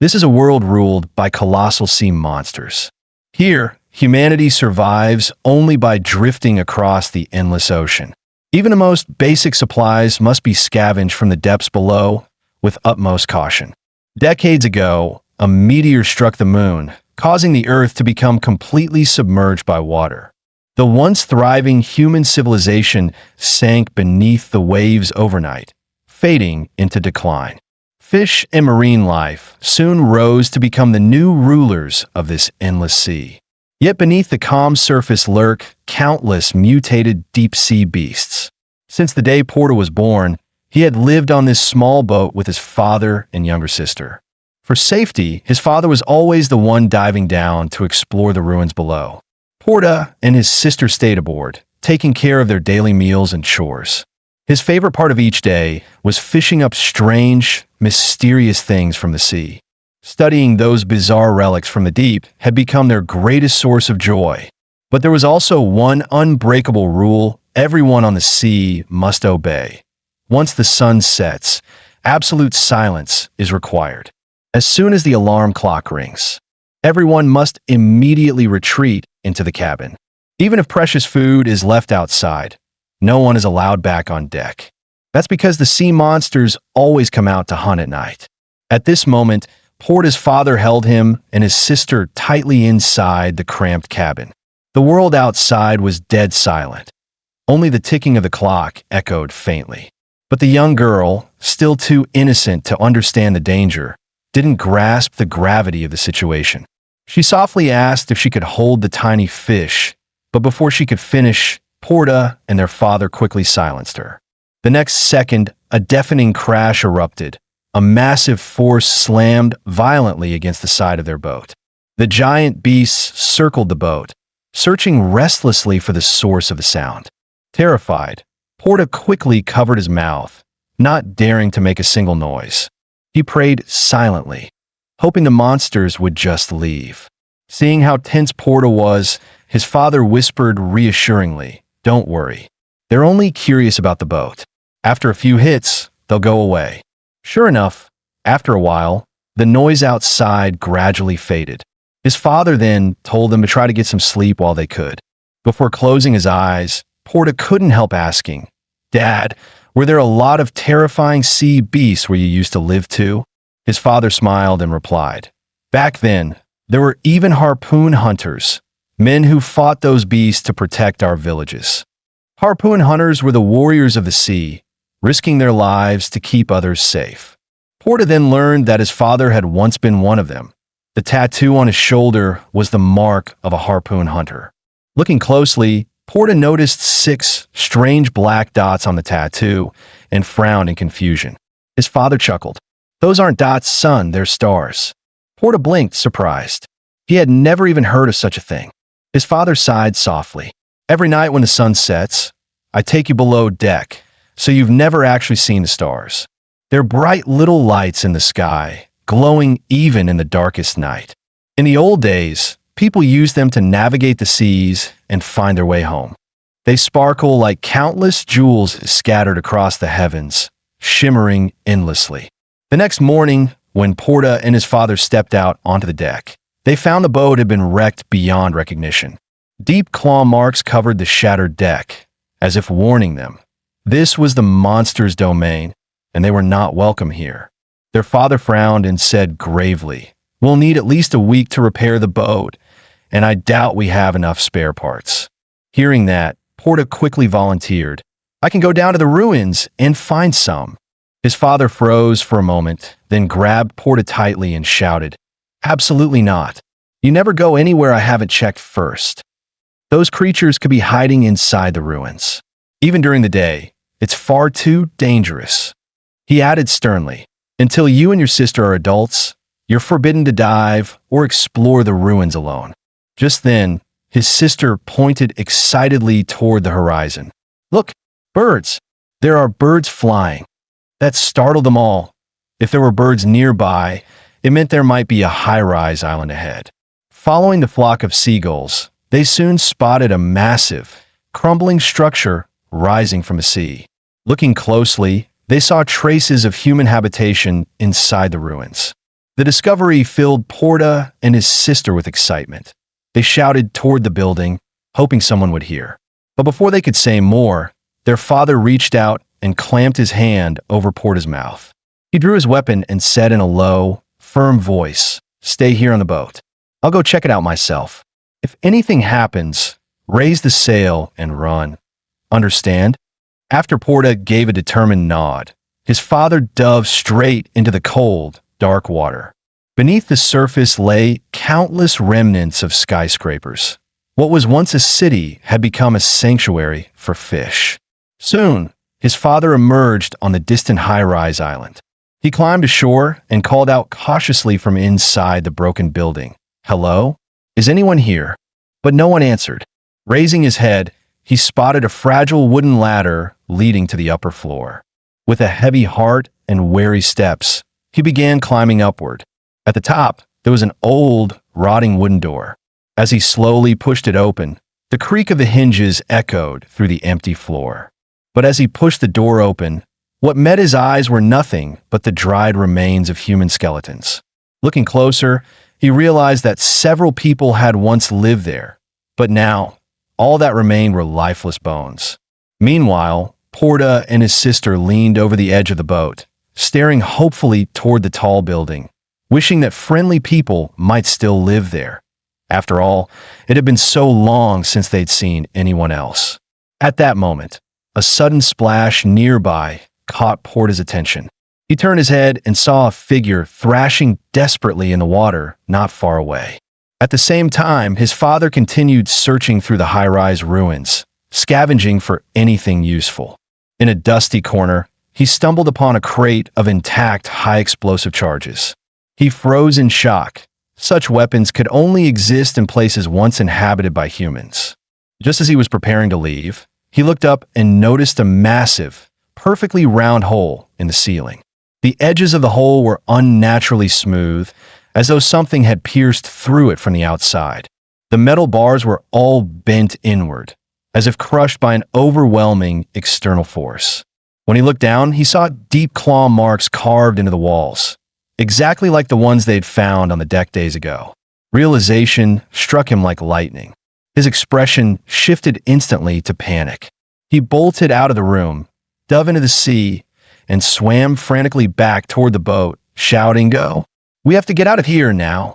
This is a world ruled by colossal sea monsters. Here, humanity survives only by drifting across the endless ocean. Even the most basic supplies must be scavenged from the depths below with utmost caution. Decades ago, a meteor struck the moon, causing the Earth to become completely submerged by water. The once thriving human civilization sank beneath the waves overnight, fading into decline. Fish and marine life soon rose to become the new rulers of this endless sea. Yet beneath the calm surface lurk countless mutated deep-sea beasts. Since the day Porta was born, he had lived on this small boat with his father and younger sister. For safety, his father was always the one diving down to explore the ruins below. Porta and his sister stayed aboard, taking care of their daily meals and chores. His favorite part of each day was fishing up strange, mysterious things from the sea. Studying those bizarre relics from the deep had become their greatest source of joy. But there was also one unbreakable rule everyone on the sea must obey. Once the sun sets, absolute silence is required. As soon as the alarm clock rings, everyone must immediately retreat into the cabin. Even if precious food is left outside, no one is allowed back on deck. That's because the sea monsters always come out to hunt at night. At this moment, Porta's father held him and his sister tightly inside the cramped cabin. The world outside was dead silent. Only the ticking of the clock echoed faintly. But the young girl, still too innocent to understand the danger, didn't grasp the gravity of the situation. She softly asked if she could hold the tiny fish, but before she could finish, Porta and their father quickly silenced her. The next second, a deafening crash erupted. A massive force slammed violently against the side of their boat. The giant beasts circled the boat, searching restlessly for the source of the sound. Terrified, Porta quickly covered his mouth, not daring to make a single noise. He prayed silently, hoping the monsters would just leave. Seeing how tense Porta was, his father whispered reassuringly, "Don't worry. They're only curious about the boat. After a few hits, they'll go away." Sure enough, after a while, the noise outside gradually faded. His father then told them to try to get some sleep while they could. Before closing his eyes, Porta couldn't help asking, "Dad, were there a lot of terrifying sea beasts where you used to live too?" His father smiled and replied, "Back then, there were even harpoon hunters, men who fought those beasts to protect our villages. Harpoon hunters were the warriors of the sea, risking their lives to keep others safe." Porta then learned that his father had once been one of them. The tattoo on his shoulder was the mark of a harpoon hunter. Looking closely, Porta noticed 6 strange black dots on the tattoo and frowned in confusion. His father chuckled. "Those aren't dots, son, they're stars." Porta blinked, surprised. He had never even heard of such a thing. His father sighed softly. "Every night when the sun sets, I take you below deck, so you've never actually seen the stars. They're bright little lights in the sky, glowing even in the darkest night. In the old days, people used them to navigate the seas and find their way home. They sparkle like countless jewels scattered across the heavens, shimmering endlessly." The next morning, when Porta and his father stepped out onto the deck, they found the boat had been wrecked beyond recognition. Deep claw marks covered the shattered deck, as if warning them. This was the monster's domain, and they were not welcome here. Their father frowned and said gravely, "We'll need at least a week to repair the boat, and I doubt we have enough spare parts." Hearing that, Porta quickly volunteered, "I can go down to the ruins and find some." His father froze for a moment, then grabbed Porta tightly and shouted, "Absolutely not. You never go anywhere I haven't checked first. Those creatures could be hiding inside the ruins. Even during the day, it's far too dangerous." He added sternly, "Until you and your sister are adults, you're forbidden to dive or explore the ruins alone." Just then, his sister pointed excitedly toward the horizon. "Look, birds! There are birds flying." That startled them all. If there were birds nearby, it meant there might be a high-rise island ahead. Following the flock of seagulls, they soon spotted a massive, crumbling structure rising from the sea. Looking closely, they saw traces of human habitation inside the ruins. The discovery filled Porta and his sister with excitement. They shouted toward the building, hoping someone would hear. But before they could say more, their father reached out and clamped his hand over Porta's mouth. He drew his weapon and said in a low, firm voice, "Stay here on the boat. I'll go check it out myself. If anything happens, raise the sail and run. Understand?" After Porta gave a determined nod, his father dove straight into the cold, dark water. Beneath the surface lay countless remnants of skyscrapers. What was once a city had become a sanctuary for fish. Soon, his father emerged on the distant high-rise island. He climbed ashore and called out cautiously from inside the broken building, "Hello? Is anyone here?" But no one answered. Raising his head, he spotted a fragile wooden ladder leading to the upper floor. With a heavy heart and wary steps, he began climbing upward. At the top, there was an old, rotting wooden door. As he slowly pushed it open, the creak of the hinges echoed through the empty floor. But as he pushed the door open, what met his eyes were nothing but the dried remains of human skeletons. Looking closer, he realized that several people had once lived there, but now, all that remained were lifeless bones. Meanwhile, Porta and his sister leaned over the edge of the boat, staring hopefully toward the tall building, wishing that friendly people might still live there. After all, it had been so long since they'd seen anyone else. At that moment, a sudden splash nearby caught Porta's attention. He turned his head and saw a figure thrashing desperately in the water not far away. At the same time, his father continued searching through the high-rise ruins, scavenging for anything useful. In a dusty corner, he stumbled upon a crate of intact high-explosive charges. He froze in shock. Such weapons could only exist in places once inhabited by humans. Just as he was preparing to leave, he looked up and noticed a massive, perfectly round hole in the ceiling. The edges of the hole were unnaturally smooth, as though something had pierced through it from the outside. The metal bars were all bent inward, as if crushed by an overwhelming external force. When he looked down, he saw deep claw marks carved into the walls, exactly like the ones they'd found on the deck days ago. Realization struck him like lightning. His expression shifted instantly to panic. He bolted out of the room, dove into the sea, and swam frantically back toward the boat, shouting, "Go! We have to get out of here now!"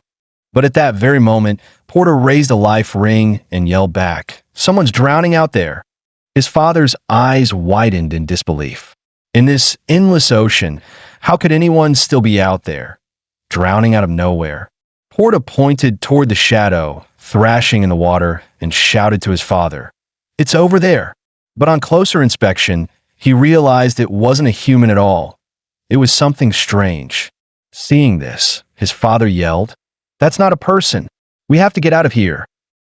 But at that very moment, Porta raised a life ring and yelled back, "Someone's drowning out there!" His father's eyes widened in disbelief. In this endless ocean, how could anyone still be out there, drowning out of nowhere? Porta pointed toward the shadow, thrashing in the water, and shouted to his father, "It's over there!" But on closer inspection, he realized it wasn't a human at all. It was something strange. Seeing this, his father yelled, "That's not a person. We have to get out of here."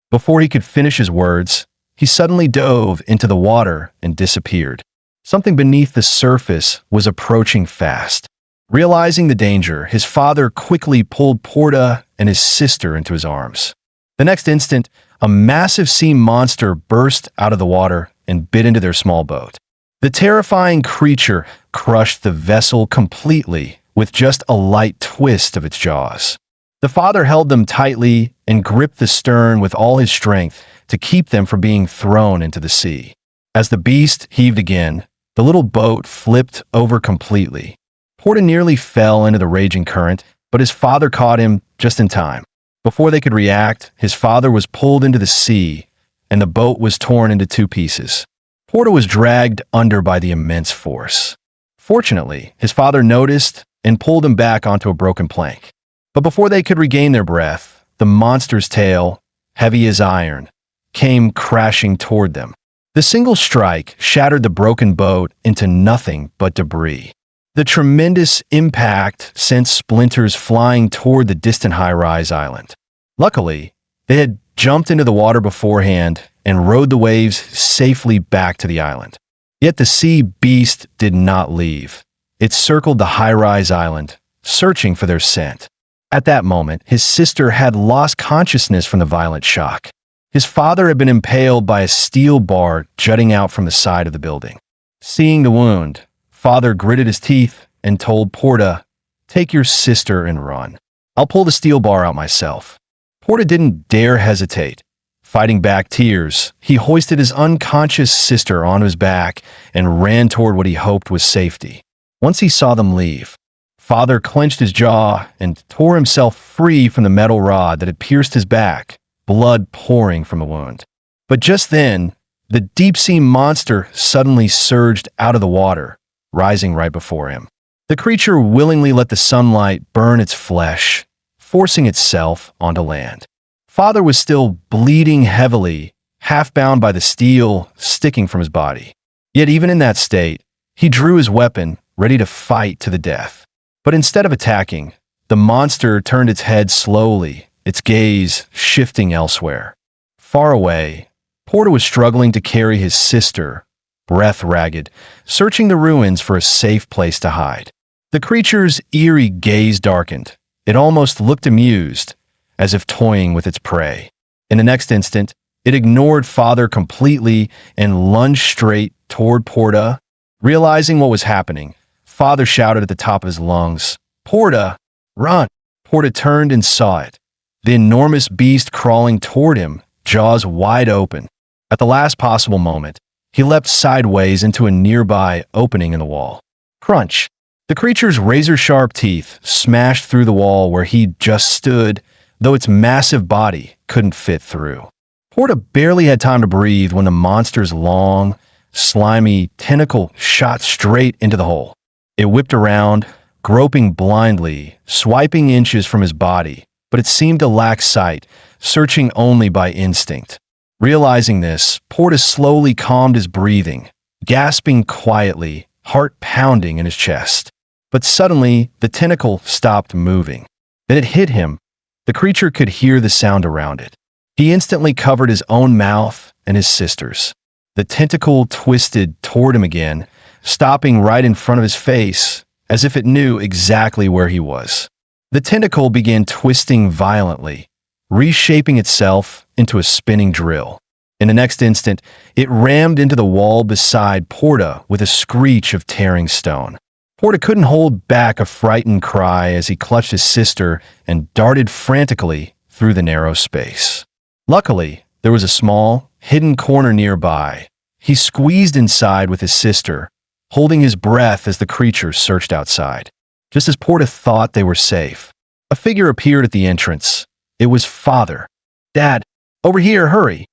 Before he could finish his words, he suddenly dove into the water and disappeared. Something beneath the surface was approaching fast. Realizing the danger, his father quickly pulled Porta and his sister into his arms. The next instant, a massive sea monster burst out of the water and bit into their small boat. The terrifying creature crushed the vessel completely with just a light twist of its jaws. The father held them tightly and gripped the stern with all his strength to keep them from being thrown into the sea. As the beast heaved again, the little boat flipped over completely. Porta nearly fell into the raging current, but his father caught him just in time. Before they could react, his father was pulled into the sea, and the boat was torn into two pieces. Porta was dragged under by the immense force. Fortunately, his father noticed and pulled him back onto a broken plank. But before they could regain their breath, the monster's tail, heavy as iron, came crashing toward them. The single strike shattered the broken boat into nothing but debris. The tremendous impact sent splinters flying toward the distant high-rise island. Luckily, they had jumped into the water beforehand and rode the waves safely back to the island. Yet the sea beast did not leave. It circled the high-rise island, searching for their scent. At that moment, his sister had lost consciousness from the violent shock. His father had been impaled by a steel bar jutting out from the side of the building. Seeing the wound, father gritted his teeth and told Porta, "Take your sister and run." I'll pull the steel bar out myself." Porta didn't dare hesitate. Fighting back tears, he hoisted his unconscious sister onto his back and ran toward what he hoped was safety. Once he saw them leave, Father clenched his jaw and tore himself free from the metal rod that had pierced his back, blood pouring from the wound. But just then, the deep-sea monster suddenly surged out of the water, rising right before him. The creature willingly let the sunlight burn its flesh, forcing itself onto land. Father was still bleeding heavily, half bound by the steel sticking from his body. Yet even in that state, he drew his weapon, ready to fight to the death. But instead of attacking, the monster turned its head slowly, its gaze shifting elsewhere. Far away, Porta was struggling to carry his sister, breath ragged, searching the ruins for a safe place to hide. The creature's eerie gaze darkened. It almost looked amused, as if toying with its prey. In the next instant, it ignored Father completely and lunged straight toward Porta. Realizing what was happening, Father shouted at the top of his lungs, "Porta, run!" Porta turned and saw it. The enormous beast crawling toward him, jaws wide open. At the last possible moment, he leapt sideways into a nearby opening in the wall. Crunch! The creature's razor-sharp teeth smashed through the wall where he just stood, though its massive body couldn't fit through. Porta barely had time to breathe when the monster's long, slimy tentacle shot straight into the hole. It whipped around, groping blindly, swiping inches from his body, but it seemed to lack sight, searching only by instinct. Realizing this, Porta slowly calmed his breathing, gasping quietly, heart pounding in his chest. But suddenly, the tentacle stopped moving. Then it hit him. The creature could hear the sound around it. He instantly covered his own mouth and his sister's. The tentacle twisted toward him again, stopping right in front of his face, as if it knew exactly where he was. The tentacle began twisting violently, reshaping itself into a spinning drill. In the next instant, it rammed into the wall beside Porta with a screech of tearing stone. Porta couldn't hold back a frightened cry as he clutched his sister and darted frantically through the narrow space. Luckily, there was a small, hidden corner nearby. He squeezed inside with his sister, holding his breath as the creature searched outside. Just as Porta thought they were safe, a figure appeared at the entrance. It was Father. "Dad, over here, hurry!"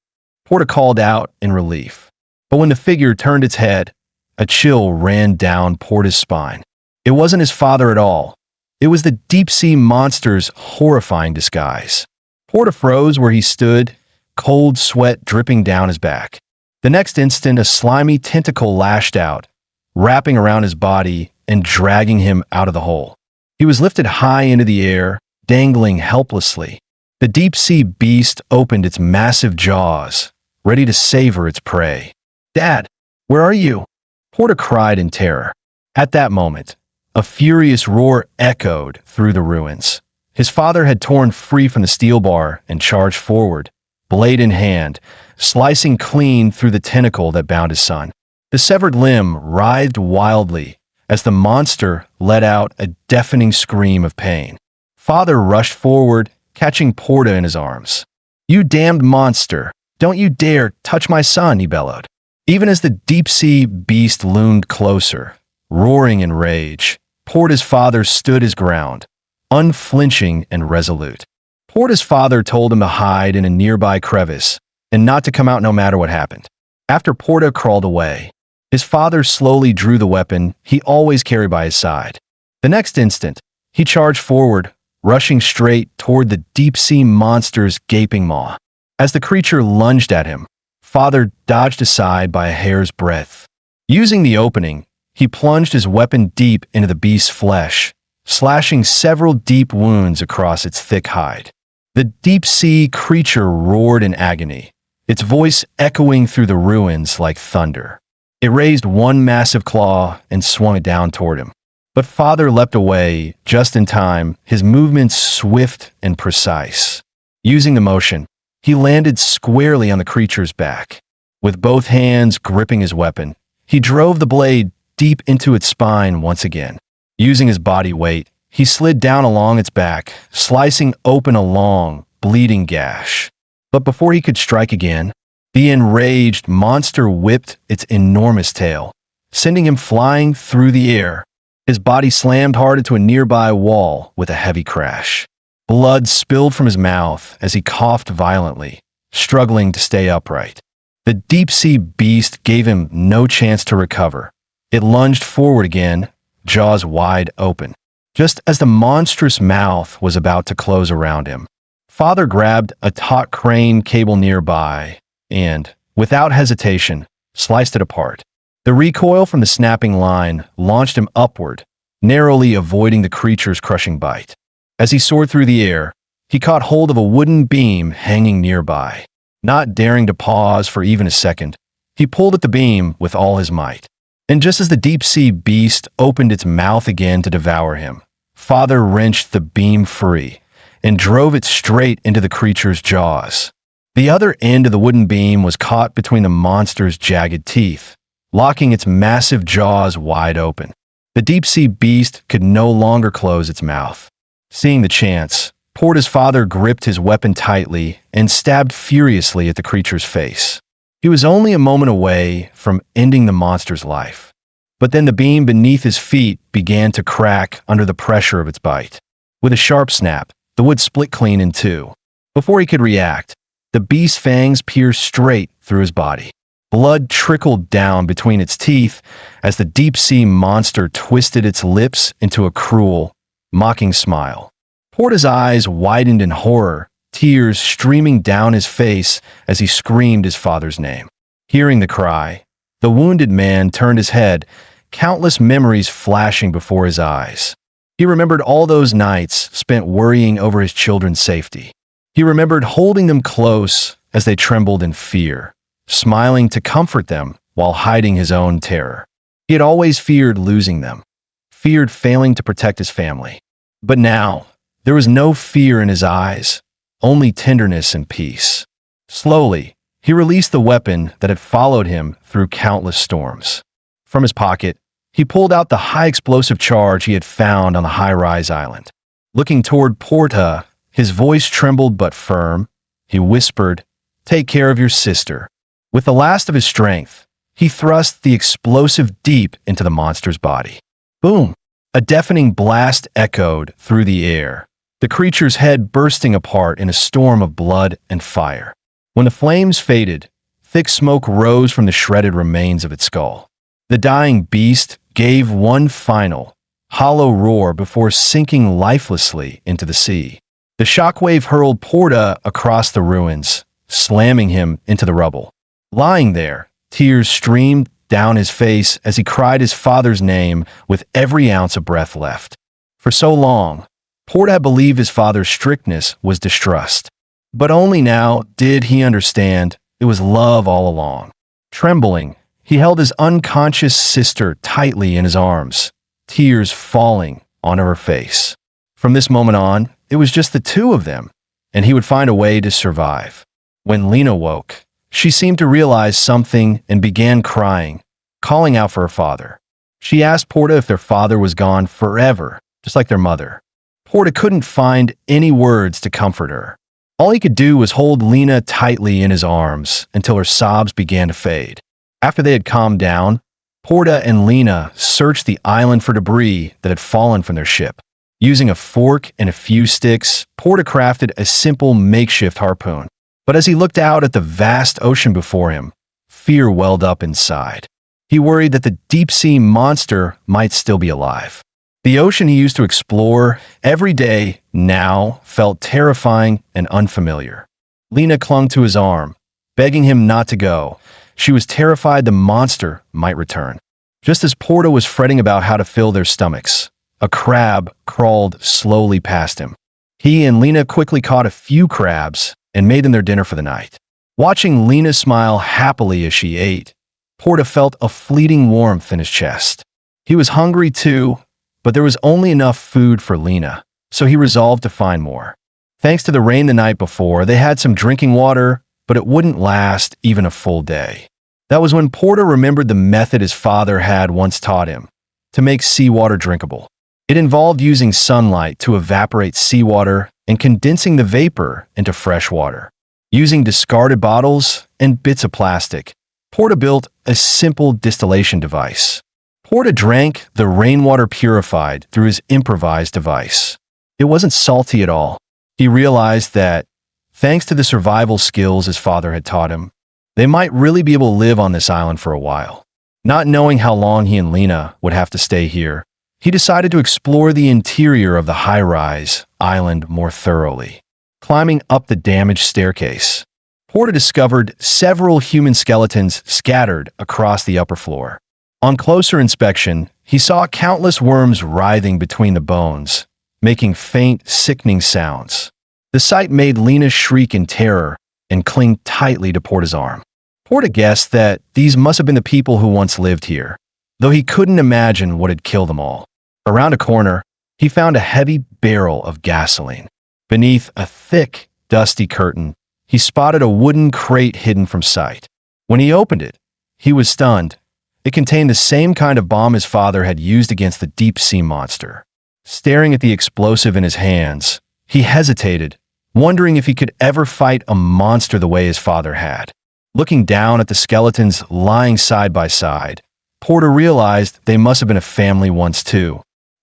Porta called out in relief. But when the figure turned its head, a chill ran down Porta's spine. It wasn't his father at all. It was the deep-sea monster's horrifying disguise. Porta froze where he stood, cold sweat dripping down his back. The next instant, a slimy tentacle lashed out, wrapping around his body and dragging him out of the hole. He was lifted high into the air, dangling helplessly. The deep-sea beast opened its massive jaws, ready to savor its prey. "Dad, where are you?" Porta cried in terror. At that moment, a furious roar echoed through the ruins. His father had torn free from the steel bar and charged forward, blade in hand, slicing clean through the tentacle that bound his son. The severed limb writhed wildly as the monster let out a deafening scream of pain. Father rushed forward, catching Porta in his arms. "You damned monster! Don't you dare touch my son!" he bellowed. Even as the deep-sea beast loomed closer, roaring in rage, Porta's father stood his ground, unflinching and resolute. Porta's father told him to hide in a nearby crevice and not to come out no matter what happened. After Porta crawled away, his father slowly drew the weapon he always carried by his side. The next instant, he charged forward, rushing straight toward the deep-sea monster's gaping maw. As the creature lunged at him, Father dodged aside by a hair's breadth. Using the opening, he plunged his weapon deep into the beast's flesh, slashing several deep wounds across its thick hide. The deep-sea creature roared in agony, its voice echoing through the ruins like thunder. It raised one massive claw and swung it down toward him. But Father leapt away just in time, his movements swift and precise. Using the motion, he landed squarely on the creature's back. With both hands gripping his weapon, he drove the blade deep into its spine once again. Using his body weight, he slid down along its back, slicing open a long, bleeding gash. But before he could strike again, the enraged monster whipped its enormous tail, sending him flying through the air. His body slammed hard into a nearby wall with a heavy crash. Blood spilled from his mouth as he coughed violently, struggling to stay upright. The deep-sea beast gave him no chance to recover. It lunged forward again, jaws wide open. Just as the monstrous mouth was about to close around him, Father grabbed a taut crane cable nearby and, without hesitation, sliced it apart. The recoil from the snapping line launched him upward, narrowly avoiding the creature's crushing bite. As he soared through the air, he caught hold of a wooden beam hanging nearby. Not daring to pause for even a second, he pulled at the beam with all his might. And just as the deep-sea beast opened its mouth again to devour him, Father wrenched the beam free and drove it straight into the creature's jaws. The other end of the wooden beam was caught between the monster's jagged teeth, locking its massive jaws wide open. The deep-sea beast could no longer close its mouth. Seeing the chance, Porta's father gripped his weapon tightly and stabbed furiously at the creature's face. He was only a moment away from ending the monster's life. But then the beam beneath his feet began to crack under the pressure of its bite. With a sharp snap, the wood split clean in two. Before he could react, the beast's fangs pierced straight through his body. Blood trickled down between its teeth as the deep-sea monster twisted its lips into a cruel, mocking smile. Porta's eyes widened in horror, tears streaming down his face as he screamed his father's name. Hearing the cry, the wounded man turned his head, countless memories flashing before his eyes. He remembered all those nights spent worrying over his children's safety. He remembered holding them close as they trembled in fear, smiling to comfort them while hiding his own terror. He had always feared losing them, feared failing to protect his family. But now, there was no fear in his eyes, only tenderness and peace. Slowly, he released the weapon that had followed him through countless storms. From his pocket, he pulled out the high-explosive charge he had found on the high-rise island. Looking toward Porta, his voice trembled but firm. He whispered, "Take care of your sister." With the last of his strength, he thrust the explosive deep into the monster's body. Boom! A deafening blast echoed through the air, the creature's head bursting apart in a storm of blood and fire. When the flames faded, thick smoke rose from the shredded remains of its skull. The dying beast gave one final, hollow roar before sinking lifelessly into the sea. The shockwave hurled Porta across the ruins, slamming him into the rubble. Lying there, tears streamed down his face as he cried his father's name with every ounce of breath left. For so long, Porta had believed his father's strictness was distrust. But only now did he understand it was love all along. Trembling, he held his unconscious sister tightly in his arms, tears falling onto her face. From this moment on, it was just the two of them, and he would find a way to survive. When Lena woke, she seemed to realize something and began crying, calling out for her father. She asked Porta if their father was gone forever, just like their mother. Porta couldn't find any words to comfort her. All he could do was hold Lena tightly in his arms until her sobs began to fade. After they had calmed down, Porta and Lena searched the island for debris that had fallen from their ship. Using a fork and a few sticks, Porta crafted a simple makeshift harpoon. But as he looked out at the vast ocean before him, fear welled up inside. He worried that the deep-sea monster might still be alive. The ocean he used to explore every day now felt terrifying and unfamiliar. Lena clung to his arm, begging him not to go. She was terrified the monster might return. Just as Porta was fretting about how to fill their stomachs, a crab crawled slowly past him. He and Lena quickly caught a few crabs and made them their dinner for the night. Watching Lena smile happily as she ate, Porta felt a fleeting warmth in his chest. He was hungry too, but there was only enough food for Lena, so he resolved to find more. Thanks to the rain the night before, they had some drinking water, but it wouldn't last even a full day. That was when Porta remembered the method his father had once taught him to make seawater drinkable. It involved using sunlight to evaporate seawater and condensing the vapor into fresh water. Using discarded bottles and bits of plastic, Porta built a simple distillation device. Porta drank the rainwater purified through his improvised device. It wasn't salty at all. He realized that, thanks to the survival skills his father had taught him, they might really be able to live on this island for a while. Not knowing how long he and Lena would have to stay here, he decided to explore the interior of the high-rise island more thoroughly. Climbing up the damaged staircase, Porta discovered several human skeletons scattered across the upper floor. On closer inspection, he saw countless worms writhing between the bones, making faint, sickening sounds. The sight made Lena shriek in terror and cling tightly to Porta's arm. Porta guessed that these must have been the people who once lived here, though he couldn't imagine what had killed them all. Around a corner, he found a heavy barrel of gasoline. Beneath a thick, dusty curtain, he spotted a wooden crate hidden from sight. When he opened it, he was stunned. It contained the same kind of bomb his father had used against the deep-sea monster. Staring at the explosive in his hands, he hesitated, wondering if he could ever fight a monster the way his father had. Looking down at the skeletons lying side by side, Porta realized they must have been a family once too.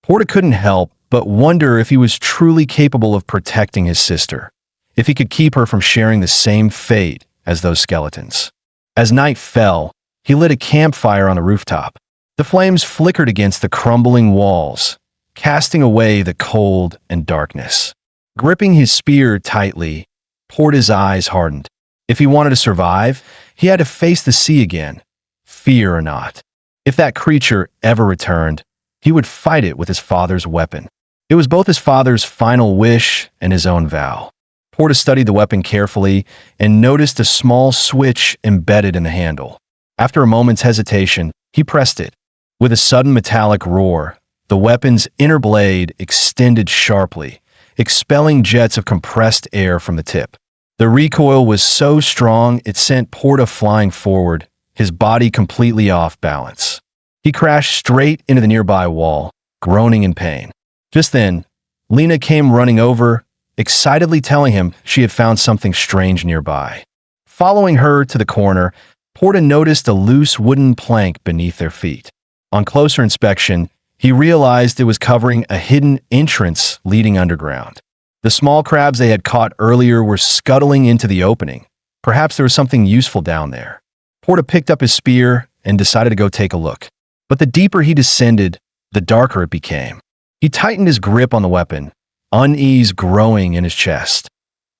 Porta couldn't help but wonder if he was truly capable of protecting his sister, if he could keep her from sharing the same fate as those skeletons. As night fell, he lit a campfire on the rooftop. The flames flickered against the crumbling walls, casting away the cold and darkness. Gripping his spear tightly, Porta's eyes hardened. If he wanted to survive, he had to face the sea again, fear or not. If that creature ever returned, he would fight it with his father's weapon. It was both his father's final wish and his own vow. Porta studied the weapon carefully and noticed a small switch embedded in the handle. After a moment's hesitation, he pressed it. With a sudden metallic roar, the weapon's inner blade extended sharply, expelling jets of compressed air from the tip. The recoil was so strong it sent Porta flying forward, his body completely off balance. He crashed straight into the nearby wall, groaning in pain. Just then, Lena came running over, excitedly telling him she had found something strange nearby. Following her to the corner, Porta noticed a loose wooden plank beneath their feet. On closer inspection, he realized it was covering a hidden entrance leading underground. The small crabs they had caught earlier were scuttling into the opening. Perhaps there was something useful down there. Porta picked up his spear and decided to go take a look. But the deeper he descended, the darker it became. He tightened his grip on the weapon, unease growing in his chest.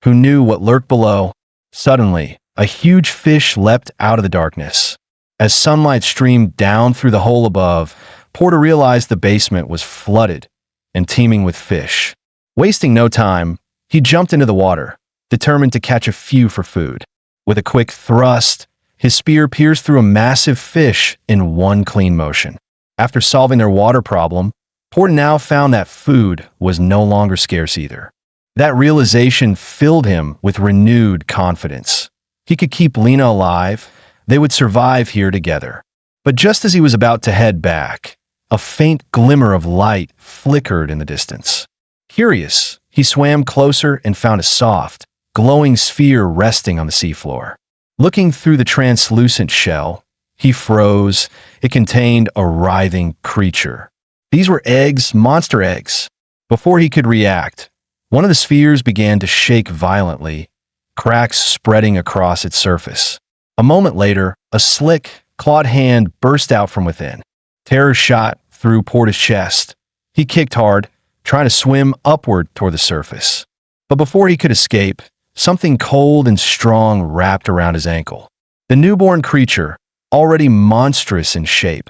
Who knew what lurked below? Suddenly, a huge fish leapt out of the darkness. As sunlight streamed down through the hole above, Porta realized the basement was flooded and teeming with fish. Wasting no time, he jumped into the water, determined to catch a few for food. With a quick thrust, his spear pierced through a massive fish in one clean motion. After solving their water problem, Porta now found that food was no longer scarce either. That realization filled him with renewed confidence. He could keep Lena alive. They would survive here together. But just as he was about to head back, a faint glimmer of light flickered in the distance. Curious, he swam closer and found a soft, glowing sphere resting on the seafloor. Looking through the translucent shell, he froze. It contained a writhing creature. These were eggs, monster eggs. Before he could react, one of the spheres began to shake violently, cracks spreading across its surface. A moment later, a slick, clawed hand burst out from within. Terror shot through Porta's chest. He kicked hard, trying to swim upward toward the surface. But before he could escape, something cold and strong wrapped around his ankle. The newborn creature, already monstrous in shape,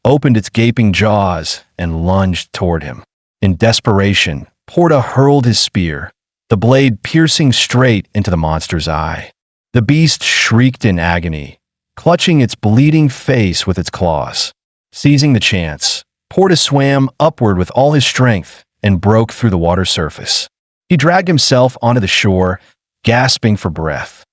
opened its gaping jaws and lunged toward him. In desperation, Porta hurled his spear, the blade piercing straight into the monster's eye. The beast shrieked in agony, clutching its bleeding face with its claws. Seizing the chance, Porta swam upward with all his strength and broke through the water's surface. He dragged himself onto the shore, gasping for breath,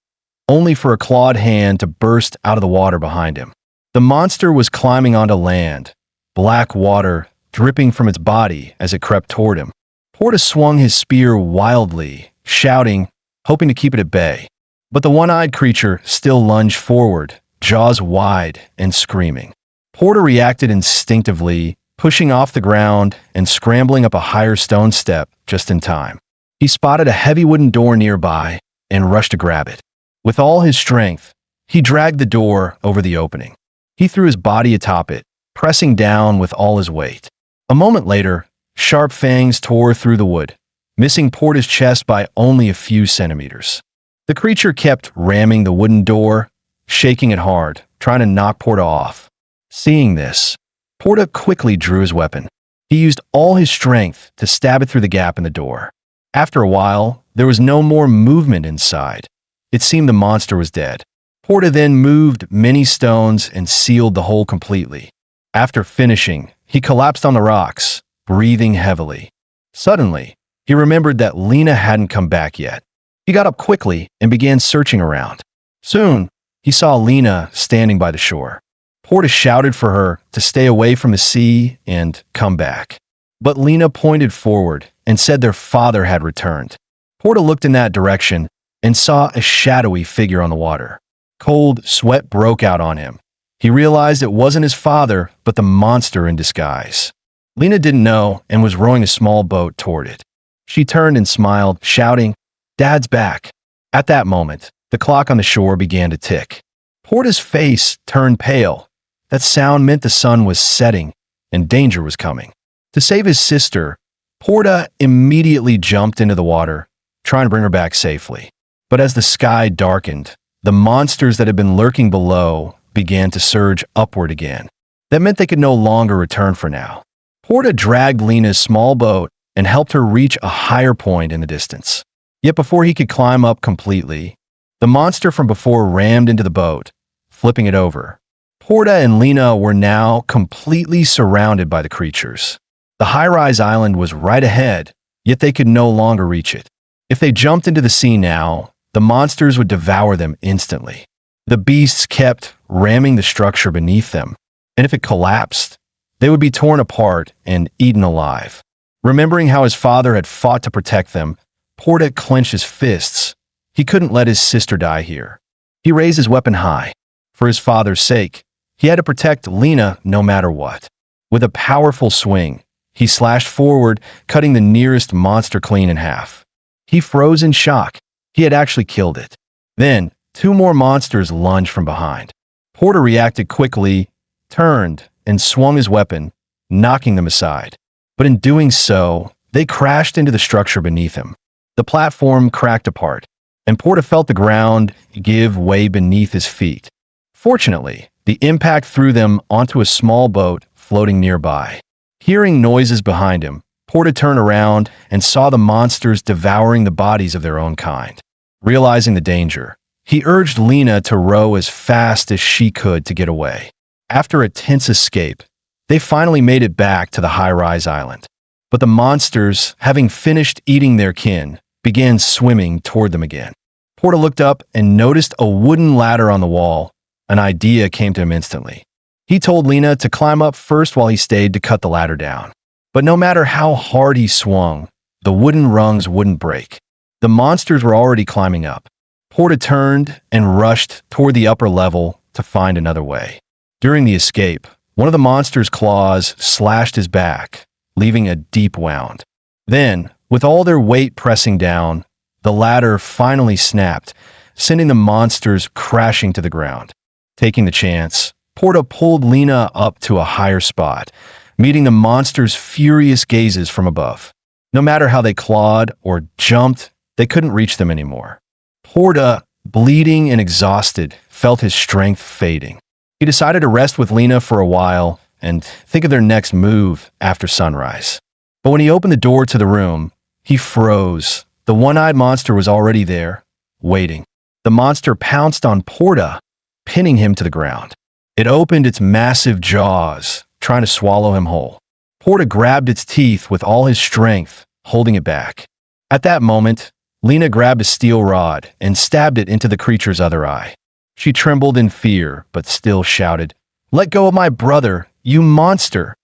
only for a clawed hand to burst out of the water behind him. The monster was climbing onto land, black water dripping from its body as it crept toward him. Porta swung his spear wildly, shouting, hoping to keep it at bay. But the one-eyed creature still lunged forward, jaws wide and screaming. Porta reacted instinctively, pushing off the ground and scrambling up a higher stone step just in time. He spotted a heavy wooden door nearby and rushed to grab it. With all his strength, he dragged the door over the opening. He threw his body atop it, pressing down with all his weight. A moment later, sharp fangs tore through the wood, missing Porta's chest by only a few centimeters. The creature kept ramming the wooden door, shaking it hard, trying to knock Porta off. Seeing this, Porta quickly drew his weapon. He used all his strength to stab it through the gap in the door. After a while, there was no more movement inside. It seemed the monster was dead. Porta then moved many stones and sealed the hole completely. After finishing, he collapsed on the rocks, breathing heavily. Suddenly, he remembered that Lena hadn't come back yet. He got up quickly and began searching around. Soon, he saw Lena standing by the shore. Porta shouted for her to stay away from the sea and come back. But Lena pointed forward and said their father had returned. Porta looked in that direction and saw a shadowy figure on the water. Cold sweat broke out on him. He realized it wasn't his father, but the monster in disguise. Lena didn't know and was rowing a small boat toward it. She turned and smiled, shouting, "Dad's back." At that moment, the clock on the shore began to tick. Porta's face turned pale. That sound meant the sun was setting and danger was coming. To save his sister, Porta immediately jumped into the water, trying to bring her back safely. But as the sky darkened, the monsters that had been lurking below began to surge upward again. That meant they could no longer return for now. Porta dragged Lena's small boat and helped her reach a higher point in the distance. Yet before he could climb up completely, the monster from before rammed into the boat, flipping it over. Porta and Lena were now completely surrounded by the creatures. The high-rise island was right ahead, yet they could no longer reach it. If they jumped into the sea now, the monsters would devour them instantly. The beasts kept ramming the structure beneath them, and if it collapsed, they would be torn apart and eaten alive. Remembering how his father had fought to protect them, Porta clenched his fists. He couldn't let his sister die here. He raised his weapon high. For his father's sake, he had to protect Lena no matter what. With a powerful swing, he slashed forward, cutting the nearest monster clean in half. He froze in shock. He had actually killed it. Then, two more monsters lunged from behind. Porta reacted quickly, turned, and swung his weapon, knocking them aside. But in doing so, they crashed into the structure beneath him. The platform cracked apart, and Porta felt the ground give way beneath his feet. Fortunately, the impact threw them onto a small boat floating nearby. Hearing noises behind him, Porta turned around and saw the monsters devouring the bodies of their own kind. Realizing the danger, he urged Lena to row as fast as she could to get away. After a tense escape, they finally made it back to the high-rise island. But the monsters, having finished eating their kin, began swimming toward them again. Porta looked up and noticed a wooden ladder on the wall. An idea came to him instantly. He told Lena to climb up first while he stayed to cut the ladder down. But no matter how hard he swung, the wooden rungs wouldn't break. The monsters were already climbing up. Porta turned and rushed toward the upper level to find another way. During the escape, one of the monster's claws slashed his back, leaving a deep wound. Then, with all their weight pressing down, the ladder finally snapped, sending the monsters crashing to the ground. Taking the chance, Porta pulled Lena up to a higher spot, meeting the monsters' furious gazes from above. No matter how they clawed or jumped, they couldn't reach them anymore. Porta, bleeding and exhausted, felt his strength fading. He decided to rest with Lena for a while and think of their next move after sunrise. But when he opened the door to the room, he froze. The one-eyed monster was already there, waiting. The monster pounced on Porta, pinning him to the ground. It opened its massive jaws, trying to swallow him whole. Porta grabbed its teeth with all his strength, holding it back. At that moment, Lena grabbed a steel rod and stabbed it into the creature's other eye. She trembled in fear, but still shouted, "Let go of my brother, you monster!"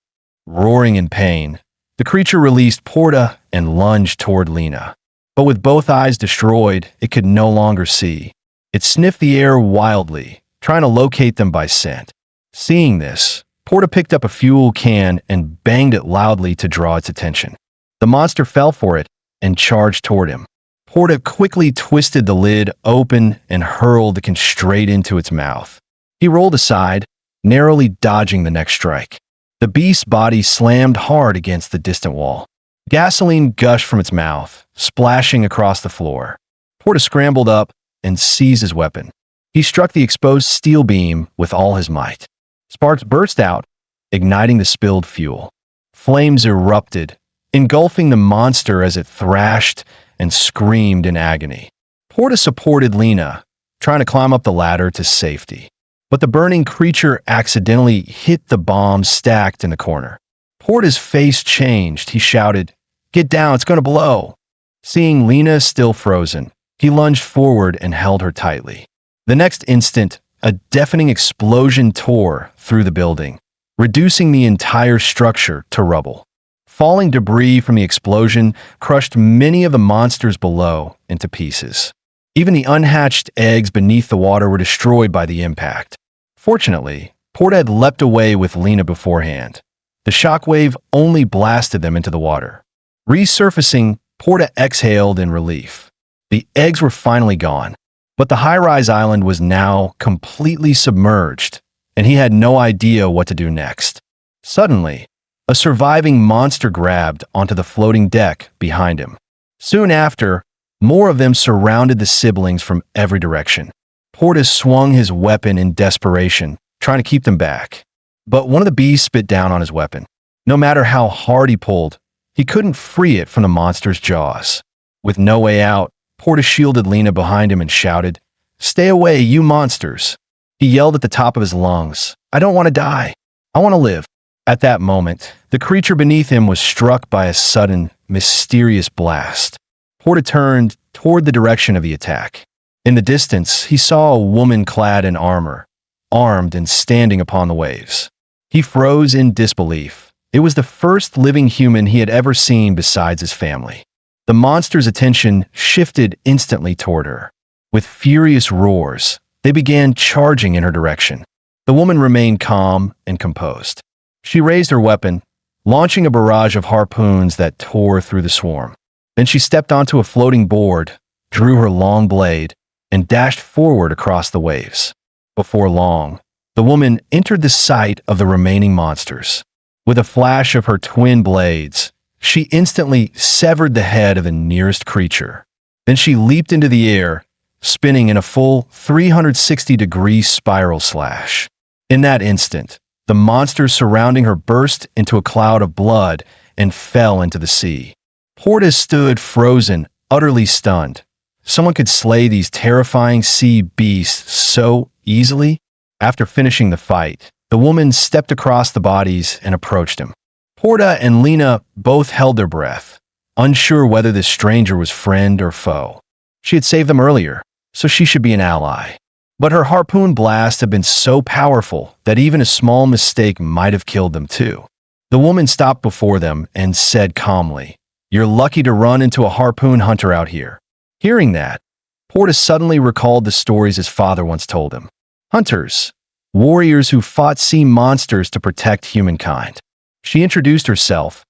Roaring in pain, the creature released Porta and lunged toward Lena. But with both eyes destroyed, it could no longer see. It sniffed the air wildly, trying to locate them by scent. Seeing this, Porta picked up a fuel can and banged it loudly to draw its attention. The monster fell for it and charged toward him. Porta quickly twisted the lid open and hurled the can straight into its mouth. He rolled aside, narrowly dodging the next strike. The beast's body slammed hard against the distant wall. Gasoline gushed from its mouth, splashing across the floor. Porta scrambled up and seized his weapon. He struck the exposed steel beam with all his might. Sparks burst out, igniting the spilled fuel. Flames erupted, engulfing the monster as it thrashed and screamed in agony. Porta supported Lena, trying to climb up the ladder to safety. But the burning creature accidentally hit the bomb stacked in the corner. Porta's face changed. He shouted, "Get down, it's going to blow." Seeing Lena still frozen, he lunged forward and held her tightly. The next instant, a deafening explosion tore through the building, reducing the entire structure to rubble. Falling debris from the explosion crushed many of the monsters below into pieces. Even the unhatched eggs beneath the water were destroyed by the impact. Fortunately, Porta had leapt away with Lena beforehand. The shockwave only blasted them into the water. Resurfacing, Porta exhaled in relief. The eggs were finally gone, but the high-rise island was now completely submerged, and he had no idea what to do next. Suddenly, a surviving monster grabbed onto the floating deck behind him. Soon after, more of them surrounded the siblings from every direction. Porta swung his weapon in desperation, trying to keep them back. But one of the beasts spit down on his weapon. No matter how hard he pulled, he couldn't free it from the monster's jaws. With no way out, Porta shielded Lena behind him and shouted, "Stay away, you monsters." He yelled at the top of his lungs, "I don't want to die. I want to live." At that moment, the creature beneath him was struck by a sudden, mysterious blast. Porta turned toward the direction of the attack. In the distance, he saw a woman clad in armor, armed and standing upon the waves. He froze in disbelief. It was the first living human he had ever seen besides his family. The monster's attention shifted instantly toward her. With furious roars, they began charging in her direction. The woman remained calm and composed. She raised her weapon, launching a barrage of harpoons that tore through the swarm. Then she stepped onto a floating board, drew her long blade, and dashed forward across the waves. Before long, the woman entered the sight of the remaining monsters. With a flash of her twin blades, she instantly severed the head of the nearest creature. Then she leaped into the air, spinning in a full 360-degree spiral slash. In that instant, the monsters surrounding her burst into a cloud of blood and fell into the sea. Porta stood frozen, utterly stunned. Someone could slay these terrifying sea beasts so easily? After finishing the fight, the woman stepped across the bodies and approached him. Porta and Lena both held their breath, unsure whether this stranger was friend or foe. She had saved them earlier, so she should be an ally. But her harpoon blast had been so powerful that even a small mistake might have killed them too. The woman stopped before them and said calmly, "You're lucky to run into a harpoon hunter out here." Hearing that, Porta suddenly recalled the stories his father once told him. Hunters, warriors who fought sea monsters to protect humankind. She introduced herself.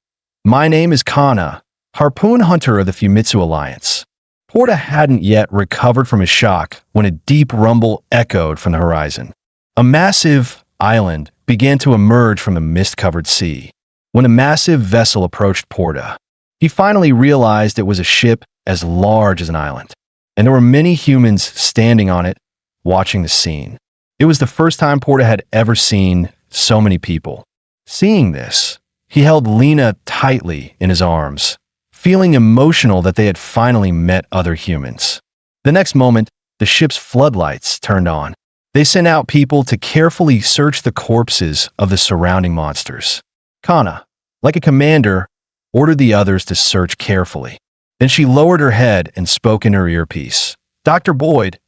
"My name is Kana, harpoon hunter of the Fumitsu Alliance." Porta hadn't yet recovered from his shock when a deep rumble echoed from the horizon. A massive island began to emerge from the mist-covered sea. When a massive vessel approached Porta, he finally realized it was a ship as large as an island, and there were many humans standing on it, watching the scene. It was the first time Porta had ever seen so many people. Seeing this, he held Lena tightly in his arms, feeling emotional that they had finally met other humans. The next moment, the ship's floodlights turned on. They sent out people to carefully search the corpses of the surrounding monsters. Kana, like a commander, ordered the others to search carefully. Then she lowered her head and spoke in her earpiece. "Dr. Boyd,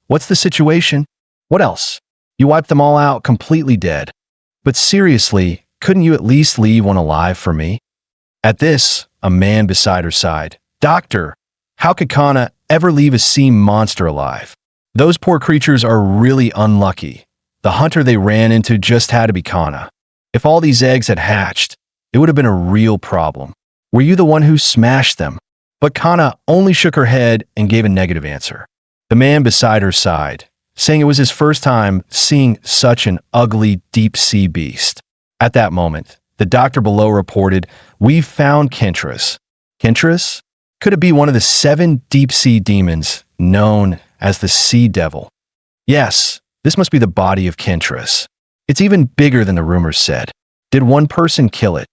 what's the situation? What else? You wiped them all out completely dead. But seriously, couldn't you at least leave one alive for me?" At this, a man beside her sighed. "Doctor, how could Kana ever leave a sea monster alive? Those poor creatures are really unlucky. The hunter they ran into just had to be Kana. If all these eggs had hatched, it would have been a real problem. Were you the one who smashed them?" But Kana only shook her head and gave a negative answer. The man beside her sighed, saying it was his first time seeing such an ugly deep-sea beast. At that moment, the doctor below reported, "We've found Kentras." Kentras? Could it be one of the 7 deep-sea demons known as the Sea Devil? Yes, this must be the body of Kentras. It's even bigger than the rumors said. Did one person kill it?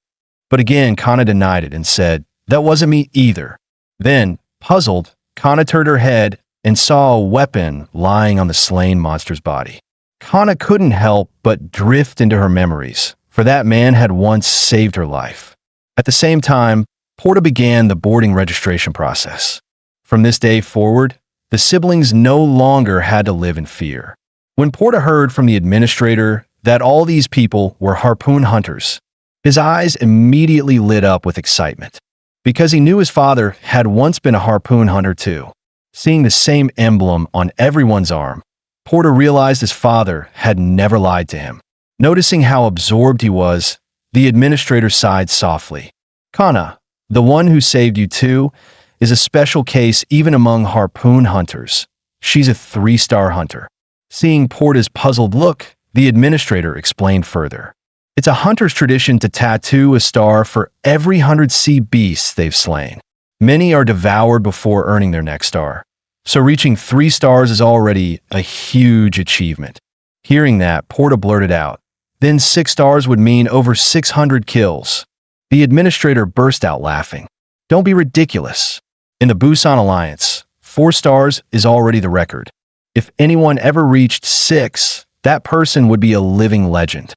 But again, Kana denied it and said, "That wasn't me either." Then, puzzled, Kana turned her head and saw a weapon lying on the slain monster's body. Kana couldn't help but drift into her memories, for that man had once saved her life. At the same time, Porta began the boarding registration process. From this day forward, the siblings no longer had to live in fear. When Porta heard from the administrator that all these people were harpoon hunters, his eyes immediately lit up with excitement, because he knew his father had once been a harpoon hunter too. Seeing the same emblem on everyone's arm, Porta realized his father had never lied to him. Noticing how absorbed he was, the administrator sighed softly. "Kana, the one who saved you too, is a special case even among harpoon hunters. She's a 3-star hunter." Seeing Porta's puzzled look, the administrator explained further. "It's a hunter's tradition to tattoo a star for every 100 sea beasts they've slain. Many are devoured before earning their next star. So reaching 3 stars is already a huge achievement." Hearing that, Porta blurted out, "Then 6 stars would mean over 600 kills." The administrator burst out laughing. "Don't be ridiculous. In the Busan Alliance, 4 stars is already the record. If anyone ever reached 6, that person would be a living legend."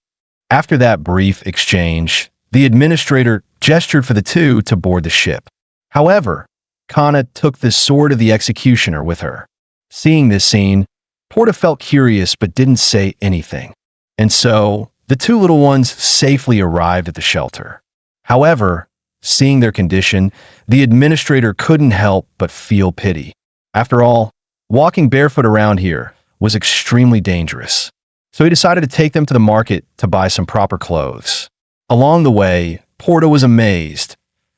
After that brief exchange, the administrator gestured for the two to board the ship. However, Kana took the sword of the executioner with her. Seeing this scene, Porta felt curious but didn't say anything. And so, the 2 little ones safely arrived at the shelter. However, seeing their condition, the administrator couldn't help but feel pity. After all, walking barefoot around here was extremely dangerous. So he decided to take them to the market to buy some proper clothes. Along the way, Porta was amazed.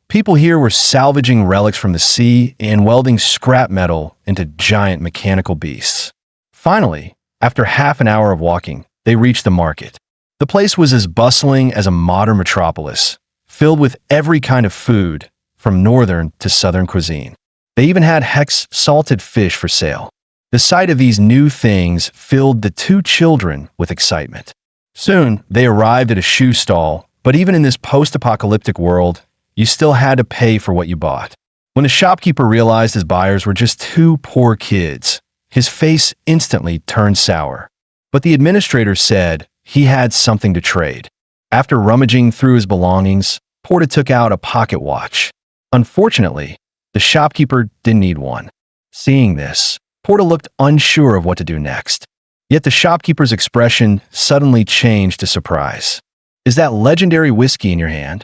People here were salvaging relics from the sea and welding scrap metal into giant mechanical beasts. Finally, after half an hour of walking, they reached the market. The place was as bustling as a modern metropolis, filled with every kind of food, from northern to southern cuisine. They even had Hex salted fish for sale. The sight of these new things filled the 2 children with excitement. Soon, they arrived at a shoe stall, but even in this post-apocalyptic world, you still had to pay for what you bought. When the shopkeeper realized his buyers were just 2 poor kids, his face instantly turned sour. But the administrator said he had something to trade. After rummaging through his belongings, Porta took out a pocket watch. Unfortunately, the shopkeeper didn't need one. Seeing this, Porta looked unsure of what to do next. Yet the shopkeeper's expression suddenly changed to surprise. "Is that legendary whiskey in your hand?"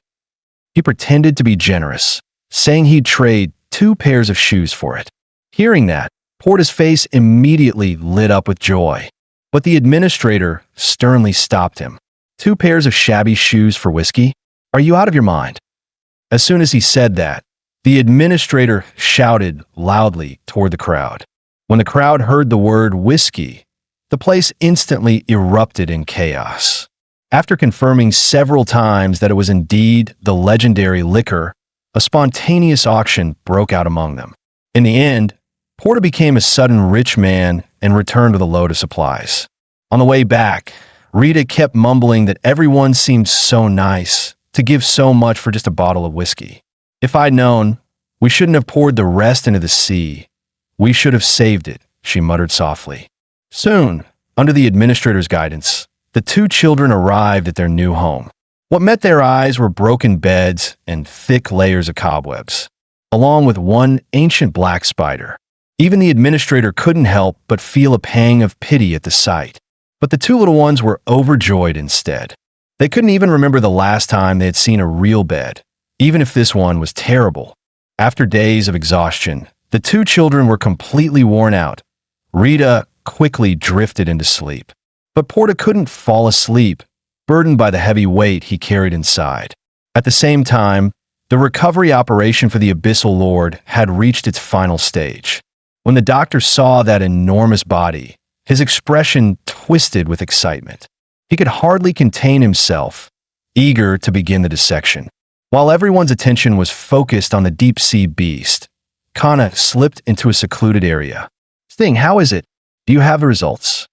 He pretended to be generous, saying he'd trade 2 pairs of shoes for it. Hearing that, Porta's face immediately lit up with joy. But the administrator sternly stopped him. "2 pairs of shabby shoes for whiskey? Are you out of your mind?" As soon as he said that, the administrator shouted loudly toward the crowd. When the crowd heard the word whiskey, the place instantly erupted in chaos. After confirming several times that it was indeed the legendary liquor, a spontaneous auction broke out among them. In the end, Porta became a sudden rich man and returned with a load of supplies. On the way back, Rita kept mumbling that everyone seemed so nice to give so much for just a bottle of whiskey. "If I'd known, we shouldn't have poured the rest into the sea. We should have saved it," she muttered softly. Soon, under the administrator's guidance, the 2 children arrived at their new home. What met their eyes were broken beds and thick layers of cobwebs, along with one ancient black spider. Even the administrator couldn't help but feel a pang of pity at the sight. But the 2 little ones were overjoyed instead. They couldn't even remember the last time they had seen a real bed, even if this one was terrible. After days of exhaustion, the two children were completely worn out. Rita quickly drifted into sleep. But Porta couldn't fall asleep, burdened by the heavy weight he carried inside. At the same time, the recovery operation for the Abyssal Lord had reached its final stage. When the doctor saw that enormous body, his expression twisted with excitement. He could hardly contain himself, eager to begin the dissection. While everyone's attention was focused on the deep-sea beast, Kana slipped into a secluded area. "Sting, how is it? Do you have the results?"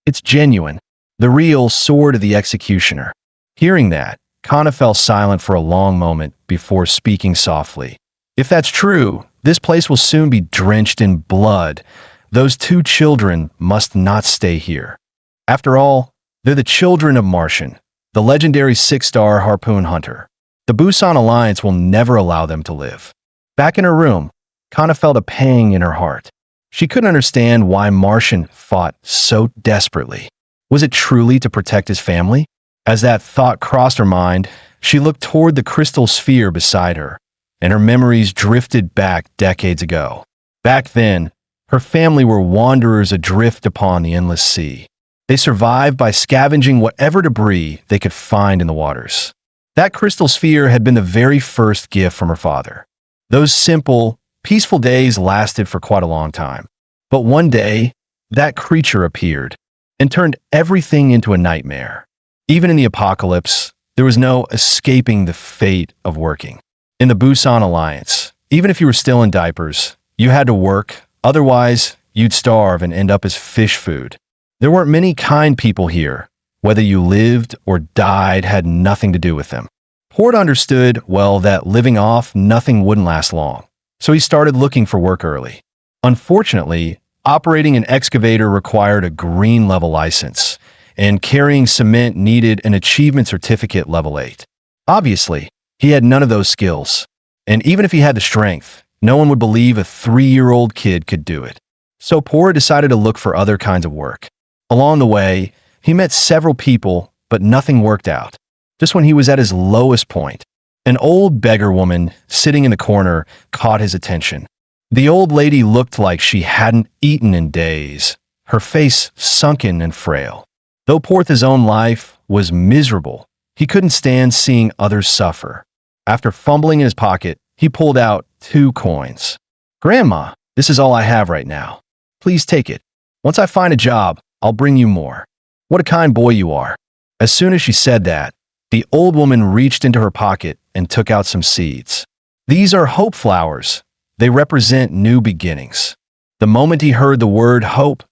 "It's genuine." The real sword of the executioner. Hearing that, Kana fell silent for a long moment before speaking softly. "If that's true, this place will soon be drenched in blood. Those two children must not stay here. After all, they're the children of Martian, the legendary six-star harpoon hunter. The Busan Alliance will never allow them to live." Back in her room, Kana felt a pang in her heart. She couldn't understand why Martian fought so desperately. Was it truly to protect his family? As that thought crossed her mind, she looked toward the crystal sphere beside her, and her memories drifted back decades ago. Back then, her family were wanderers adrift upon the endless sea. They survived by scavenging whatever debris they could find in the waters. That crystal sphere had been the very first gift from her father. Those simple, peaceful days lasted for quite a long time. But one day, that creature appeared and turned everything into a nightmare. Even in the apocalypse, there was no escaping the fate of working. In the Busan Alliance, even if you were still in diapers, you had to work, otherwise you'd starve and end up as fish food. There weren't many kind people here. Whether you lived or died had nothing to do with them. Porta understood, well, that living off nothing wouldn't last long, so he started looking for work early. Unfortunately, operating an excavator required a green level license, and carrying cement needed an achievement certificate level 8. Obviously, he had none of those skills, and even if he had the strength, no one would believe a 3-year-old kid could do it. So Porta decided to look for other kinds of work. Along the way, he met several people, but nothing worked out. Just when he was at his lowest point, an old beggar woman sitting in the corner caught his attention. The old lady looked like she hadn't eaten in days, her face sunken and frail. Though Porta's own life was miserable, he couldn't stand seeing others suffer. After fumbling in his pocket, he pulled out 2 coins. "Grandma, this is all I have right now. Please take it. Once I find a job, I'll bring you more." "What a kind boy you are." As soon as she said that, the old woman reached into her pocket and took out some seeds. "These are hope flowers. They represent new beginnings." The moment he heard the word hope,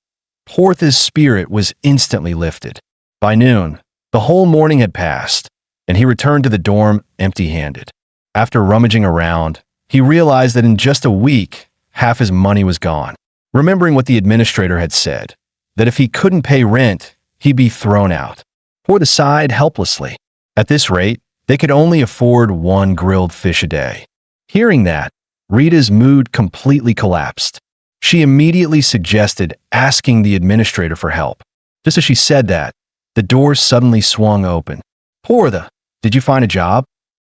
Porta's spirit was instantly lifted. By noon, the whole morning had passed, and he returned to the dorm empty-handed. After rummaging around, he realized that in just a week, half his money was gone. Remembering what the administrator had said, that if he couldn't pay rent, he'd be thrown out, Porta sighed helplessly. At this rate, they could only afford 1 grilled fish a day. Hearing that, Rita's mood completely collapsed. She immediately suggested asking the administrator for help. Just as she said that, the door suddenly swung open. "Porta, did you find a job?"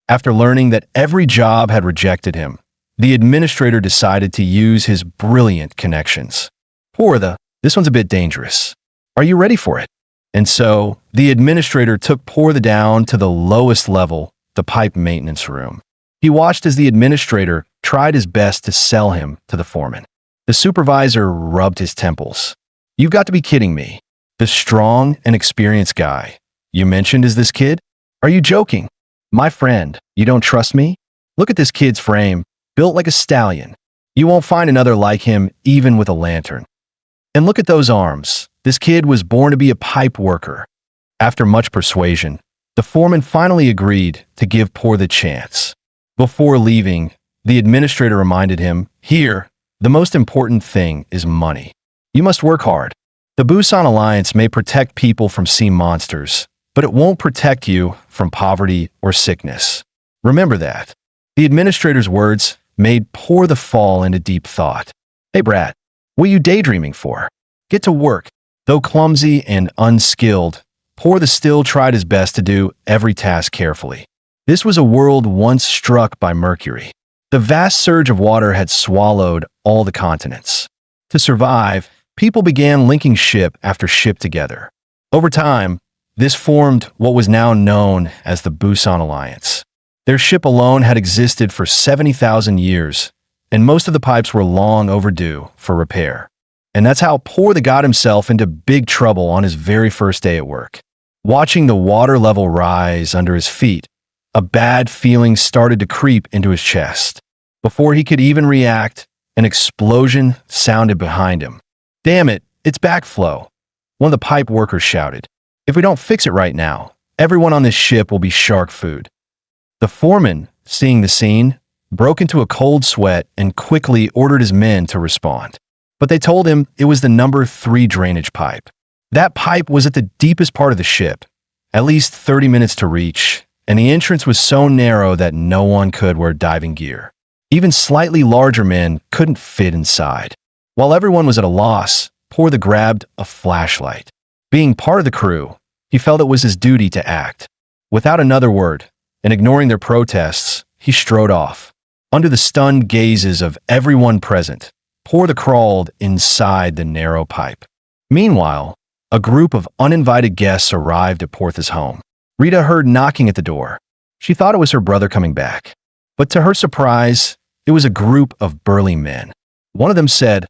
After learning that every job had rejected him, the administrator decided to use his brilliant connections. "Porta, this one's a bit dangerous. Are you ready for it?" And so, the administrator took Porta down to the lowest level, the pipe maintenance room. He watched as the administrator tried his best to sell him to the foreman. The supervisor rubbed his temples. "You've got to be kidding me. The strong and experienced guy you mentioned is this kid? Are you joking? My friend, you don't trust me? Look at this kid's frame, built like a stallion. You won't find another like him even with a lantern. And look at those arms. This kid was born to be a pipe worker." After much persuasion, the foreman finally agreed to give Porta the chance. Before leaving, the administrator reminded him, "Here, the most important thing is money. You must work hard. The Busan Alliance may protect people from sea monsters, but it won't protect you from poverty or sickness. Remember that." The administrator's words made Porta fall into deep thought. "Hey, Brad, what are you daydreaming for? Get to work." Though clumsy and unskilled, Por the still tried his best to do every task carefully. This was a world once struck by Mercury. The vast surge of water had swallowed all the continents. To survive, people began linking ship after ship together. Over time, this formed what was now known as the Busan Alliance. Their ship alone had existed for 70,000 years, and most of the pipes were long overdue for repair. And that's how Por the got himself into big trouble on his very first day at work. Watching the water level rise under his feet, a bad feeling started to creep into his chest. Before he could even react, an explosion sounded behind him. "Damn it, it's backflow," one of the pipe workers shouted. "If we don't fix it right now, everyone on this ship will be shark food." The foreman, seeing the scene, broke into a cold sweat and quickly ordered his men to respond. But they told him it was the number 3 drainage pipe. That pipe was at the deepest part of the ship, at least 30 minutes to reach, and the entrance was so narrow that no one could wear diving gear. Even slightly larger men couldn't fit inside. While everyone was at a loss, Por the grabbed a flashlight. Being part of the crew, he felt it was his duty to act. Without another word, and ignoring their protests, he strode off. Under the stunned gazes of everyone present, Por the crawled inside the narrow pipe. Meanwhile, a group of uninvited guests arrived at Portha's home. Rita heard knocking at the door. She thought it was her brother coming back. But to her surprise, it was a group of burly men. One of them said,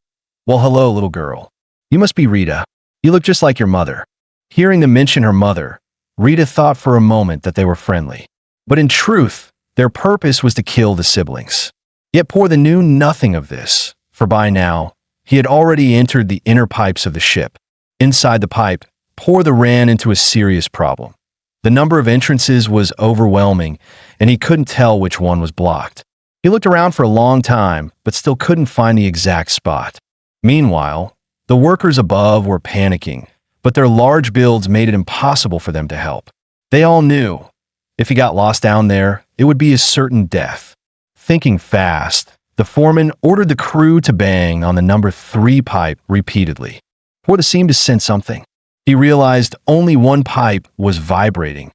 "Well, hello, little girl. You must be Rita. You look just like your mother." Hearing them mention her mother, Rita thought for a moment that they were friendly. But in truth, their purpose was to kill the siblings. Yet Portha knew nothing of this, for by now, he had already entered the inner pipes of the ship. Inside the pipe, Portha ran into a serious problem. The number of entrances was overwhelming, and he couldn't tell which one was blocked. He looked around for a long time, but still couldn't find the exact spot. Meanwhile, the workers above were panicking, but their large builds made it impossible for them to help. They all knew, if he got lost down there, it would be a certain death. Thinking fast, the foreman ordered the crew to bang on the number 3 pipe repeatedly. Portha seemed to sense something. He realized only one pipe was vibrating.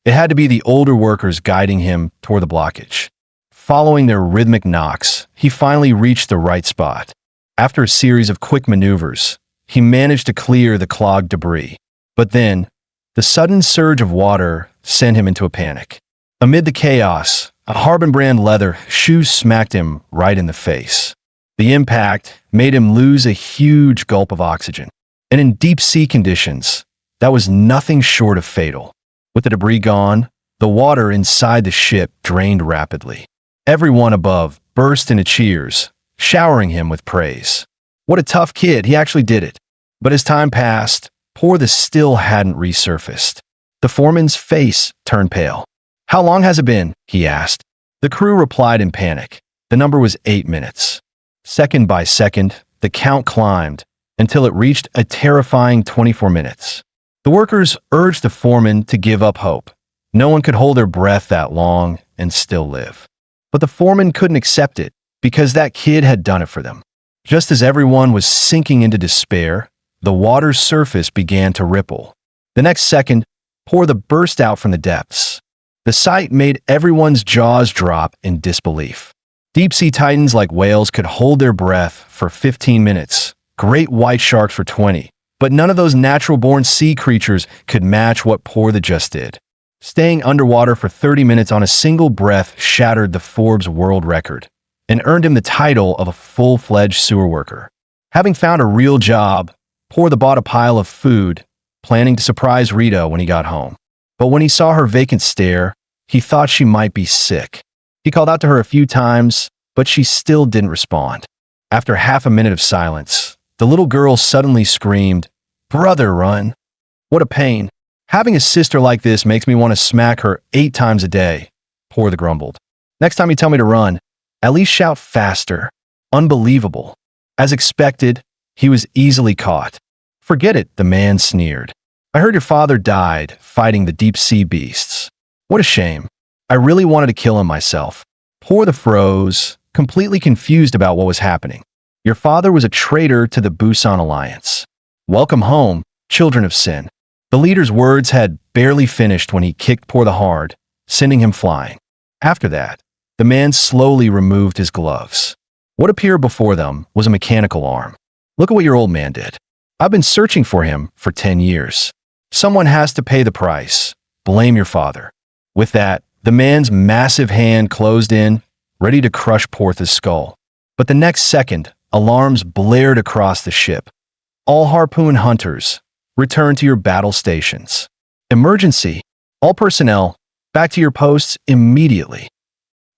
It had to be the older workers guiding him toward the blockage. Following their rhythmic knocks, he finally reached the right spot. After a series of quick maneuvers, he managed to clear the clogged debris. But then, the sudden surge of water sent him into a panic. Amid the chaos, a Harbin brand leather shoe smacked him right in the face. The impact made him lose a huge gulp of oxygen. And in deep sea conditions, that was nothing short of fatal. With the debris gone, the water inside the ship drained rapidly. Everyone above burst into cheers, showering him with praise. What a tough kid, he actually did it. But as time passed, Portha still hadn't resurfaced. The foreman's face turned pale. "How long has it been?" he asked. The crew replied in panic. The number was 8 minutes. Second by second, the count climbed until it reached a terrifying 24 minutes. The workers urged the foreman to give up hope. No one could hold their breath that long and still live. But the foreman couldn't accept it because that kid had done it for them. Just as everyone was sinking into despair, the water's surface began to ripple. The next second, Portha burst out from the depths. The sight made everyone's jaws drop in disbelief. Deep-sea titans like whales could hold their breath for 15 minutes, great white sharks for 20, but none of those natural-born sea creatures could match what Portha just did. Staying underwater for 30 minutes on a single breath shattered the Forbes world record and earned him the title of a full-fledged sewer worker. Having found a real job, Portha bought a pile of food, planning to surprise Rita when he got home. But when he saw her vacant stare, he thought she might be sick. He called out to her a few times, but she still didn't respond. After half a minute of silence, the little girl suddenly screamed, "Brother, run!" What a pain. Having a sister like this makes me want to smack her 8 times a day, Portha grumbled. Next time you tell me to run, at least shout faster. Unbelievable. As expected, he was easily caught. Forget it, the man sneered. I heard your father died fighting the deep-sea beasts. What a shame. I really wanted to kill him myself. Portha froze, completely confused about what was happening. Your father was a traitor to the Busan Alliance. Welcome home, children of sin. The leader's words had barely finished when he kicked Por the hard, sending him flying. After that, the man slowly removed his gloves. What appeared before them was a mechanical arm. Look at what your old man did. I've been searching for him for 10 years. Someone has to pay the price. Blame your father. With that, the man's massive hand closed in, ready to crush Portha's skull. But the next second, alarms blared across the ship. All harpoon hunters, return to your battle stations. Emergency. All personnel, back to your posts immediately.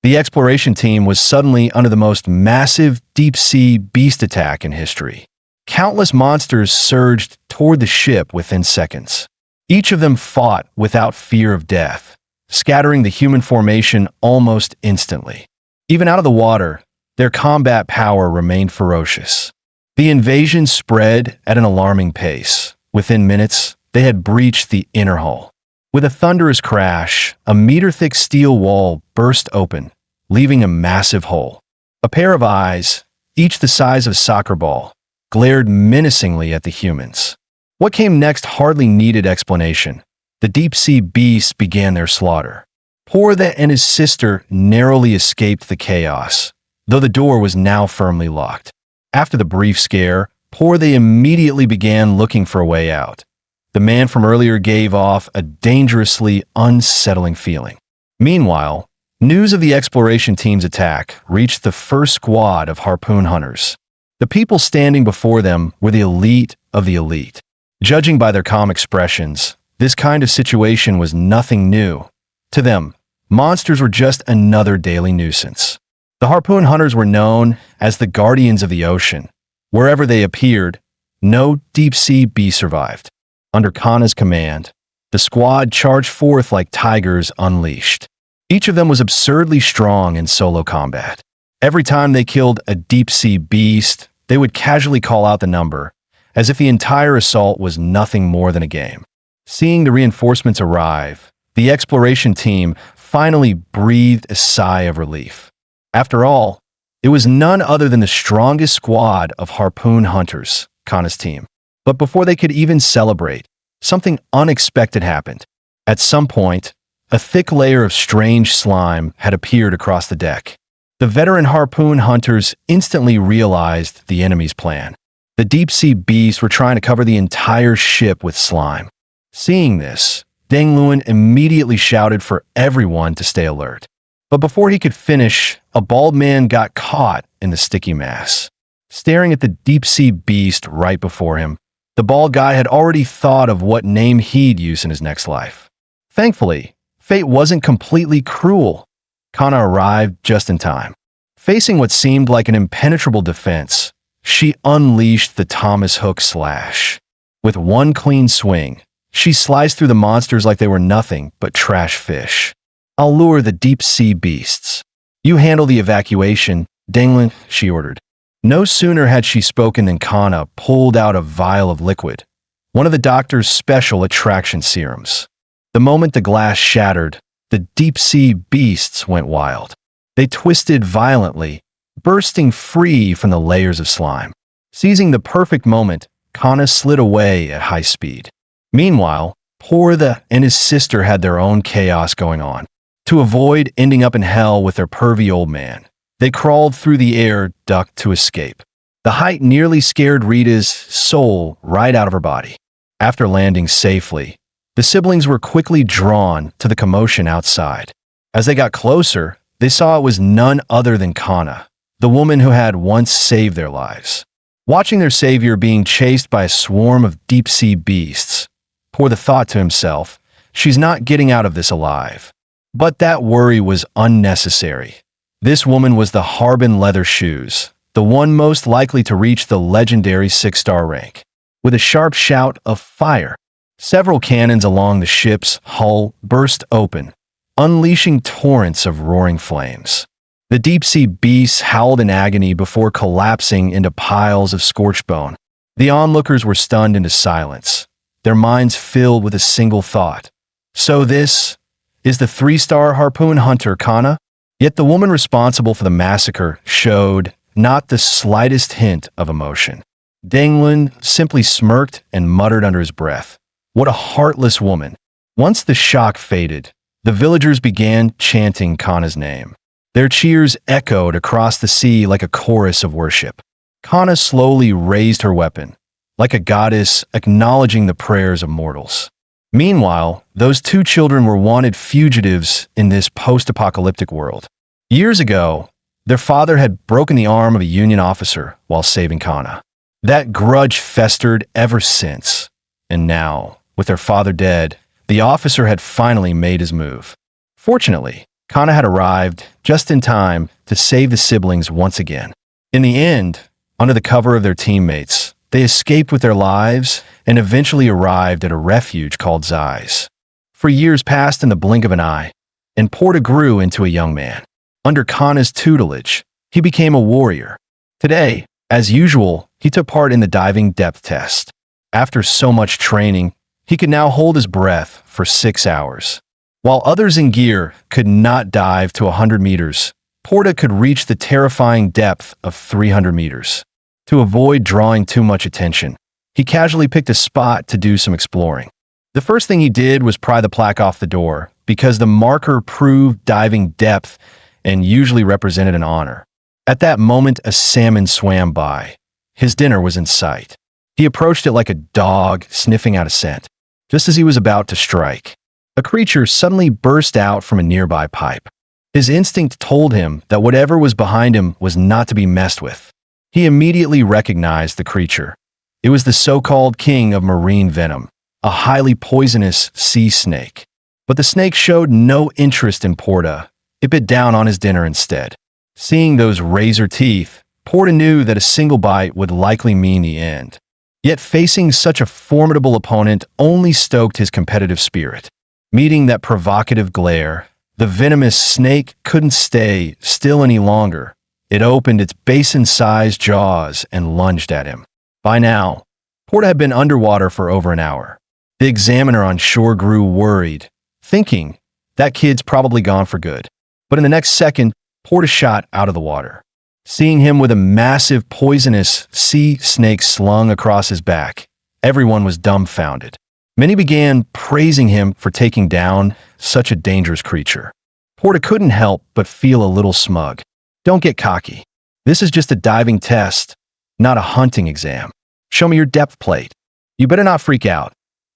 The exploration team was suddenly under the most massive deep-sea beast attack in history. Countless monsters surged toward the ship within seconds. Each of them fought without fear of death, scattering the human formation almost instantly. Even out of the water, their combat power remained ferocious. The invasion spread at an alarming pace. Within minutes, they had breached the inner hull. With a thunderous crash, a meter-thick steel wall burst open, leaving a massive hole. A pair of eyes, each the size of a soccer ball, glared menacingly at the humans. What came next hardly needed explanation. The deep-sea beasts began their slaughter. Portha and his sister narrowly escaped the chaos, though the door was now firmly locked. After the brief scare, Portha immediately began looking for a way out. The man from earlier gave off a dangerously unsettling feeling. Meanwhile, news of the exploration team's attack reached the first squad of harpoon hunters. The people standing before them were the elite of the elite. Judging by their calm expressions, this kind of situation was nothing new. To them, monsters were just another daily nuisance. The harpoon hunters were known as the guardians of the ocean. Wherever they appeared, no deep-sea beast survived. Under Kana's command, the squad charged forth like tigers unleashed. Each of them was absurdly strong in solo combat. Every time they killed a deep-sea beast, they would casually call out the number, as if the entire assault was nothing more than a game. Seeing the reinforcements arrive, the exploration team finally breathed a sigh of relief. After all, it was none other than the strongest squad of harpoon hunters, Kana's team. But before they could even celebrate, something unexpected happened. At some point, a thick layer of strange slime had appeared across the deck. The veteran harpoon hunters instantly realized the enemy's plan. The deep-sea beasts were trying to cover the entire ship with slime. Seeing this, Deng Luan immediately shouted for everyone to stay alert. But before he could finish, a bald man got caught in the sticky mass. Staring at the deep-sea beast right before him, the bald guy had already thought of what name he'd use in his next life. Thankfully, fate wasn't completely cruel. Kana arrived just in time. Facing what seemed like an impenetrable defense, she unleashed the Thomas Hook slash. With one clean swing, she sliced through the monsters like they were nothing but trash fish. I'll lure the deep-sea beasts. You handle the evacuation, Deng Luan, she ordered. No sooner had she spoken than Kana pulled out a vial of liquid, one of the doctor's special attraction serums. The moment the glass shattered, the deep-sea beasts went wild. They twisted violently, bursting free from the layers of slime. Seizing the perfect moment, Kana slid away at high speed. Meanwhile, Portha and his sister had their own chaos going on. To avoid ending up in hell with their pervy old man, they crawled through the air duct to escape. The height nearly scared Rita's soul right out of her body. After landing safely, the siblings were quickly drawn to the commotion outside. As they got closer, they saw it was none other than Kana, the woman who had once saved their lives. Watching their savior being chased by a swarm of deep-sea beasts, Portha thought to himself, she's not getting out of this alive. But that worry was unnecessary. This woman was the Harbin Leather Shoes, the one most likely to reach the legendary 6-star rank. With a sharp shout of fire, several cannons along the ship's hull burst open, unleashing torrents of roaring flames. The deep-sea beasts howled in agony before collapsing into piles of scorched bone. The onlookers were stunned into silence, their minds filled with a single thought. So this is the 3-star harpoon hunter Kana? Yet the woman responsible for the massacre showed not the slightest hint of emotion. Deng Luan simply smirked and muttered under his breath, What a heartless woman. Once the shock faded, the villagers began chanting Kana's name. Their cheers echoed across the sea like a chorus of worship. Kana slowly raised her weapon, like a goddess acknowledging the prayers of mortals. Meanwhile, those two children were wanted fugitives in this post-apocalyptic world. Years ago, their father had broken the arm of a Union officer while saving Kana. That grudge festered ever since. And now, with their father dead, the officer had finally made his move. Fortunately, Kana had arrived just in time to save the siblings once again. In the end, under the cover of their teammates, they escaped with their lives and eventually arrived at a refuge called Zeiss. For years passed in the blink of an eye, and Porta grew into a young man. Under Kana's tutelage, he became a warrior. Today, as usual, he took part in the diving depth test. After so much training, he could now hold his breath for 6 hours. While others in gear could not dive to 100 meters, Porta could reach the terrifying depth of 300 meters. To avoid drawing too much attention, he casually picked a spot to do some exploring. The first thing he did was pry the plaque off the door, because the marker proved diving depth and usually represented an honor. At that moment, a salmon swam by. His dinner was in sight. He approached it like a dog sniffing out a scent. Just as he was about to strike, a creature suddenly burst out from a nearby pipe. His instinct told him that whatever was behind him was not to be messed with. He immediately recognized the creature. It was the so-called king of marine venom, a highly poisonous sea snake. But the snake showed no interest in Porta. It bit down on his dinner instead. Seeing those razor teeth, Porta knew that a single bite would likely mean the end. Yet facing such a formidable opponent only stoked his competitive spirit. Meeting that provocative glare, the venomous snake couldn't stay still any longer. It opened its basin-sized jaws and lunged at him. By now, Porta had been underwater for over an hour. The examiner on shore grew worried, thinking, that kid's probably gone for good. But in the next second, Porta shot out of the water. Seeing him with a massive poisonous sea snake slung across his back, everyone was dumbfounded. Many began praising him for taking down such a dangerous creature. Porta couldn't help but feel a little smug. Don't get cocky. This is just a diving test, not a hunting exam. Show me your depth plate. You better not freak out.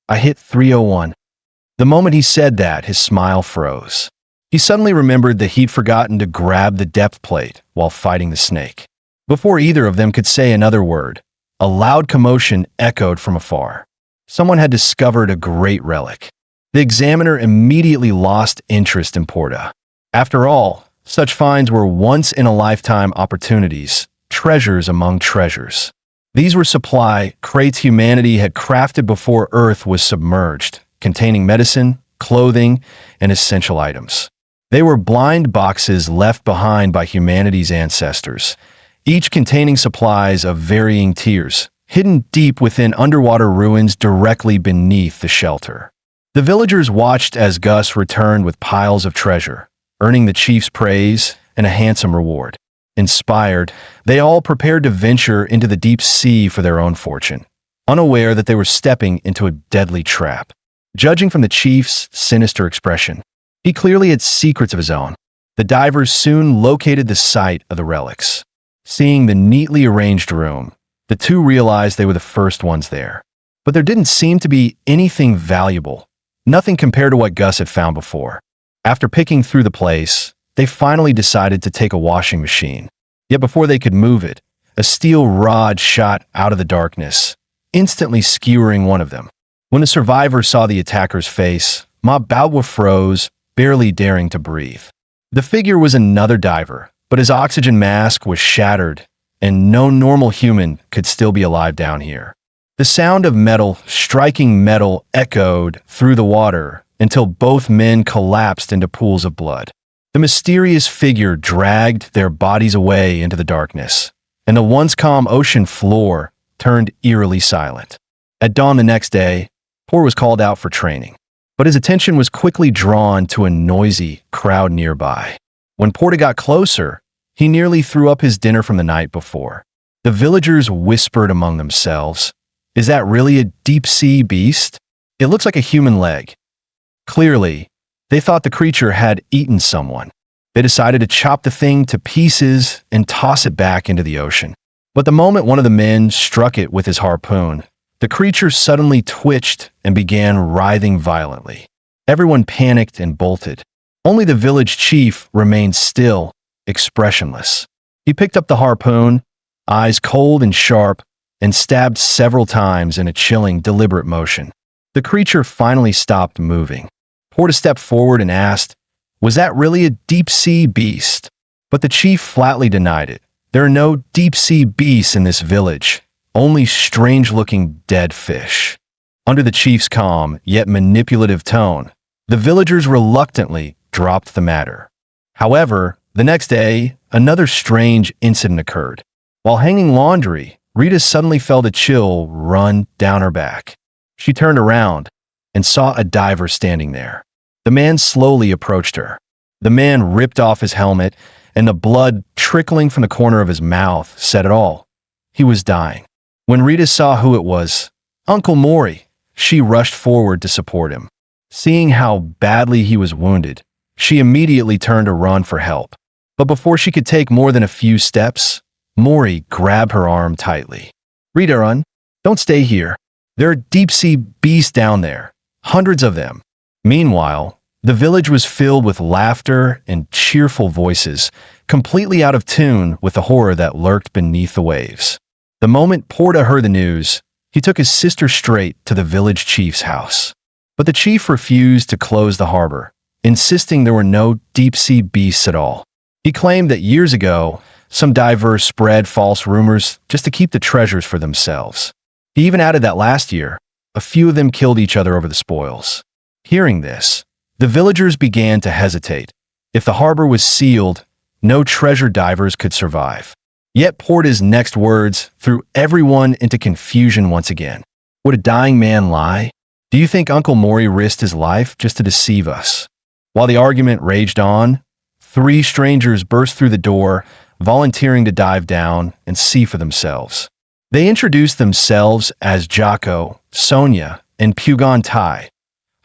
I hit 301. The moment he said that, his smile froze. He suddenly remembered that he'd forgotten to grab the depth plate while fighting the snake. Before either of them could say another word, a loud commotion echoed from afar. Someone had discovered a great relic. The examiner immediately lost interest in Porta. After all, such finds were once-in-a-lifetime opportunities, treasures among treasures. These were supply crates humanity had crafted before Earth was submerged, containing medicine, clothing, and essential items. They were blind boxes left behind by humanity's ancestors, each containing supplies of varying tiers, hidden deep within underwater ruins directly beneath the shelter. The villagers watched as Gus returned with piles of treasure, earning the chief's praise and a handsome reward. Inspired, they all prepared to venture into the deep sea for their own fortune, unaware that they were stepping into a deadly trap. Judging from the chief's sinister expression, he clearly had secrets of his own. The divers soon located the site of the relics. Seeing the neatly arranged room, the two realized they were the first ones there. But there didn't seem to be anything valuable, nothing compared to what Gus had found before. After picking through the place, they finally decided to take a washing machine. Yet before they could move it, a steel rod shot out of the darkness, instantly skewering one of them. When the survivor saw the attacker's face, Mabawa froze, barely daring to breathe. The figure was another diver, but his oxygen mask was shattered, and no normal human could still be alive down here. The sound of metal striking metal echoed through the water until both men collapsed into pools of blood. The mysterious figure dragged their bodies away into the darkness, and the once calm ocean floor turned eerily silent. At dawn the next day, Por was called out for training, but his attention was quickly drawn to a noisy crowd nearby. When Porta got closer, he nearly threw up his dinner from the night before. The villagers whispered among themselves, "Is that really a deep-sea beast?" It looks like a human leg. Clearly, they thought the creature had eaten someone. They decided to chop the thing to pieces and toss it back into the ocean. But the moment one of the men struck it with his harpoon, the creature suddenly twitched and began writhing violently. Everyone panicked and bolted. Only the village chief remained still, expressionless. He picked up the harpoon, eyes cold and sharp, and stabbed several times in a chilling, deliberate motion. The creature finally stopped moving. Porta stepped forward and asked, "Was that really a deep-sea beast?" But the chief flatly denied it. "There are no deep-sea beasts in this village, only strange-looking dead fish." Under the chief's calm, yet manipulative tone, the villagers reluctantly dropped the matter. However, the next day, another strange incident occurred. While hanging laundry, Rita suddenly felt a chill run down her back. She turned around and saw a diver standing there. The man slowly approached her. The man ripped off his helmet, and the blood trickling from the corner of his mouth said it all. He was dying. When Rita saw who it was, Uncle Mori, she rushed forward to support him. Seeing how badly he was wounded, she immediately turned to run for help. But before she could take more than a few steps, Mori grabbed her arm tightly. "Rita, run. Don't stay here. There are deep-sea beasts down there. Hundreds of them." Meanwhile, the village was filled with laughter and cheerful voices, completely out of tune with the horror that lurked beneath the waves. The moment Porta heard the news, he took his sister straight to the village chief's house. But the chief refused to close the harbor, insisting there were no deep-sea beasts at all. He claimed that years ago, some divers spread false rumors just to keep the treasures for themselves. He even added that last year, a few of them killed each other over the spoils. Hearing this, the villagers began to hesitate. If the harbor was sealed, no treasure divers could survive. Yet Porta's next words threw everyone into confusion once again. Would a dying man lie? Do you think Uncle Mori risked his life just to deceive us? While the argument raged on, 3 strangers burst through the door, volunteering to dive down and see for themselves. They introduced themselves as Jocko, Sonia, and Pugon Tai,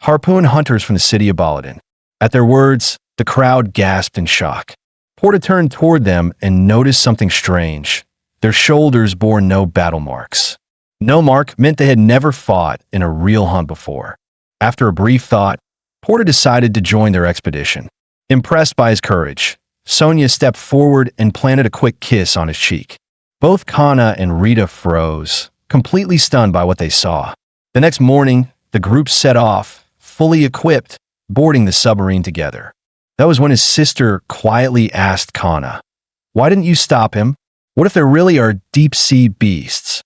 harpoon hunters from the city of Baladin. At their words, the crowd gasped in shock. Porta turned toward them and noticed something strange. Their shoulders bore no battle marks. No mark meant they had never fought in a real hunt before. After a brief thought, Porta decided to join their expedition. Impressed by his courage, Sonia stepped forward and planted a quick kiss on his cheek. Both Kana and Rita froze, completely stunned by what they saw. The next morning, the group set off, fully equipped, boarding the submarine together. That was when his sister quietly asked Kana, "Why didn't you stop him? What if there really are deep-sea beasts?"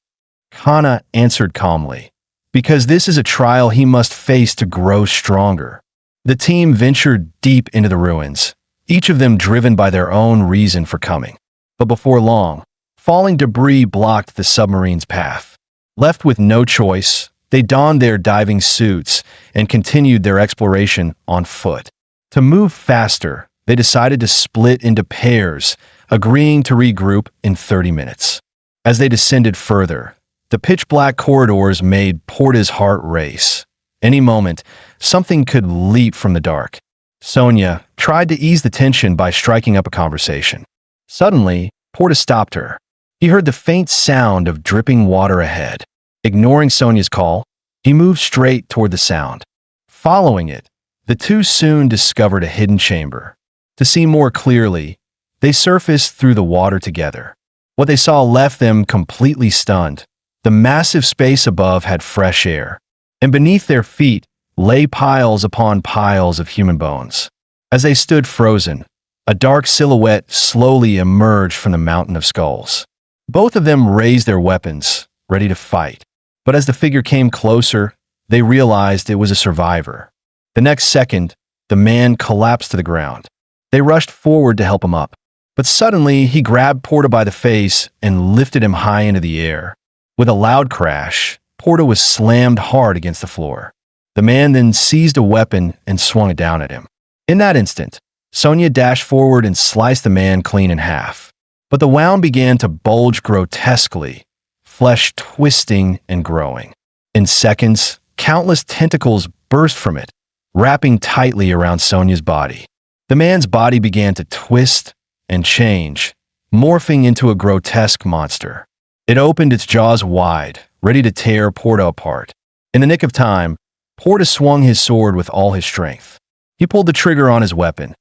Kana answered calmly, "Because this is a trial he must face to grow stronger." The team ventured deep into the ruins, each of them driven by their own reason for coming. But before long, falling debris blocked the submarine's path. Left with no choice, they donned their diving suits and continued their exploration on foot. To move faster, they decided to split into pairs, agreeing to regroup in 30 minutes. As they descended further, the pitch-black corridors made Porta's heart race. Any moment, something could leap from the dark. Sonia tried to ease the tension by striking up a conversation. Suddenly, Porta stopped her. He heard the faint sound of dripping water ahead. Ignoring Sonia's call, he moved straight toward the sound. Following it, the two soon discovered a hidden chamber. To see more clearly, they surfaced through the water together. What they saw left them completely stunned. The massive space above had fresh air, and beneath their feet lay piles upon piles of human bones. As they stood frozen, a dark silhouette slowly emerged from the mountain of skulls. Both of them raised their weapons, ready to fight. But as the figure came closer, they realized it was a survivor. The next second, the man collapsed to the ground. They rushed forward to help him up. But suddenly, he grabbed Porta by the face and lifted him high into the air. With a loud crash, Porta was slammed hard against the floor. The man then seized a weapon and swung it down at him. In that instant, Sonia dashed forward and sliced the man clean in half. But the wound began to bulge grotesquely, flesh twisting and growing. In seconds, Countless tentacles burst from it, wrapping tightly around Sonia's body. The man's body began to twist and change, morphing into a grotesque monster. It opened its jaws wide, ready to tear Porta apart. In the nick of time, Porta swung his sword with all his strength. He pulled the trigger on his weapon.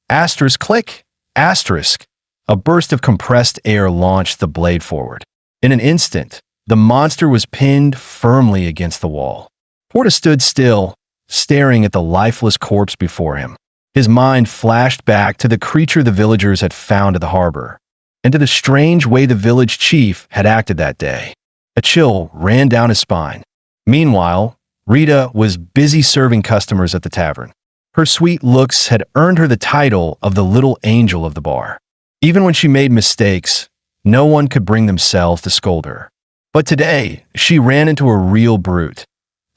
Asterisk click, asterisk. A burst of compressed air launched the blade forward. In an instant, the monster was pinned firmly against the wall. Porta stood still, staring at the lifeless corpse before him. His mind flashed back to the creature the villagers had found at the harbor, and to the strange way the village chief had acted that day. A chill ran down his spine. Meanwhile, Rita was busy serving customers at the tavern. Her sweet looks had earned her the title of the little angel of the bar. Even when she made mistakes, no one could bring themselves to scold her. But today, she ran into a real brute.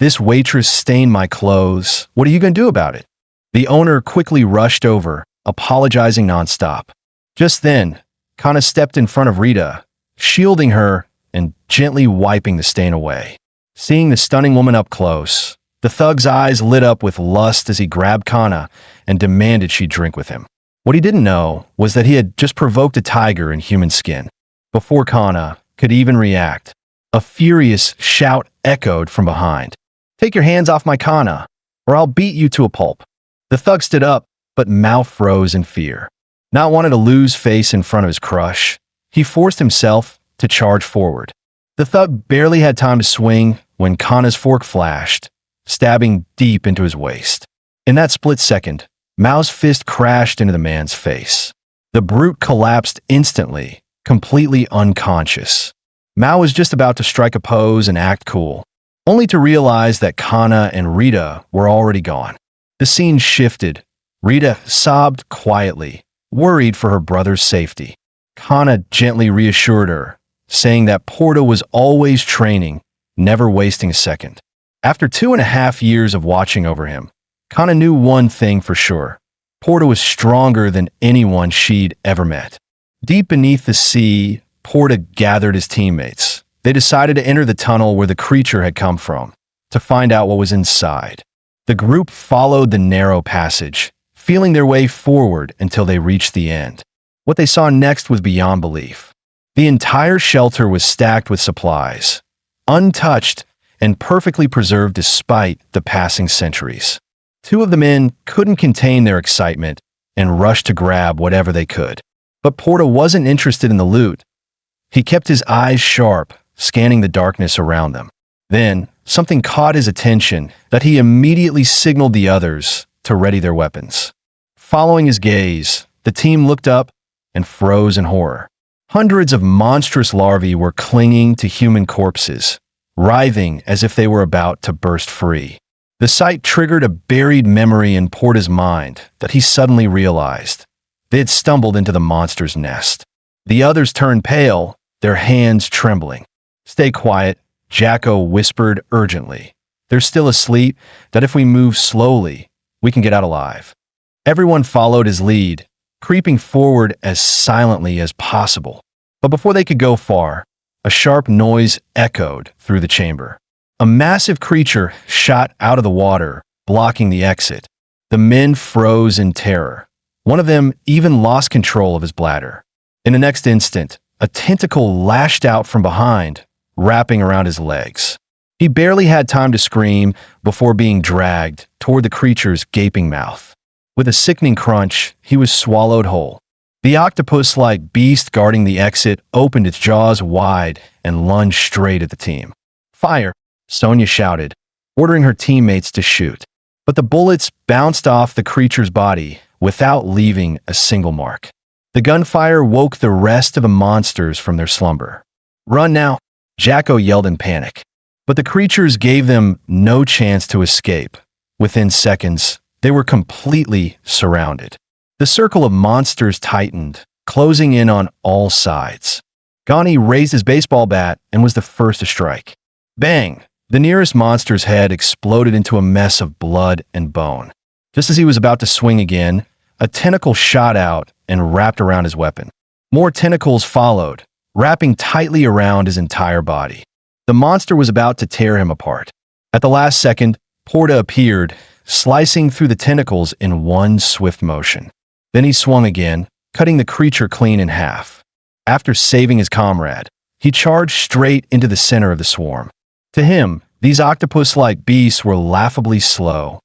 "This waitress stained my clothes. What are you going to do about it?" The owner quickly rushed over, apologizing nonstop. Just then, Kana stepped in front of Rita, shielding her and gently wiping the stain away. Seeing the stunning woman up close, the thug's eyes lit up with lust as he grabbed Kana and demanded she drink with him. What he didn't know was that he had just provoked a tiger in human skin. Before Kana could even react, a furious shout echoed from behind. "Take your hands off my Kana, or I'll beat you to a pulp." The thug stood up, but mouth froze in fear. Not wanting to lose face in front of his crush, he forced himself to charge forward. The thug barely had time to swing when Kana's fork flashed, stabbing deep into his waist. In that split second, Mao's fist crashed into the man's face. The brute collapsed instantly, completely unconscious. Mao was just about to strike a pose and act cool, only to realize that Kana and Rita were already gone. The scene shifted. Rita sobbed quietly, worried for her brother's safety. Kana gently reassured her, saying that Porta was always training, never wasting a second. After 2.5 years of watching over him, Kana knew one thing for sure. Porta was stronger than anyone she'd ever met. Deep beneath the sea, Porta gathered his teammates. They decided to enter the tunnel where the creature had come from, to find out what was inside. The group followed the narrow passage, feeling their way forward until they reached the end. What they saw next was beyond belief. The entire shelter was stacked with supplies, untouched and perfectly preserved despite the passing centuries. Two of the men couldn't contain their excitement and rushed to grab whatever they could. But Porta wasn't interested in the loot. He kept his eyes sharp, scanning the darkness around them. Then, something caught his attention that he immediately signaled the others to ready their weapons. Following his gaze, the team looked up and froze in horror. Hundreds of monstrous larvae were clinging to human corpses, writhing as if they were about to burst free. The sight triggered a buried memory in Porta's mind that he suddenly realized. They had stumbled into the monster's nest. The others turned pale, their hands trembling. "Stay quiet," Jacko whispered urgently. "They're still asleep, that if we move slowly, we can get out alive." Everyone followed his lead, creeping forward as silently as possible. But before they could go far, a sharp noise echoed through the chamber. A massive creature shot out of the water, blocking the exit. The men froze in terror. One of them even lost control of his bladder. In the next instant, a tentacle lashed out from behind, wrapping around his legs. He barely had time to scream before being dragged toward the creature's gaping mouth. With a sickening crunch, he was swallowed whole. The octopus-like beast guarding the exit opened its jaws wide and lunged straight at the team. "Fire!" Sonia shouted, ordering her teammates to shoot. But the bullets bounced off the creature's body without leaving a single mark. The gunfire woke the rest of the monsters from their slumber. "Run now!" Jacko yelled in panic. But the creatures gave them no chance to escape. Within seconds, they were completely surrounded. The circle of monsters tightened, closing in on all sides. Gani raised his baseball bat and was the first to strike. Bang! The nearest monster's head exploded into a mess of blood and bone. Just as he was about to swing again, a tentacle shot out and wrapped around his weapon. More tentacles followed, wrapping tightly around his entire body. The monster was about to tear him apart. At the last second, Porta appeared, slicing through the tentacles in one swift motion. Then he swung again, cutting the creature clean in half. After saving his comrade, he charged straight into the center of the swarm. To him, these octopus-like beasts were laughably slow.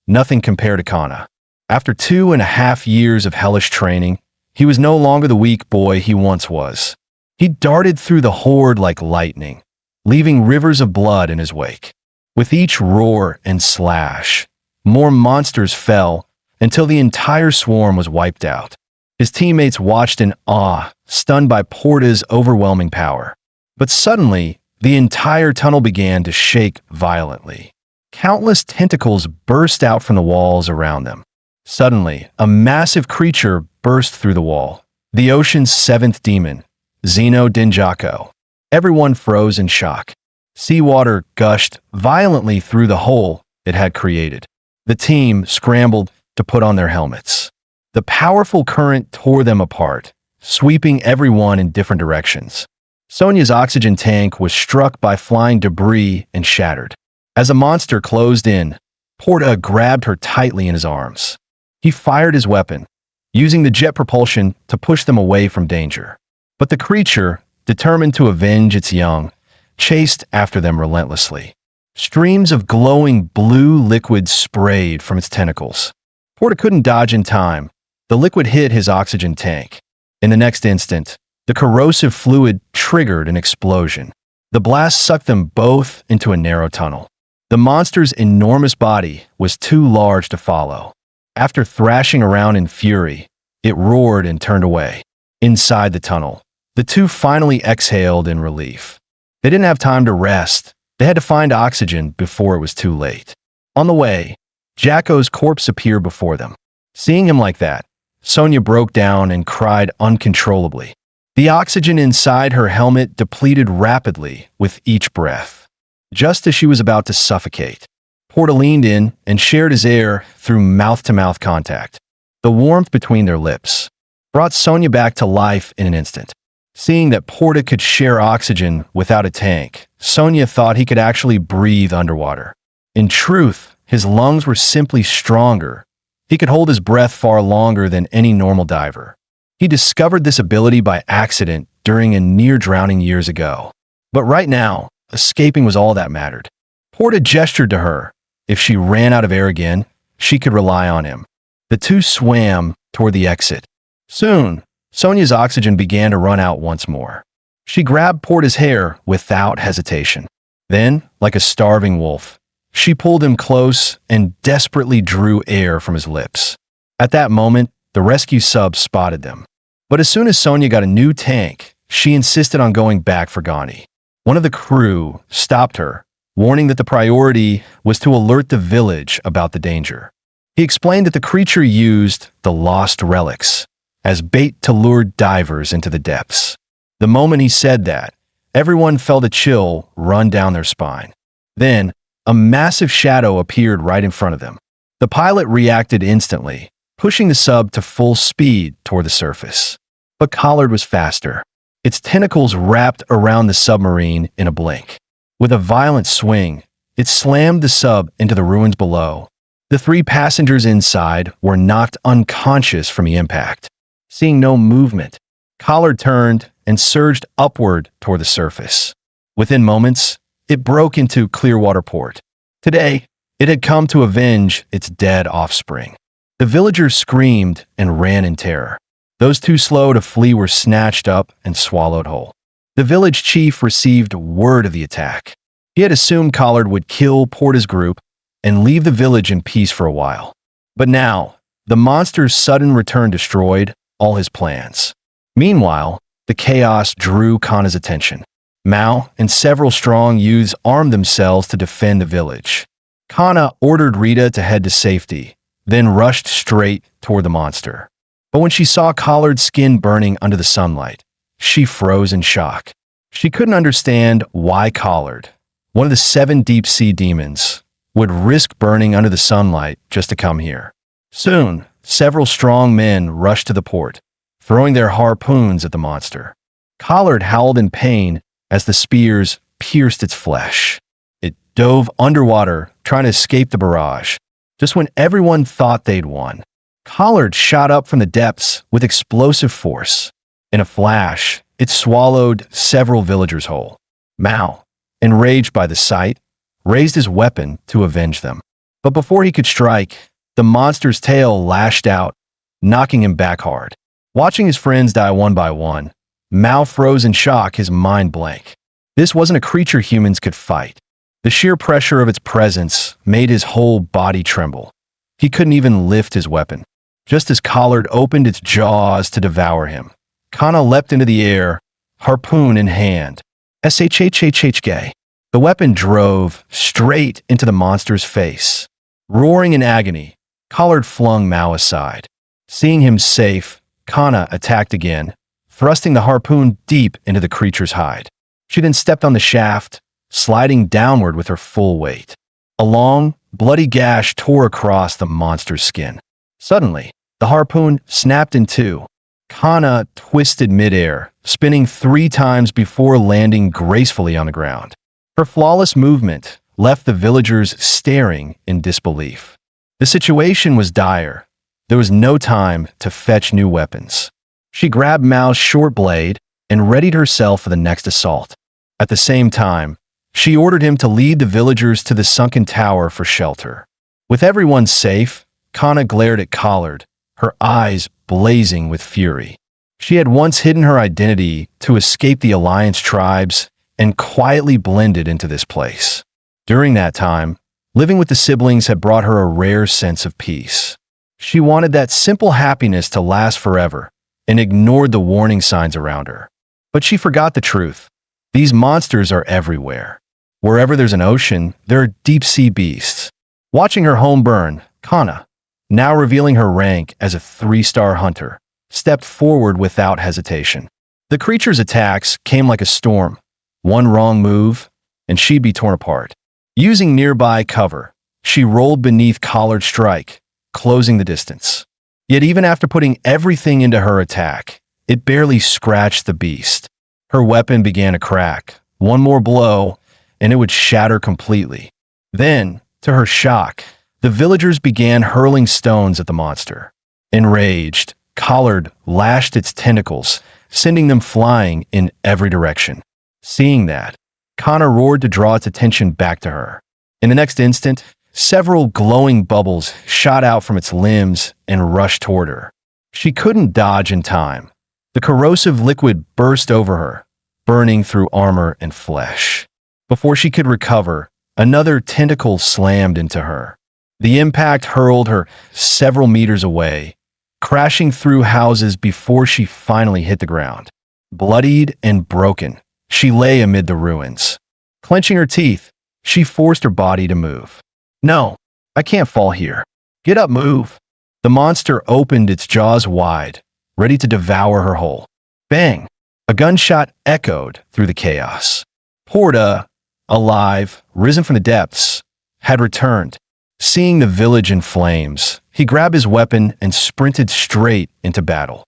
Nothing compared to Kana. After 2.5 years of hellish training, he was no longer the weak boy he once was. He darted through the horde like lightning, leaving rivers of blood in his wake. With each roar and slash, more monsters fell until the entire swarm was wiped out. His teammates watched in awe, stunned by Porta's overwhelming power. But suddenly, the entire tunnel began to shake violently. Countless tentacles burst out from the walls around them. Suddenly, a massive creature burst through the wall. The ocean's seventh demon, Zeno Denjako. Everyone froze in shock. Seawater gushed violently through the hole it had created. The team scrambled to put on their helmets. The powerful current tore them apart, sweeping everyone in different directions. Sonia's oxygen tank was struck by flying debris and shattered. As a monster closed in, Porta grabbed her tightly in his arms. He fired his weapon, using the jet propulsion to push them away from danger. But the creature, determined to avenge its young, chased after them relentlessly. Streams of glowing blue liquid sprayed from its tentacles. Porta couldn't dodge in time. The liquid hit his oxygen tank. In the next instant, the corrosive fluid triggered an explosion. The blast sucked them both into a narrow tunnel. The monster's enormous body was too large to follow. After thrashing around in fury, it roared and turned away. Inside the tunnel, the two finally exhaled in relief. They didn't have time to rest. They had to find oxygen before it was too late. On the way, Jacko's corpse appeared before them. Seeing him like that, Sonia broke down and cried uncontrollably. The oxygen inside her helmet depleted rapidly with each breath. Just as she was about to suffocate, Porta leaned in and shared his air through mouth-to-mouth contact. The warmth between their lips brought Sonia back to life in an instant. Seeing that Porta could share oxygen without a tank, Sonia thought he could actually breathe underwater. In truth, his lungs were simply stronger. He could hold his breath far longer than any normal diver. He discovered this ability by accident during a near drowning years ago. But right now, escaping was all that mattered. Porta gestured to her. If she ran out of air again, she could rely on him. The two swam toward the exit. Soon, Sonia's oxygen began to run out once more. She grabbed Porta's hair without hesitation. Then, like a starving wolf, she pulled him close and desperately drew air from his lips. At that moment, the rescue sub spotted them. But as soon as Sonia got a new tank, she insisted on going back for Ghani. One of the crew stopped her, warning that the priority was to alert the village about the danger. He explained that the creature used the lost relics as bait to lure divers into the depths. The moment he said that, everyone felt a chill run down their spine. Then, a massive shadow appeared right in front of them. The pilot reacted instantly, pushing the sub to full speed toward the surface. But Collard was faster. Its tentacles wrapped around the submarine in a blink. With a violent swing, it slammed the sub into the ruins below. The 3 passengers inside were knocked unconscious from the impact. Seeing no movement, Collard turned and surged upward toward the surface. Within moments, it broke into Clearwater Port. Today, it had come to avenge its dead offspring. The villagers screamed and ran in terror. Those too slow to flee were snatched up and swallowed whole. The village chief received word of the attack. He had assumed Collard would kill Porta's group and leave the village in peace for a while. But now, the monster's sudden return destroyed all his plans. Meanwhile, the chaos drew Kana's attention. Mao and several strong youths armed themselves to defend the village. Kana ordered Rita to head to safety, then rushed straight toward the monster. But when she saw Collard's skin burning under the sunlight, she froze in shock. She couldn't understand why Collard, one of the 7 deep-sea demons, would risk burning under the sunlight just to come here. Soon, several strong men rushed to the port, throwing their harpoons at the monster. Collard howled in pain as the spears pierced its flesh. It dove underwater, trying to escape the barrage. Just when everyone thought they'd won, Collard shot up from the depths with explosive force. In a flash, it swallowed several villagers whole. Mao, enraged by the sight, raised his weapon to avenge them. But before he could strike, the monster's tail lashed out, knocking him back hard. Watching his friends die one by one, Mao froze in shock, his mind blank. This wasn't a creature humans could fight. The sheer pressure of its presence made his whole body tremble. He couldn't even lift his weapon. Just as Collard opened its jaws to devour him, Kana leapt into the air, harpoon in hand. Shhhhk. The weapon drove straight into the monster's face. Roaring in agony, Collard flung Mao aside. Seeing him safe, Kana attacked again, thrusting the harpoon deep into the creature's hide. She then stepped on the shaft, sliding downward with her full weight. A long, bloody gash tore across the monster's skin. Suddenly, the harpoon snapped in two. Kana twisted midair, spinning 3 times before landing gracefully on the ground. Her flawless movement left the villagers staring in disbelief. The situation was dire. There was no time to fetch new weapons. She grabbed Mao's short blade and readied herself for the next assault. At the same time, she ordered him to lead the villagers to the sunken tower for shelter. With everyone safe, Kana glared at Collard, her eyes blazing with fury. She had once hidden her identity to escape the Alliance tribes and quietly blended into this place. During that time, living with the siblings had brought her a rare sense of peace. She wanted that simple happiness to last forever and ignored the warning signs around her. But she forgot the truth. These monsters are everywhere. Wherever there's an ocean, there are deep-sea beasts. Watching her home burn, Kana, now revealing her rank as a 3-star hunter, stepped forward without hesitation. The creature's attacks came like a storm. One wrong move, and she'd be torn apart. Using nearby cover, she rolled beneath Collard's strike, closing the distance. Yet even after putting everything into her attack, it barely scratched the beast. Her weapon began to crack. One more blow, and it would shatter completely. Then, to her shock, the villagers began hurling stones at the monster. Enraged, Collard lashed its tentacles, sending them flying in every direction. Seeing that, Kana roared to draw its attention back to her. In the next instant, several glowing bubbles shot out from its limbs and rushed toward her. She couldn't dodge in time. The corrosive liquid burst over her, burning through armor and flesh. Before she could recover, another tentacle slammed into her. The impact hurled her several meters away, crashing through houses before she finally hit the ground. Bloodied and broken, she lay amid the ruins. Clenching her teeth, she forced her body to move. "No, I can't fall here. Get up, move." The monster opened its jaws wide, ready to devour her whole. Bang! A gunshot echoed through the chaos. Porta, alive, risen from the depths, had returned. Seeing the village in flames, he grabbed his weapon and sprinted straight into battle.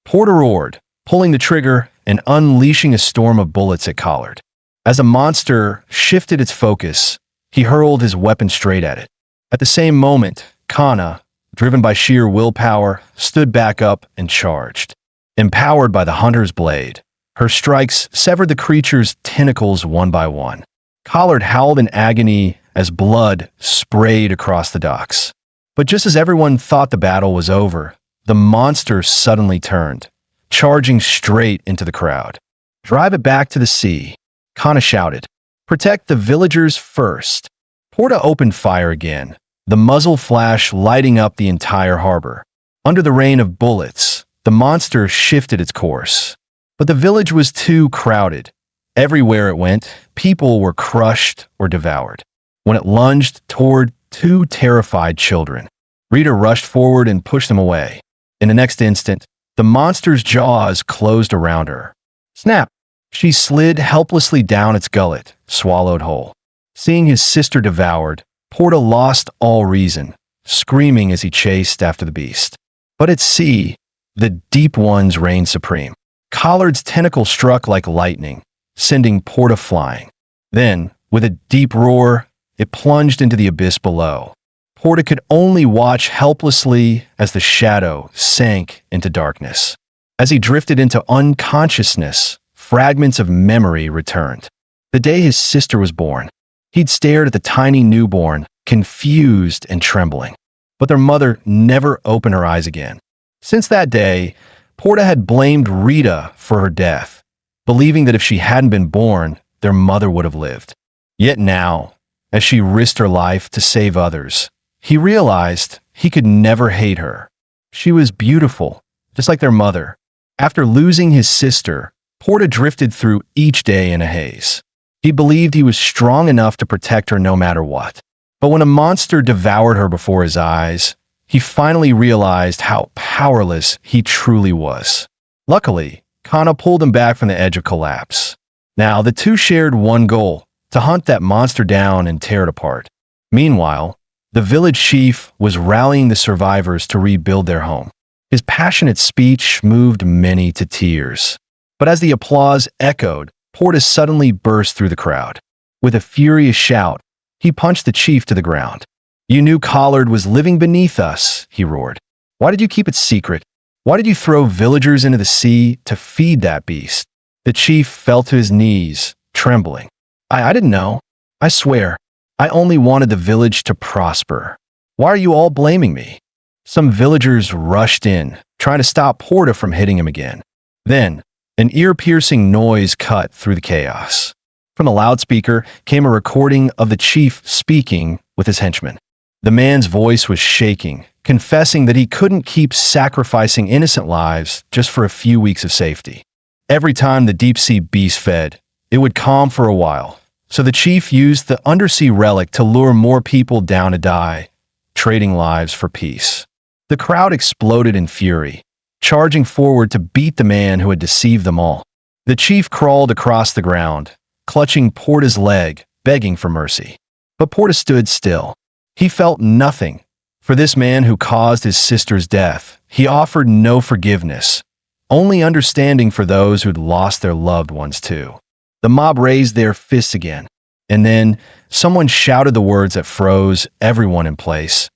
Porta roared, pulling the trigger and unleashing a storm of bullets at Collard. As the monster shifted its focus, he hurled his weapon straight at it. At the same moment, Kana, driven by sheer willpower, stood back up and charged. Empowered by the hunter's blade, her strikes severed the creature's tentacles one by one. Collard howled in agony as blood sprayed across the docks. But just as everyone thought the battle was over, the monster suddenly turned, charging straight into the crowd. "Drive it back to the sea," Kana shouted. "Protect the villagers first." Porta opened fire again, the muzzle flash lighting up the entire harbor. Under the rain of bullets, the monster shifted its course. But the village was too crowded. Everywhere it went, people were crushed or devoured. When it lunged toward 2 terrified children, Rita rushed forward and pushed them away. In the next instant, the monster's jaws closed around her. Snap! She slid helplessly down its gullet, swallowed whole. Seeing his sister devoured, Porta lost all reason, screaming as he chased after the beast. But at sea, the deep ones reigned supreme. Collard's tentacle struck like lightning, sending Porta flying. Then, With a deep roar, it plunged into the abyss below. Porta could only watch helplessly as the shadow sank into darkness. As he drifted into unconsciousness, fragments of memory returned. The day his sister was born. He'd stared at the tiny newborn, confused and trembling. But their mother never opened her eyes again. Since that day, Porta had blamed Rita for her death, believing that if she hadn't been born, their mother would have lived. Yet now, as she risked her life to save others, he realized he could never hate her. She was beautiful, just like their mother. After losing his sister, Porta drifted through each day in a haze. He believed he was strong enough to protect her no matter what. But when a monster devoured her before his eyes, he finally realized how powerless he truly was. Luckily, Kana pulled him back from the edge of collapse. Now, the two shared one goal: to hunt that monster down and tear it apart. Meanwhile, the village chief was rallying the survivors to rebuild their home. His passionate speech moved many to tears. But as the applause echoed, Porta suddenly burst through the crowd. With a furious shout, he punched the chief to the ground. "You knew Collard was living beneath us," he roared. "Why did you keep it secret? Why did you throw villagers into the sea to feed that beast?" The chief fell to his knees, trembling. I didn't know. I swear. I only wanted the village to prosper. Why are you all blaming me?" Some villagers rushed in, trying to stop Porta from hitting him again. Then, an ear-piercing noise cut through the chaos. From a loudspeaker came a recording of the chief speaking with his henchmen. The man's voice was shaking, confessing that he couldn't keep sacrificing innocent lives just for a few weeks of safety. Every time the deep-sea beast fed, it would calm for a while, so the chief used the undersea relic to lure more people down to die, trading lives for peace. The crowd exploded in fury, charging forward to beat the man who had deceived them all. The chief crawled across the ground, clutching Porta's leg, begging for mercy. But Porta stood still. He felt nothing. For this man who caused his sister's death, he offered no forgiveness, only understanding for those who'd lost their loved ones too. The mob raised their fists again, and then someone shouted the words that froze everyone in place.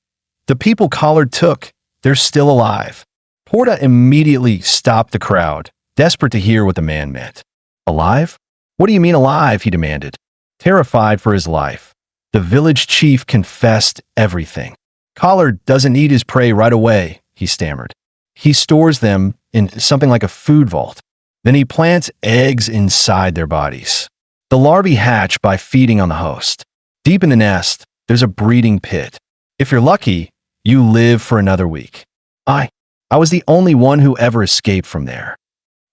"The people Collard took, they're still alive." Porta immediately stopped the crowd, desperate to hear what the man meant. "Alive? What do you mean alive?" he demanded. Terrified for his life, the village chief confessed everything. "Collard doesn't eat his prey right away," he stammered. "He stores them in something like a food vault. Then he plants eggs inside their bodies. The larvae hatch by feeding on the host. Deep in the nest, there's a breeding pit. If you're lucky, you live for another week. I was the only one who ever escaped from there."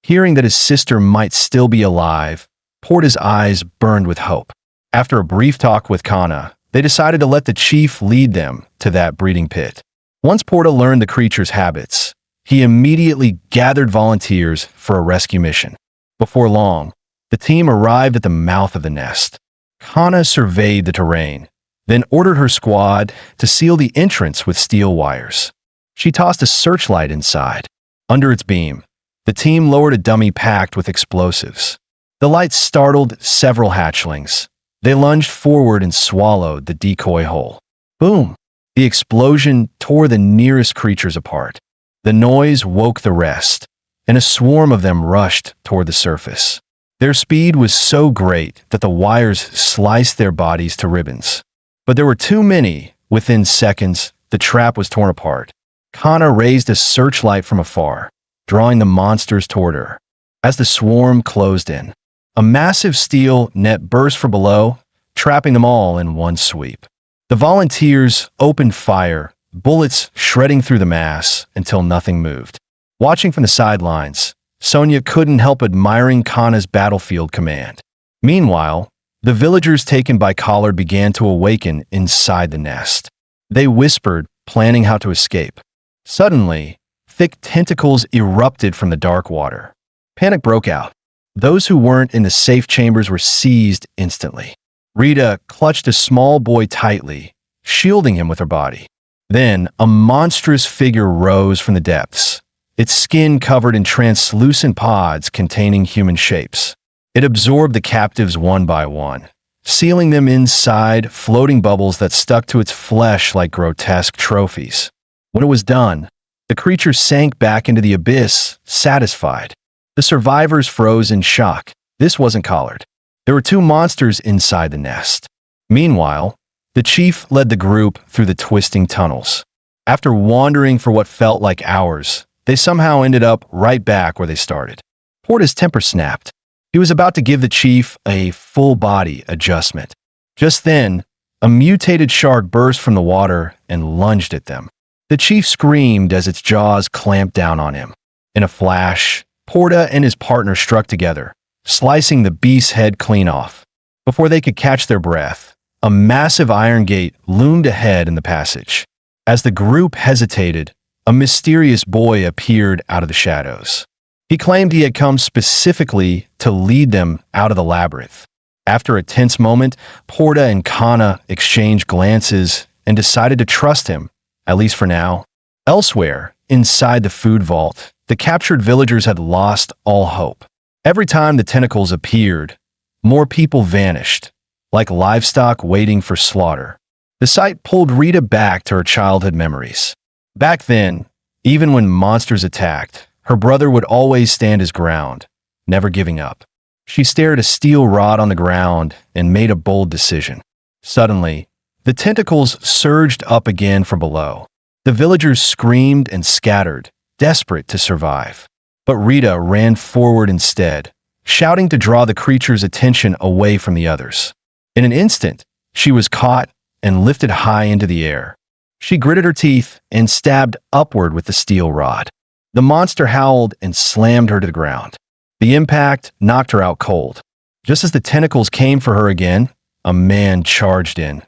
Hearing that his sister might still be alive, Porta's eyes burned with hope. After a brief talk with Kana, they decided to let the chief lead them to that breeding pit. Once Porta learned the creature's habits, he immediately gathered volunteers for a rescue mission. Before long, the team arrived at the mouth of the nest. Kana surveyed the terrain, then ordered her squad to seal the entrance with steel wires. She tossed a searchlight inside. Under its beam, the team lowered a dummy packed with explosives. The light startled several hatchlings. They lunged forward and swallowed the decoy whole. Boom! The explosion tore the nearest creatures apart. The noise woke the rest, and a swarm of them rushed toward the surface. Their speed was so great that the wires sliced their bodies to ribbons. But there were too many. Within seconds, the trap was torn apart. Kana raised a searchlight from afar, drawing the monsters toward her. As the swarm closed in, a massive steel net burst from below, trapping them all in one sweep. The volunteers opened fire, bullets shredding through the mass until nothing moved. Watching from the sidelines, Sonia couldn't help admiring Kana's battlefield command. Meanwhile, the villagers taken by Collard began to awaken inside the nest. They whispered, planning how to escape. Suddenly, thick tentacles erupted from the dark water. Panic broke out. Those who weren't in the safe chambers were seized instantly. Rita clutched a small boy tightly, shielding him with her body. Then, a monstrous figure rose from the depths, its skin covered in translucent pods containing human shapes. It absorbed the captives one by one, sealing them inside floating bubbles that stuck to its flesh like grotesque trophies. When it was done, the creature sank back into the abyss, satisfied. The survivors froze in shock. This wasn't Collard. There were two monsters inside the nest. Meanwhile, the chief led the group through the twisting tunnels. After wandering for what felt like hours, they somehow ended up right back where they started. Porta's temper snapped. He was about to give the chief a full-body adjustment. Just then, a mutated shark burst from the water and lunged at them. The chief screamed as its jaws clamped down on him. In a flash, Porta and his partner struck together, slicing the beast's head clean off. Before they could catch their breath, a massive iron gate loomed ahead in the passage. As the group hesitated, a mysterious boy appeared out of the shadows. He claimed he had come specifically to lead them out of the labyrinth. After a tense moment, Porta and Kana exchanged glances and decided to trust him, at least for now. Elsewhere, inside the food vault, the captured villagers had lost all hope. Every time the tentacles appeared, more people vanished, like livestock waiting for slaughter. The sight pulled Rita back to her childhood memories. Back then, even when monsters attacked, her brother would always stand his ground, never giving up. She stared at a steel rod on the ground and made a bold decision. Suddenly, the tentacles surged up again from below. The villagers screamed and scattered, desperate to survive. But Rita ran forward instead, shouting to draw the creature's attention away from the others. In an instant, she was caught and lifted high into the air. She gritted her teeth and stabbed upward with the steel rod. The monster howled and slammed her to the ground. The impact knocked her out cold. Just as the tentacles came for her again, a man charged in,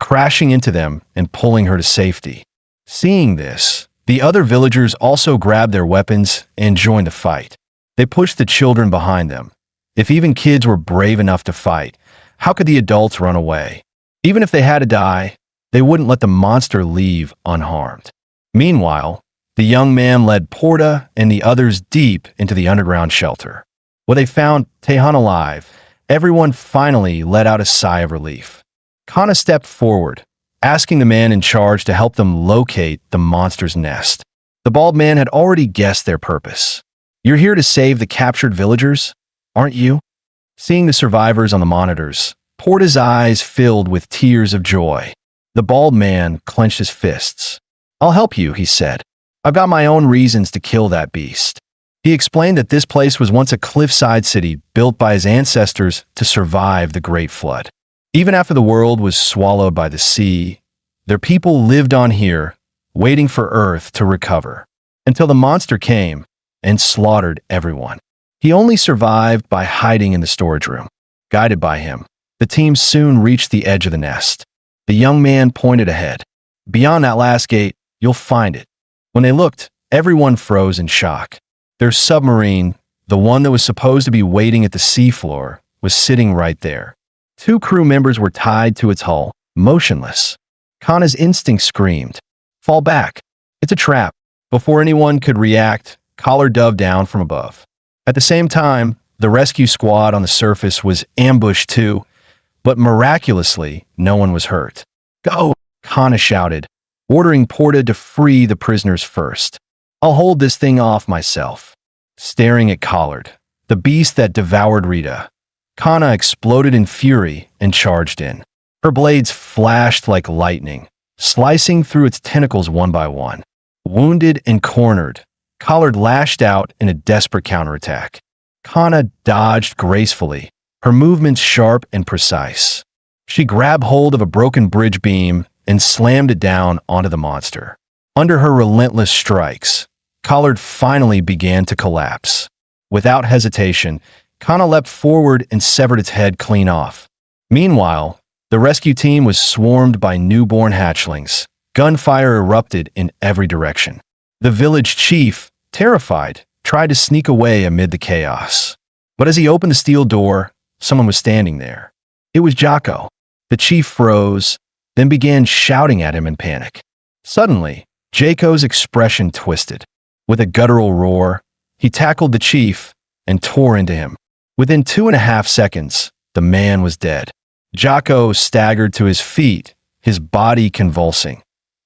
crashing into them and pulling her to safety. Seeing this, the other villagers also grabbed their weapons and joined the fight. They pushed the children behind them. If even kids were brave enough to fight, how could the adults run away? Even if they had to die, they wouldn't let the monster leave unharmed. Meanwhile, the young man led Porta and the others deep into the underground shelter. When they found Tehan alive, everyone finally let out a sigh of relief. Kana stepped forward, asking the man in charge to help them locate the monster's nest. The bald man had already guessed their purpose. "You're here to save the captured villagers, aren't you?" Seeing the survivors on the monitors, Porta's eyes filled with tears of joy. The bald man clenched his fists. "I'll help you," he said. "I've got my own reasons to kill that beast." He explained that this place was once a cliffside city built by his ancestors to survive the Great Flood. Even after the world was swallowed by the sea, their people lived on here, waiting for Earth to recover, until the monster came and slaughtered everyone. He only survived by hiding in the storage room. Guided by him, the team soon reached the edge of the nest. The young man pointed ahead. "Beyond that last gate, you'll find it." When they looked, everyone froze in shock. Their submarine, the one that was supposed to be waiting at the seafloor, was sitting right there. Two crew members were tied to its hull, motionless. Kana's instinct screamed, "Fall back. It's a trap." Before anyone could react, Collar dove down from above. At the same time, the rescue squad on the surface was ambushed too, but miraculously, no one was hurt. "Go!" Kana shouted, ordering Porta to free the prisoners first. "I'll hold this thing off myself." Staring at Collard, the beast that devoured Rita, Kana exploded in fury and charged in. Her blades flashed like lightning, slicing through its tentacles one by one. Wounded and cornered, Collard lashed out in a desperate counterattack. Kana dodged gracefully, her movements sharp and precise. She grabbed hold of a broken bridge beam and slammed it down onto the monster. Under her relentless strikes, Collard finally began to collapse. Without hesitation, Kana leapt forward and severed its head clean off. Meanwhile, the rescue team was swarmed by newborn hatchlings. Gunfire erupted in every direction. The village chief, terrified, tried to sneak away amid the chaos. But as he opened the steel door, someone was standing there. It was Jocko. The chief froze, then began shouting at him in panic. Suddenly, Jocko's expression twisted. With a guttural roar, he tackled the chief and tore into him. Within 2.5 seconds, the man was dead. Jocko staggered to his feet, his body convulsing,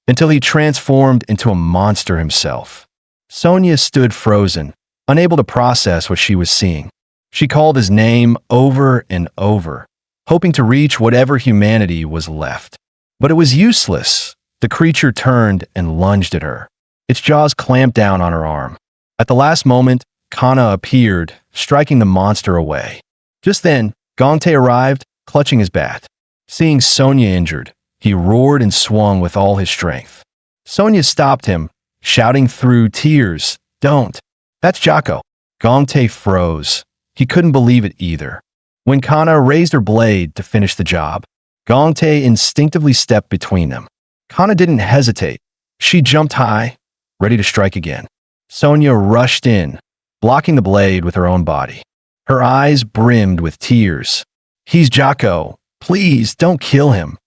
until he transformed into a monster himself. Sonia stood frozen, unable to process what she was seeing. She called his name over and over, hoping to reach whatever humanity was left. But it was useless. The creature turned and lunged at her. Its jaws clamped down on her arm. At the last moment, Kana appeared, striking the monster away. Just then, Gongtae arrived, clutching his bat. Seeing Sonia injured, he roared and swung with all his strength. Sonia stopped him, shouting through tears, "Don't! That's Jocko." Gongtae froze. He couldn't believe it either. When Kana raised her blade to finish the job, Gongtae instinctively stepped between them. Kana didn't hesitate. She jumped high, ready to strike again. Sonia rushed in, blocking the blade with her own body. Her eyes brimmed with tears. "He's Jocko. Please, don't kill him.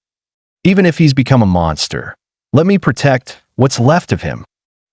Even if he's become a monster, let me protect what's left of him."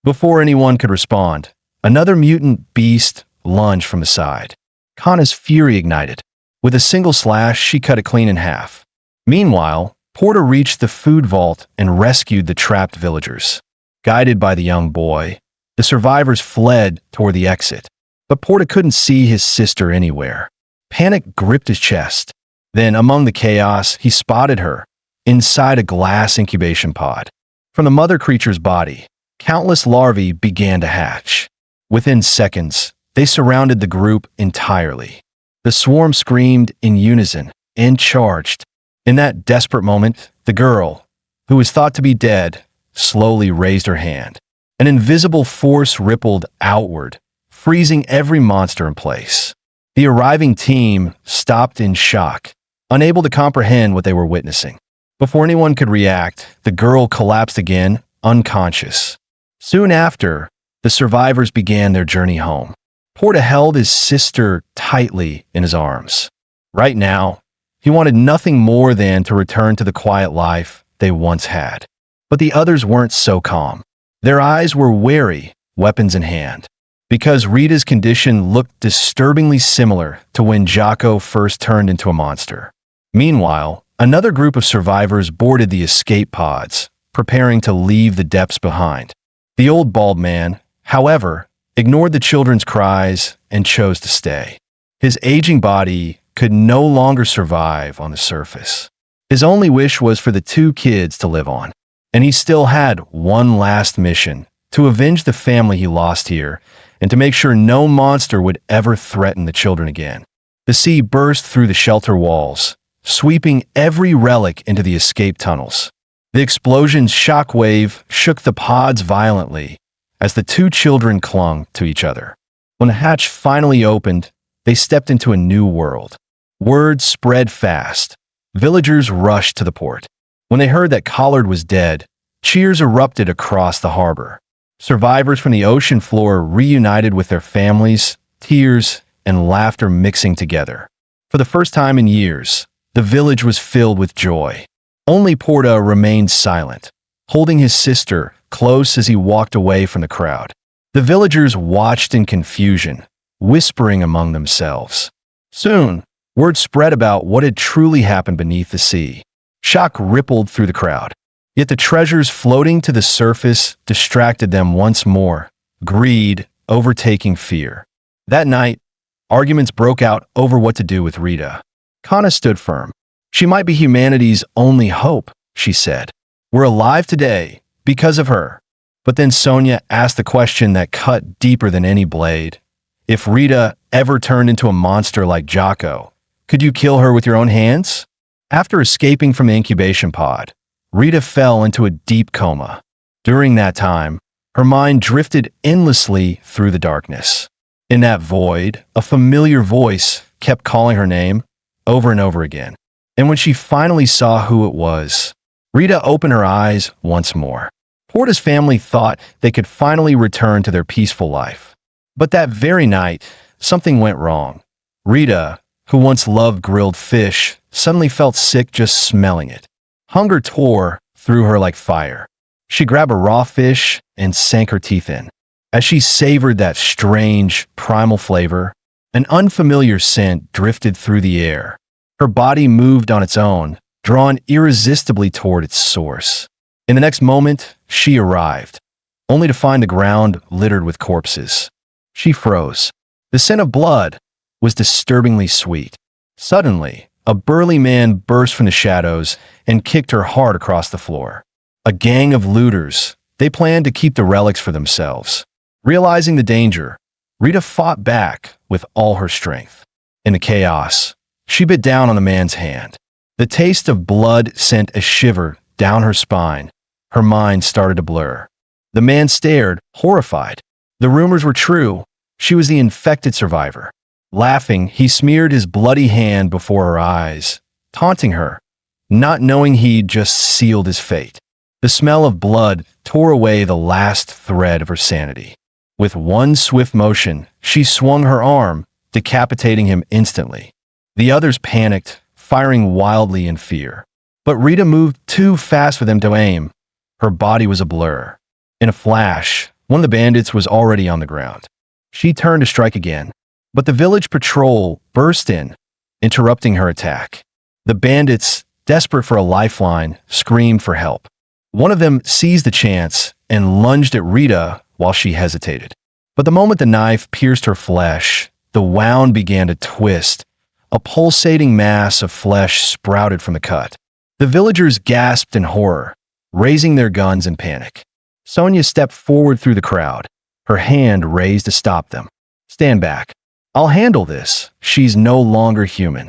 Before anyone could respond, another mutant beast lunged from the side. Kana's fury ignited. With a single slash, she cut it clean in half. Meanwhile, Porta reached the food vault and rescued the trapped villagers. Guided by the young boy, the survivors fled toward the exit, but Porta couldn't see his sister anywhere. Panic gripped his chest. Then, among the chaos, he spotted her, inside a glass incubation pod. From the mother creature's body, countless larvae began to hatch. Within seconds, they surrounded the group entirely. The swarm screamed in unison and charged. In that desperate moment, the girl, who was thought to be dead, slowly raised her hand. An invisible force rippled outward, freezing every monster in place. The arriving team stopped in shock, unable to comprehend what they were witnessing. Before anyone could react, the girl collapsed again, unconscious. Soon after, the survivors began their journey home. Porta held his sister tightly in his arms. Right now, he wanted nothing more than to return to the quiet life they once had. But the others weren't so calm. Their eyes were wary, weapons in hand, because Rita's condition looked disturbingly similar to when Jocko first turned into a monster. Meanwhile, another group of survivors boarded the escape pods, preparing to leave the depths behind. The old bald man, however, ignored the children's cries and chose to stay. His aging body could no longer survive on the surface. His only wish was for the two kids to live on. And he still had one last mission, to avenge the family he lost here, and to make sure no monster would ever threaten the children again. The sea burst through the shelter walls, sweeping every relic into the escape tunnels. The explosion's shockwave shook the pods violently as the two children clung to each other. When the hatch finally opened, they stepped into a new world. Word spread fast. Villagers rushed to the port. When they heard that Collard was dead, cheers erupted across the harbor. Survivors from the ocean floor reunited with their families, tears and laughter mixing together. For the first time in years, the village was filled with joy. Only Porta remained silent, holding his sister close as he walked away from the crowd. The villagers watched in confusion, whispering among themselves. Soon, word spread about what had truly happened beneath the sea. Shock rippled through the crowd. Yet the treasures floating to the surface distracted them once more, greed overtaking fear. That night, arguments broke out over what to do with Rita. Kana stood firm. "She might be humanity's only hope," she said. "We're alive today because of her." But then Sonia asked the question that cut deeper than any blade. "If Rita ever turned into a monster like Jocko, could you kill her with your own hands?" After escaping from the incubation pod, Rita fell into a deep coma. During that time, her mind drifted endlessly through the darkness. In that void, a familiar voice kept calling her name over and over again. And when she finally saw who it was, Rita opened her eyes once more. Porta's family thought they could finally return to their peaceful life. But that very night, something went wrong. Rita, who once loved grilled fish, suddenly felt sick just smelling it. Hunger tore through her like fire. She grabbed a raw fish and sank her teeth in. As she savored that strange, primal flavor, an unfamiliar scent drifted through the air. Her body moved on its own, drawn irresistibly toward its source. In the next moment, she arrived, only to find the ground littered with corpses. She froze. The scent of blood was disturbingly sweet. Suddenly, a burly man burst from the shadows and kicked her hard across the floor. A gang of looters. They planned to keep the relics for themselves. Realizing the danger, Rita fought back with all her strength. In the chaos, she bit down on the man's hand. The taste of blood sent a shiver down her spine. Her mind started to blur. The man stared, horrified. The rumors were true. She was the infected survivor. Laughing, he smeared his bloody hand before her eyes, taunting her, not knowing he'd just sealed his fate. The smell of blood tore away the last thread of her sanity. With one swift motion, she swung her arm, decapitating him instantly. The others panicked, firing wildly in fear. But Rita moved too fast for them to aim. Her body was a blur. In a flash, one of the bandits was already on the ground. She turned to strike again, but the village patrol burst in, interrupting her attack. The bandits, desperate for a lifeline, screamed for help. One of them seized the chance and lunged at Rita while she hesitated. But the moment the knife pierced her flesh, the wound began to twist. A pulsating mass of flesh sprouted from the cut. The villagers gasped in horror, raising their guns in panic. Sonia stepped forward through the crowd, her hand raised to stop them. "Stand back. I'll handle this. She's no longer human."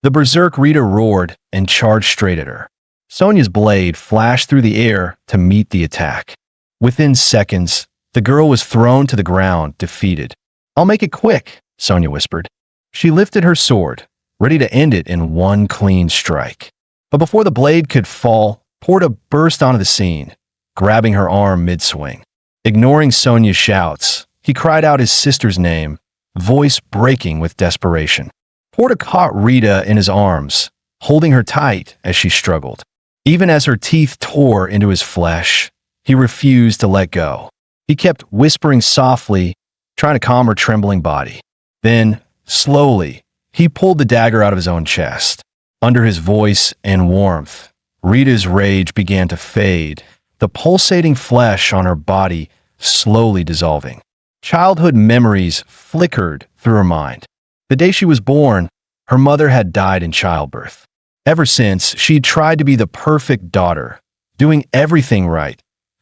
The berserk Rita roared and charged straight at her. Sonia's blade flashed through the air to meet the attack. Within seconds, the girl was thrown to the ground, defeated. "I'll make it quick," Sonia whispered. She lifted her sword, ready to end it in one clean strike. But before the blade could fall, Porta burst onto the scene, grabbing her arm mid-swing. Ignoring Sonia's shouts, he cried out his sister's name, voice breaking with desperation. Porta caught Rita in his arms, holding her tight as she struggled. Even as her teeth tore into his flesh, he refused to let go. He kept whispering softly, trying to calm her trembling body. Then, slowly, he pulled the dagger out of his own chest. Under his voice and warmth, Rita's rage began to fade, the pulsating flesh on her body slowly dissolving. Childhood memories flickered through her mind. The day she was born, her mother had died in childbirth. Ever since, she'd tried to be the perfect daughter, doing everything right,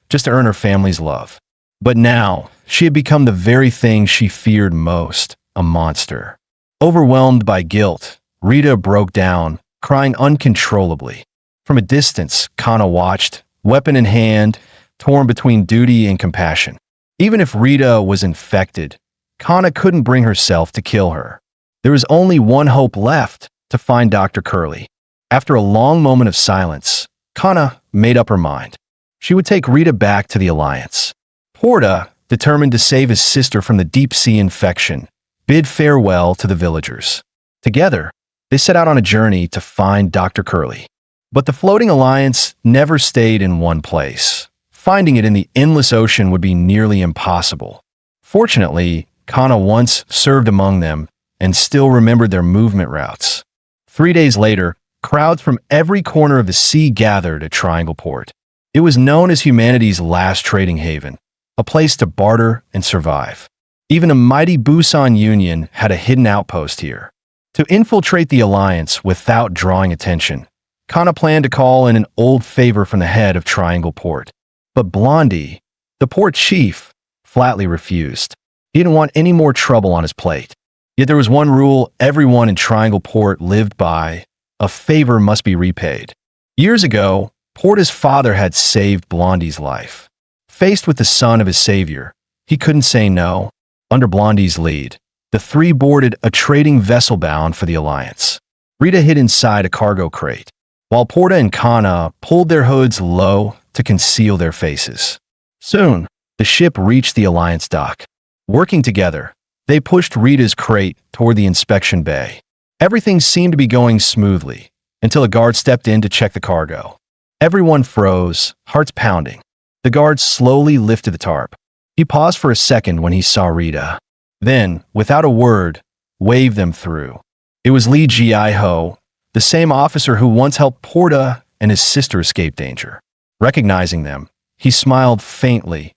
just to earn her family's love. But now, she had become the very thing she feared most, a monster. Overwhelmed by guilt, Rita broke down, crying uncontrollably. From a distance, Kana watched, weapon in hand, torn between duty and compassion. Even if Rita was infected, Kana couldn't bring herself to kill her. There was only one hope left, to find Dr. Curley. After a long moment of silence, Kana made up her mind. She would take Rita back to the Alliance. Porta, determined to save his sister from the deep-sea infection, bid farewell to the villagers. Together, they set out on a journey to find Dr. Curley. But the floating Alliance never stayed in one place. Finding it in the endless ocean would be nearly impossible. Fortunately, Kana once served among them and still remembered their movement routes. 3 days later, crowds from every corner of the sea gathered at Triangle Port. It was known as humanity's last trading haven, a place to barter and survive. Even the mighty Busan Union had a hidden outpost here. To infiltrate the Alliance without drawing attention, Kana planned to call in an old favor from the head of Triangle Port. But Blondie, the port chief, flatly refused. He didn't want any more trouble on his plate. Yet there was one rule everyone in Triangle Port lived by: a favor must be repaid. Years ago, Porta's father had saved Blondie's life. Faced with the son of his savior, he couldn't say no. Under Blondie's lead, the three boarded a trading vessel bound for the Alliance. Rita hid inside a cargo crate, while Porta and Kana pulled their hoods low to conceal their faces. Soon, the ship reached the Alliance dock. Working together, they pushed Rita's crate toward the inspection bay. Everything seemed to be going smoothly, until a guard stepped in to check the cargo. Everyone froze, hearts pounding. The guard slowly lifted the tarp. He paused for a second when he saw Rita. Then, without a word, waved them through. It was Lee Ji-ho, the same officer who once helped Porta and his sister escape danger. Recognizing them, he smiled faintly,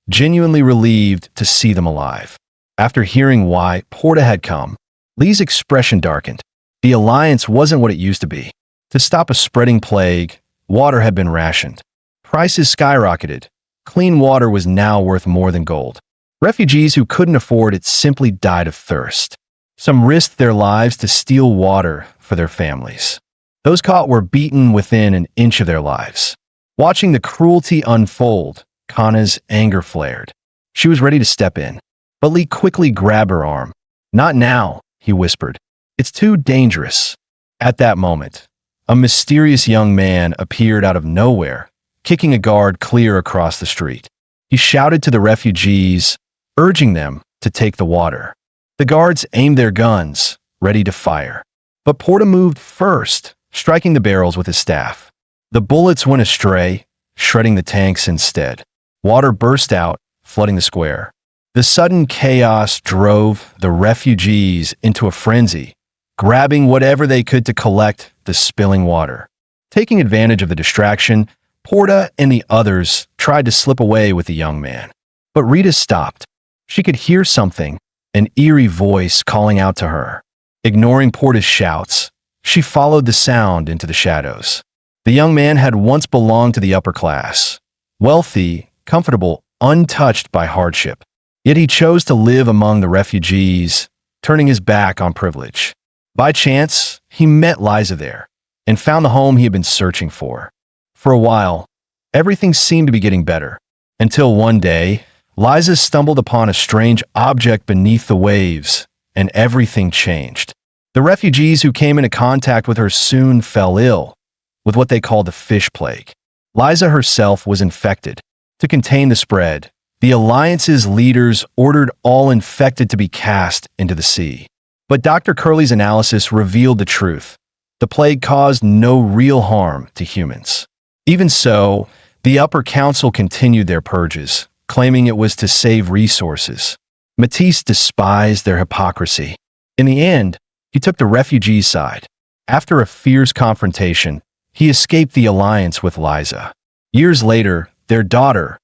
genuinely relieved to see them alive. After hearing why Porta had come, Lee's expression darkened. The alliance wasn't what it used to be. To stop a spreading plague, water had been rationed. Prices skyrocketed. Clean water was now worth more than gold. Refugees who couldn't afford it simply died of thirst. Some risked their lives to steal water for their families. Those caught were beaten within an inch of their lives. Watching the cruelty unfold, Kana's anger flared. She was ready to step in, but Lee quickly grabbed her arm. "Not now," he whispered. "It's too dangerous." At that moment, a mysterious young man appeared out of nowhere, kicking a guard clear across the street. He shouted to the refugees, urging them to take the water. The guards aimed their guns, ready to fire. But Porta moved first, striking the barrels with his staff. The bullets went astray, shredding the tanks instead. Water burst out, flooding the square. The sudden chaos drove the refugees into a frenzy, grabbing whatever they could to collect the spilling water. Taking advantage of the distraction, Porta and the others tried to slip away with the young man. But Rita stopped. She could hear something, an eerie voice calling out to her. Ignoring Porta's shouts, she followed the sound into the shadows. The young man had once belonged to the upper class, wealthy, comfortable, untouched by hardship. Yet he chose to live among the refugees, turning his back on privilege. By chance, he met Liza there and found the home he had been searching for. For a while, everything seemed to be getting better, until one day, Liza stumbled upon a strange object beneath the waves, and everything changed. The refugees who came into contact with her soon fell ill, with what they called the fish plague. Liza herself was infected. To contain the spread, the Alliance's leaders ordered all infected to be cast into the sea. But Dr. Curley's analysis revealed the truth. The plague caused no real harm to humans. Even so, the upper council continued their purges, claiming it was to save resources. Matisse despised their hypocrisy. In the end, he took the refugee side. After a fierce confrontation, he escaped the alliance with Liza. Years later, their daughter,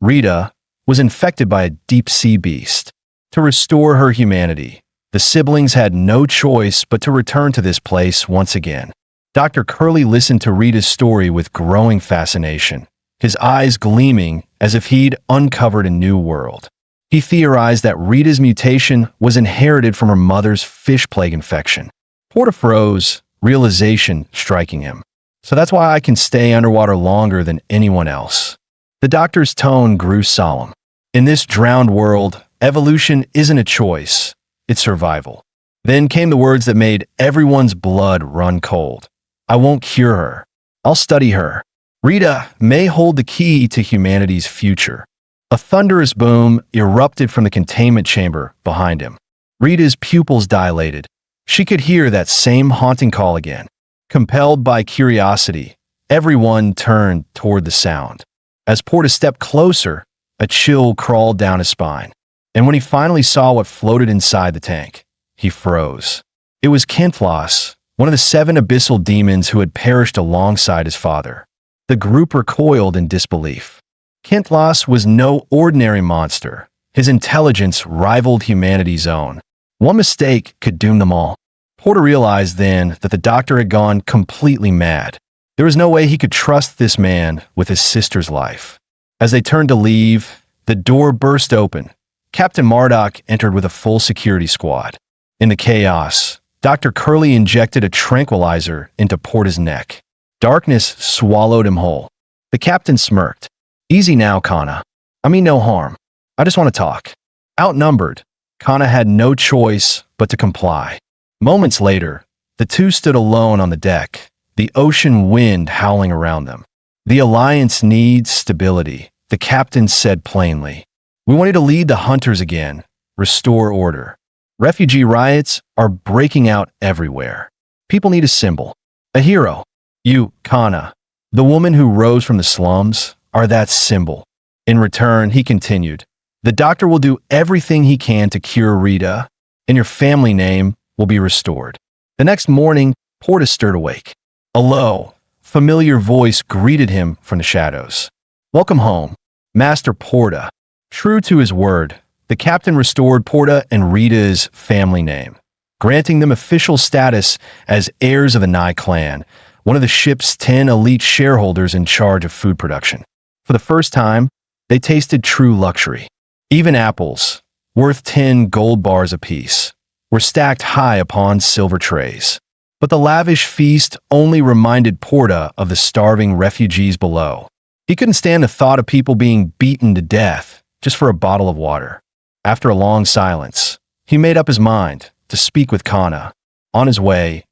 Rita, was infected by a deep-sea beast. To restore her humanity, the siblings had no choice but to return to this place once again. Dr. Curley listened to Rita's story with growing fascination, his eyes gleaming as if he'd uncovered a new world. He theorized that Rita's mutation was inherited from her mother's fish plague infection. Porta froze, realization striking him. "So that's why I can stay underwater longer than anyone else." The doctor's tone grew solemn. "In this drowned world, evolution isn't a choice, it's survival." Then came the words that made everyone's blood run cold. "I won't cure her. I'll study her. Rita may hold the key to humanity's future." A thunderous boom erupted from the containment chamber behind him. Rita's pupils dilated. She could hear that same haunting call again. Compelled by curiosity, everyone turned toward the sound. As Porta stepped closer, a chill crawled down his spine. And when he finally saw what floated inside the tank, he froze. It was Kintfloss, one of the 7 abyssal demons who had perished alongside his father. The group recoiled in disbelief. Kintfloss was no ordinary monster. His intelligence rivaled humanity's own. One mistake could doom them all. Porta realized then that the doctor had gone completely mad. There was no way he could trust this man with his sister's life. As they turned to leave, the door burst open. Captain Marduk entered with a full security squad. In the chaos, Dr. Curley injected a tranquilizer into Porta's neck. Darkness swallowed him whole. The captain smirked. "Easy now, Kana. I mean no harm. I just want to talk." Outnumbered, Kana had no choice but to comply. Moments later, the two stood alone on the deck, the ocean wind howling around them. "The Alliance needs stability," the captain said plainly. "We want you to lead the hunters again, restore order. Refugee riots are breaking out everywhere. People need a symbol, a hero. You, Kana, the woman who rose from the slums, are that symbol." In return, he continued, "The doctor will do everything he can to cure Rita, and your family name will be restored." The next morning, Porta stirred awake. A low, familiar voice greeted him from the shadows. "Welcome home, Master Porta." True to his word, the captain restored Porta and Rita's family name, granting them official status as heirs of the Nai clan, one of the ship's 10 elite shareholders in charge of food production. For the first time, they tasted true luxury. Even apples, worth 10 gold bars apiece, were stacked high upon silver trays. But the lavish feast only reminded Porta of the starving refugees below. He couldn't stand the thought of people being beaten to death just for a bottle of water. After a long silence, he made up his mind to speak with Kana. On his way,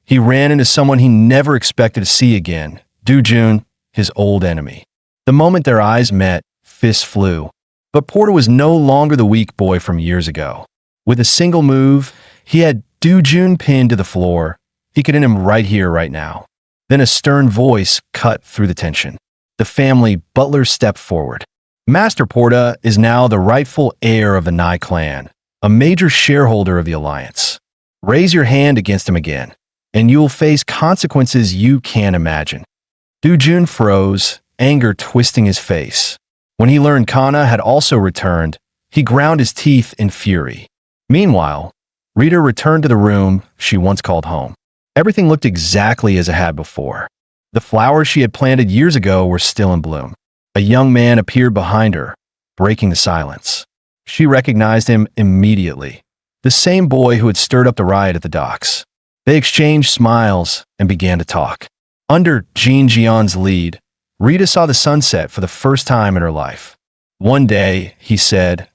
he ran into someone he never expected to see again, Dujun, his old enemy. The moment their eyes met, fists flew. But Porta was no longer the weak boy from years ago. With a single move, he had Dujun pinned to the floor. He could end him right here, right now. Then a stern voice cut through the tension. The family butler stepped forward. Master Porta is now the rightful heir of the Nai clan, a major shareholder of the alliance. Raise your hand against him again, and you'll face consequences you can't imagine. Dujun froze, anger twisting his face. When he learned Kana had also returned, he ground his teeth in fury. Meanwhile, Rita returned to the room she once called home. Everything looked exactly as it had before. The flowers she had planted years ago were still in bloom. A young man appeared behind her, breaking the silence. She recognized him immediately, the same boy who had stirred up the riot at the docks. They exchanged smiles and began to talk. Under Jean Jian's lead, Rita saw the sunset for the first time in her life. "One day," he said,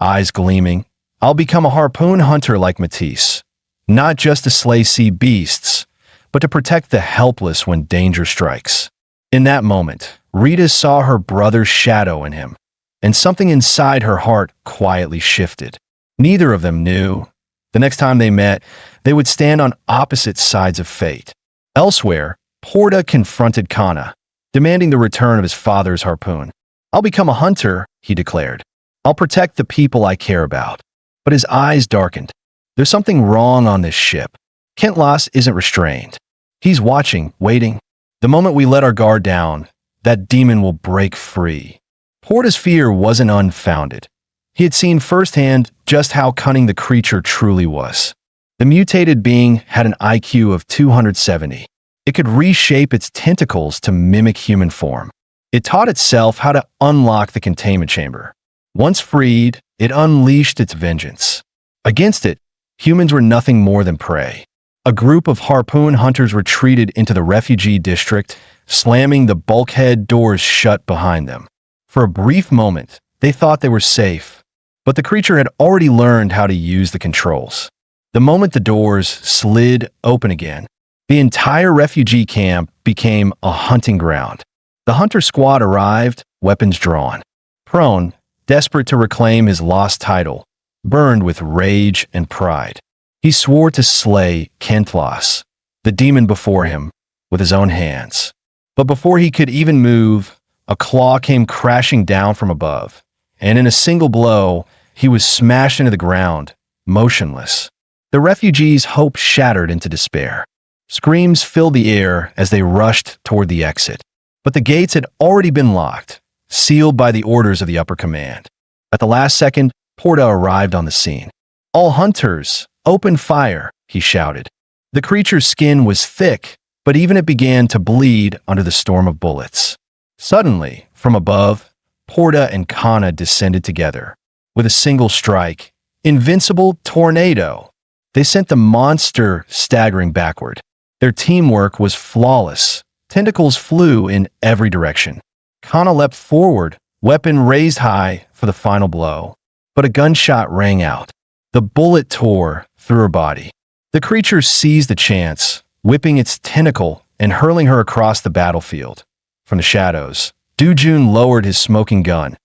eyes gleaming, "I'll become a harpoon hunter like Matisse. Not just to slay sea beasts, but to protect the helpless when danger strikes." In that moment, Rita saw her brother's shadow in him, and something inside her heart quietly shifted. Neither of them knew. The next time they met, they would stand on opposite sides of fate. Elsewhere, Porta confronted Kana, demanding the return of his father's harpoon. "I'll become a hunter," he declared. "I'll protect the people I care about." But his eyes darkened. "There's something wrong on this ship. Kentlas isn't restrained. He's watching, waiting. The moment we let our guard down, that demon will break free." Porta's fear wasn't unfounded. He had seen firsthand just how cunning the creature truly was. The mutated being had an IQ of 270. It could reshape its tentacles to mimic human form. It taught itself how to unlock the containment chamber. Once freed, it unleashed its vengeance. Against it, humans were nothing more than prey. A group of harpoon hunters retreated into the refugee district, slamming the bulkhead doors shut behind them. For a brief moment, they thought they were safe, but the creature had already learned how to use the controls. The moment the doors slid open again, the entire refugee camp became a hunting ground. The hunter squad arrived, weapons drawn. Prone, desperate to reclaim his lost title, burned with rage and pride. He swore to slay Kentlas, the demon before him, with his own hands. But before he could even move, a claw came crashing down from above, and in a single blow, he was smashed into the ground, motionless. The refugees' hope shattered into despair. Screams filled the air as they rushed toward the exit. But the gates had already been locked, sealed by the orders of the upper command. At the last second, Porta arrived on the scene. "All hunters, open fire," he shouted. The creature's skin was thick, but even it began to bleed under the storm of bullets. Suddenly, from above, Porta and Kana descended together. With a single strike, invincible tornado, they sent the monster staggering backward. Their teamwork was flawless. Tentacles flew in every direction. Kana leapt forward, weapon raised high for the final blow. But a gunshot rang out. The bullet tore through her body. The creature seized the chance, whipping its tentacle and hurling her across the battlefield. From the shadows, Dujun lowered his smoking gun.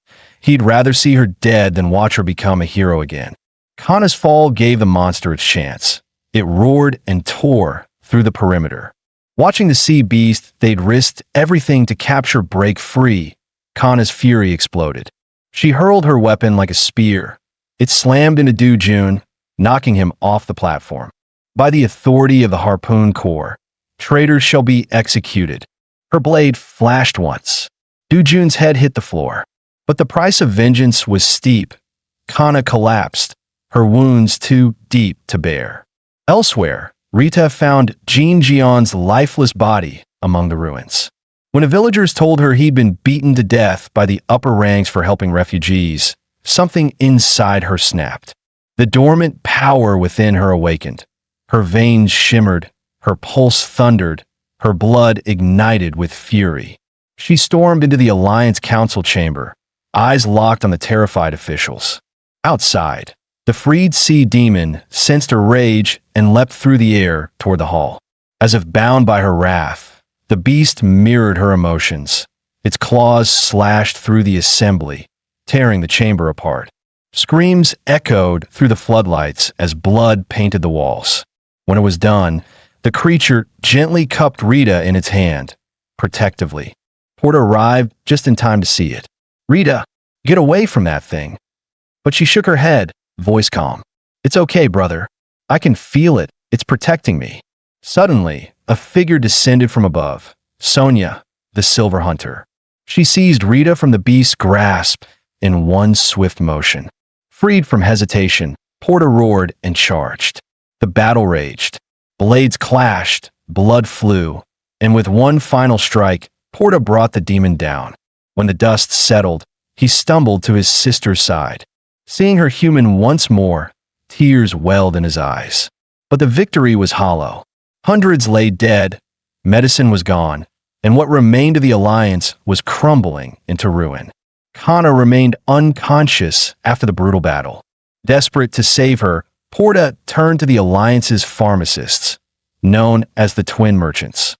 He'd rather see her dead than watch her become a hero again. Kana's fall gave the monster its chance. It roared and tore through the perimeter. Watching the sea beast they'd risked everything to capture break free, Kana's fury exploded. She hurled her weapon like a spear. It slammed into Dujun, knocking him off the platform. By the authority of the Harpoon Corps, traitors shall be executed. Her blade flashed once. Du-jun's head hit the floor. But the price of vengeance was steep. Kana collapsed, her wounds too deep to bear. Elsewhere, Rita found Jin Jian's lifeless body among the ruins. When the villagers told her he'd been beaten to death by the upper ranks for helping refugees, something inside her snapped. The dormant power within her awakened. Her veins shimmered, her pulse thundered, her blood ignited with fury. She stormed into the Alliance Council chamber, eyes locked on the terrified officials. Outside, the freed sea demon sensed her rage and leapt through the air toward the hall. As if bound by her wrath, the beast mirrored her emotions. Its claws slashed through the assembly, tearing the chamber apart. Screams echoed through the floodlights as blood painted the walls. When it was done, the creature gently cupped Rita in its hand, protectively. Porta arrived just in time to see it. "Rita, get away from that thing." But she shook her head, voice calm. "It's okay, brother. I can feel it. It's protecting me." Suddenly, a figure descended from above. Sonia, the Silver Hunter. She seized Rita from the beast's grasp in one swift motion. Freed from hesitation, Porta roared and charged. The battle raged. Blades clashed, blood flew, and with one final strike, Porta brought the demon down. When the dust settled, he stumbled to his sister's side. Seeing her human once more, tears welled in his eyes. But the victory was hollow. Hundreds lay dead, medicine was gone, and what remained of the Alliance was crumbling into ruin. Kana remained unconscious after the brutal battle. Desperate to save her, Porta turned to the Alliance's pharmacists, known as the Twin Merchants.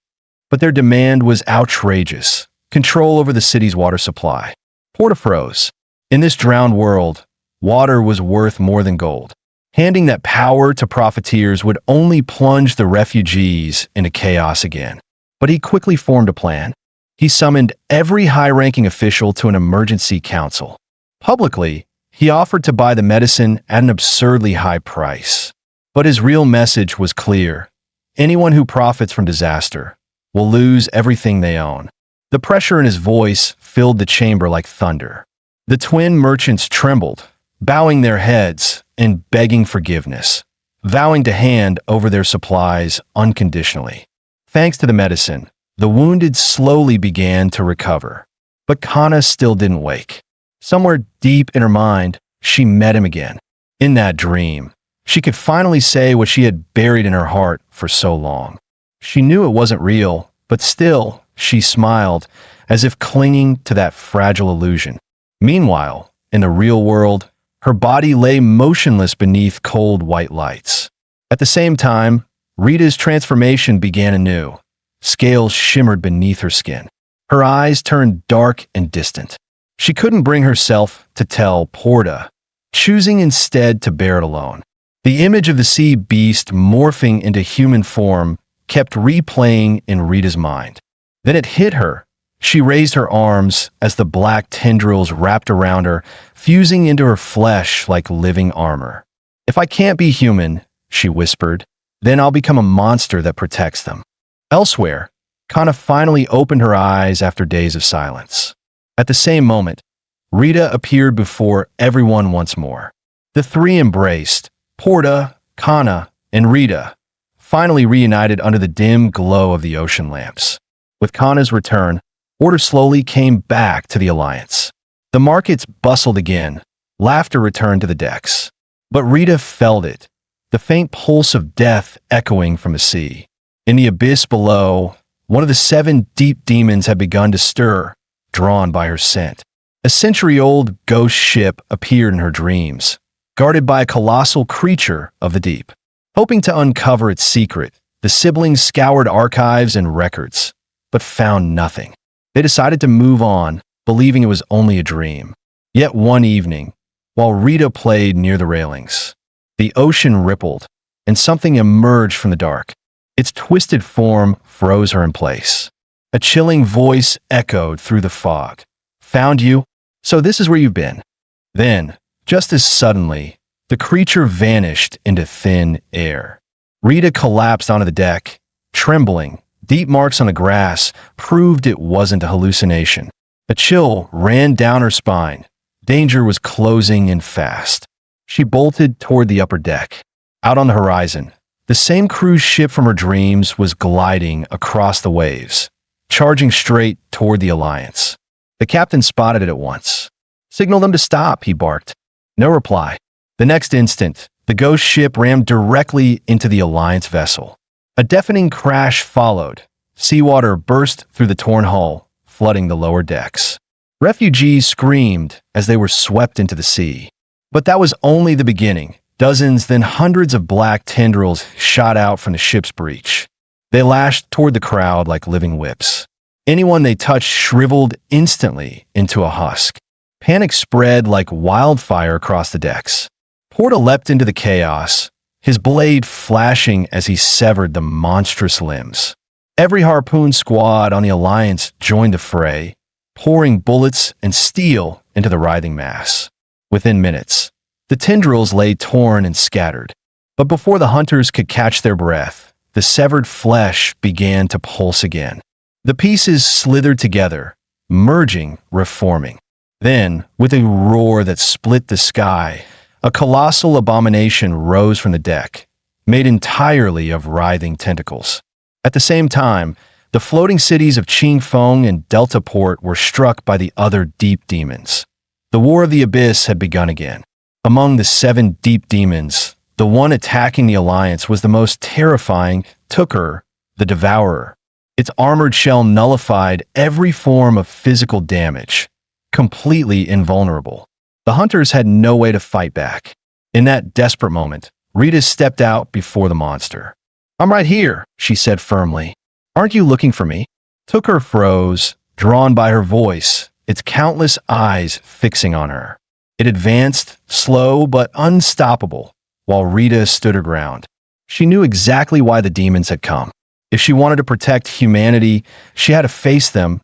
But their demand was outrageous: control over the city's water supply. Porta froze. In this drowned world, water was worth more than gold. Handing that power to profiteers would only plunge the refugees into chaos again. But he quickly formed a plan. He summoned every high-ranking official to an emergency council. Publicly, he offered to buy the medicine at an absurdly high price. But his real message was clear: anyone who profits from disaster will lose everything they own. The pressure in his voice filled the chamber like thunder. The twin merchants trembled, bowing their heads and begging forgiveness, vowing to hand over their supplies unconditionally. Thanks to the medicine, the wounded slowly began to recover. But Kana still didn't wake. Somewhere deep in her mind, she met him again. In that dream, she could finally say what she had buried in her heart for so long. She knew it wasn't real, but still, she smiled, as if clinging to that fragile illusion. Meanwhile, in the real world, her body lay motionless beneath cold white lights. At the same time, Rita's transformation began anew. Scales shimmered beneath her skin. Her eyes turned dark and distant. She couldn't bring herself to tell Porta, choosing instead to bear it alone. The image of the sea beast morphing into human form kept replaying in Rita's mind. Then it hit her. She raised her arms as the black tendrils wrapped around her, fusing into her flesh like living armor. "If I can't be human," she whispered, "then I'll become a monster that protects them." Elsewhere, Kana finally opened her eyes after days of silence. At the same moment, Rita appeared before everyone once more. The three embraced, Porta, Kana, and Rita, finally reunited under the dim glow of the ocean lamps. With Kana's return, order slowly came back to the Alliance. The markets bustled again, laughter returned to the decks. But Rita felt it, the faint pulse of death echoing from the sea. In the abyss below, one of the 7 deep demons had begun to stir, drawn by her scent. A century-old ghost ship appeared in her dreams, guarded by a colossal creature of the deep. Hoping to uncover its secret, the siblings scoured archives and records, but found nothing. They decided to move on, believing it was only a dream. Yet one evening, while Rita played near the railings, the ocean rippled, and something emerged from the dark. Its twisted form froze her in place. A chilling voice echoed through the fog. "Found you? So this is where you've been." Then, just as suddenly, the creature vanished into thin air. Rita collapsed onto the deck, trembling. Deep marks on the grass proved it wasn't a hallucination. A chill ran down her spine. Danger was closing in fast. She bolted toward the upper deck. Out on the horizon, the same cruise ship from her dreams was gliding across the waves, charging straight toward the Alliance. The captain spotted it at once. "Signal them to stop," he barked. No reply. The next instant, the ghost ship rammed directly into the Alliance vessel. A deafening crash followed. Seawater burst through the torn hull, flooding the lower decks. Refugees screamed as they were swept into the sea. But that was only the beginning. Dozens, then hundreds of black tendrils shot out from the ship's breach. They lashed toward the crowd like living whips. Anyone they touched shriveled instantly into a husk. Panic spread like wildfire across the decks. Porta leapt into the chaos, his blade flashing as he severed the monstrous limbs. Every harpoon squad on the Alliance joined the fray, pouring bullets and steel into the writhing mass. Within minutes, the tendrils lay torn and scattered. But before the hunters could catch their breath, the severed flesh began to pulse again. The pieces slithered together, merging, reforming. Then, with a roar that split the sky, a colossal abomination rose from the deck, made entirely of writhing tentacles. At the same time, the floating cities of Qingfeng and Delta Port were struck by the other deep demons. The War of the Abyss had begun again. Among the 7 deep demons, the one attacking the Alliance was the most terrifying, Tukur, the Devourer. Its armored shell nullified every form of physical damage, completely invulnerable. The hunters had no way to fight back. In that desperate moment, Rita stepped out before the monster. "I'm right here," she said firmly. "Aren't you looking for me?" Tukur froze, drawn by her voice, its countless eyes fixing on her. It advanced, slow but unstoppable, while Rita stood her ground. She knew exactly why the demons had come. If she wanted to protect humanity, she had to face them,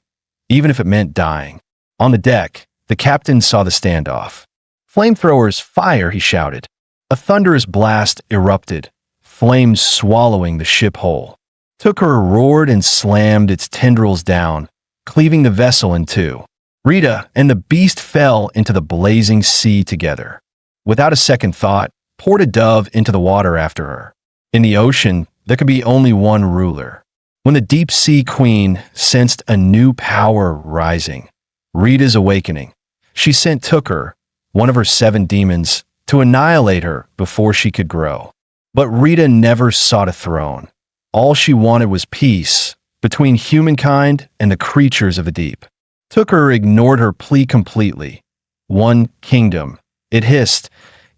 even if it meant dying. On the deck, the captain saw the standoff. "Flamethrowers, fire!" he shouted. A thunderous blast erupted, flames swallowing the ship whole. Tukur roared and slammed its tendrils down, cleaving the vessel in two. Rita and the beast fell into the blazing sea together. Without a second thought, Porta dove into the water after her. In the ocean, there could be only one ruler. When the deep sea queen sensed a new power rising, Rita's awakening, she sent Tukur, one of her 7 demons, to annihilate her before she could grow. But Rita never sought a throne. All she wanted was peace between humankind and the creatures of the deep. Tukur ignored her plea completely. One kingdom, it hissed,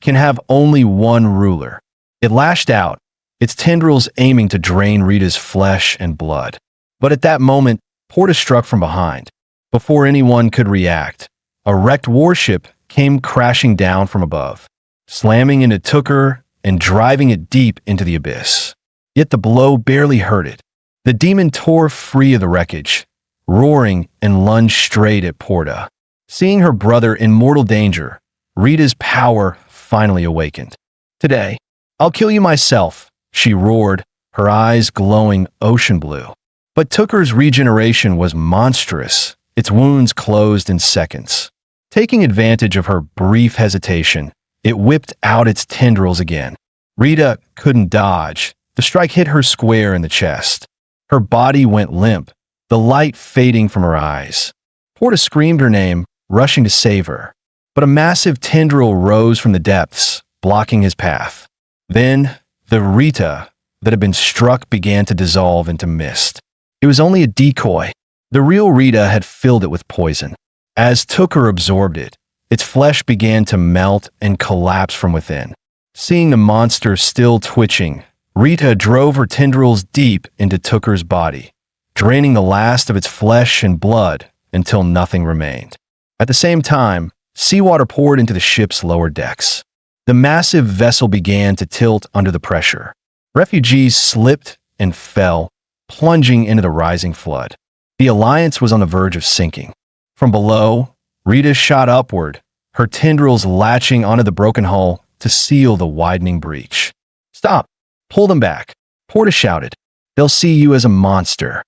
can have only one ruler. It lashed out, its tendrils aiming to drain Rita's flesh and blood. But at that moment, Porta struck from behind. Before anyone could react, a wrecked warship came crashing down from above, slamming into Tukur and driving it deep into the abyss. Yet the blow barely hurt it. The demon tore free of the wreckage, roaring and lunged straight at Porta. Seeing her brother in mortal danger, Rita's power finally awakened. "Today, I'll kill you myself," she roared, her eyes glowing ocean blue. But Tukur's regeneration was monstrous. Its wounds closed in seconds. Taking advantage of her brief hesitation, it whipped out its tendrils again. Rita couldn't dodge. The strike hit her square in the chest. Her body went limp, the light fading from her eyes. Porta screamed her name, rushing to save her. But a massive tendril rose from the depths, blocking his path. Then, the Rita that had been struck began to dissolve into mist. It was only a decoy. The real Rita had filled it with poison. As Tukur absorbed it, its flesh began to melt and collapse from within. Seeing the monster still twitching, Rita drove her tendrils deep into Tukur's body, draining the last of its flesh and blood until nothing remained. At the same time, seawater poured into the ship's lower decks. The massive vessel began to tilt under the pressure. Refugees slipped and fell, plunging into the rising flood. The Alliance was on the verge of sinking. From below, Rita shot upward, her tendrils latching onto the broken hull to seal the widening breach. "Stop! Pull them back. Porta shouted. They'll see you as a monster.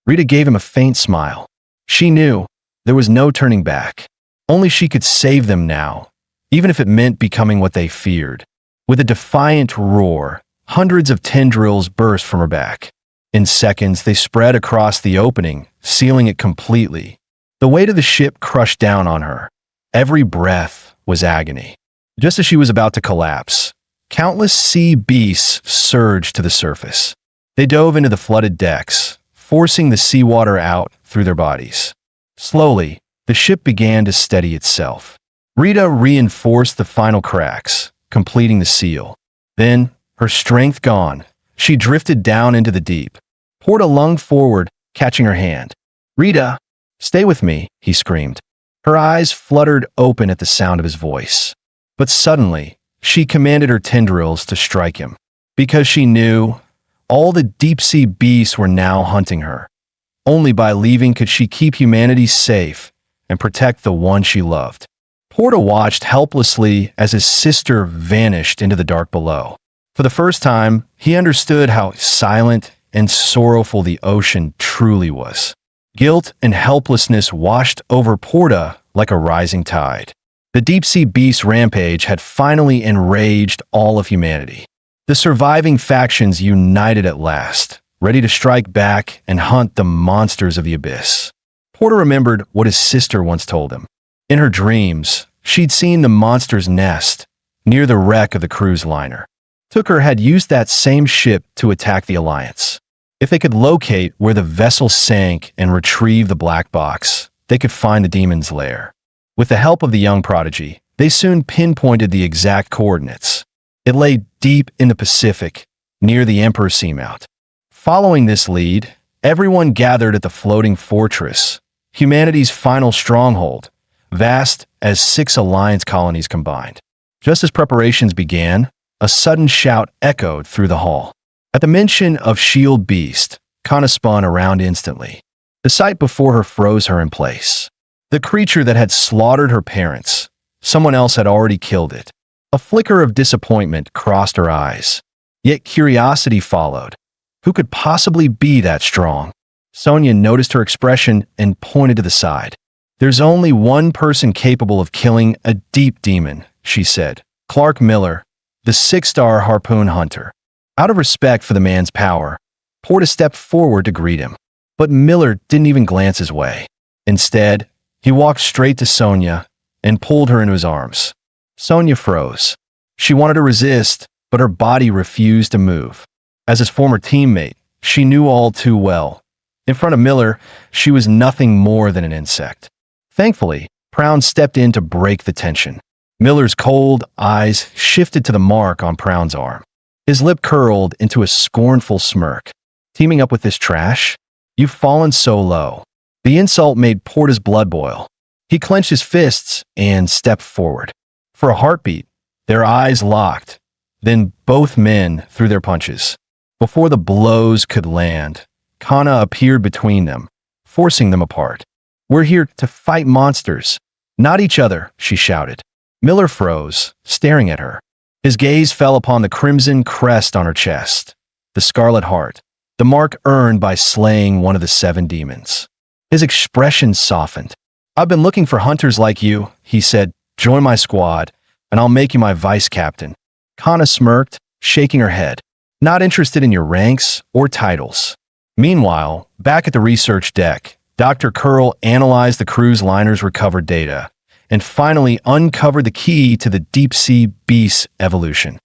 Rita gave him a faint smile. She knew there was no turning back. Only she could save them now, even if it meant becoming what they feared. With a defiant roar, hundreds of tendrils burst from her back. In seconds, they spread across the opening, sealing it completely. The weight of the ship crushed down on her. Every breath was agony. Just as she was about to collapse, countless sea beasts surged to the surface. They dove into the flooded decks, forcing the seawater out through their bodies. Slowly, the ship began to steady itself. Rita reinforced the final cracks, completing the seal. Then, her strength gone, she drifted down into the deep. Porta lunged forward, catching her hand. Rita, stay with me, he screamed. Her eyes fluttered open at the sound of his voice. But suddenly, she commanded her tendrils to strike him. Because she knew all the deep-sea beasts were now hunting her. Only by leaving could she keep humanity safe and protect the one she loved. Porta watched helplessly as his sister vanished into the dark below. For the first time, he understood how silent and sorrowful the ocean truly was. Guilt and helplessness washed over Porta like a rising tide. The deep-sea beast rampage had finally enraged all of humanity. The surviving factions united at last, ready to strike back and hunt the monsters of the abyss. Porta remembered what his sister once told him. In her dreams, she'd seen the monster's nest near the wreck of the cruise liner. Tucker had used that same ship to attack the Alliance. If they could locate where the vessel sank and retrieve the black box, they could find the demon's lair. With the help of the young prodigy, they soon pinpointed the exact coordinates. It lay deep in the Pacific, near the Emperor Seamount. Following this lead, everyone gathered at the floating fortress, humanity's final stronghold, vast as 6 Alliance colonies combined. Just as preparations began, a sudden shout echoed through the hall. At the mention of Shield Beast, Kana spun around instantly. The sight before her froze her in place. The creature that had slaughtered her parents, someone else had already killed it. A flicker of disappointment crossed her eyes. Yet curiosity followed. Who could possibly be that strong? Sonia noticed her expression and pointed to the side. There's only one person capable of killing a deep demon, she said. Clark Miller, the 6-star harpoon hunter. Out of respect for the man's power, Porta stepped forward to greet him. But Miller didn't even glance his way. Instead, he walked straight to Sonia and pulled her into his arms. Sonia froze. She wanted to resist, but her body refused to move. As his former teammate, she knew all too well. In front of Miller, she was nothing more than an insect. Thankfully, Prown stepped in to break the tension. Miller's cold eyes shifted to the mark on Prown's arm. His lip curled into a scornful smirk. Teaming up with this trash? You've fallen so low. The insult made Porta's blood boil. He clenched his fists and stepped forward. For a heartbeat, their eyes locked. Then both men threw their punches. Before the blows could land, Kana appeared between them, forcing them apart. We're here to fight monsters, not each other, she shouted. Miller froze, staring at her. His gaze fell upon the crimson crest on her chest, the scarlet heart, the mark earned by slaying one of the 7 demons. His expression softened. I've been looking for hunters like you, he said. Join my squad, and I'll make you my vice captain. Kana smirked, shaking her head. Not interested in your ranks or titles. Meanwhile, back at the research deck, Dr. Curl analyzed the cruise liner's recovered data and finally uncovered the key to the deep-sea beast's evolution.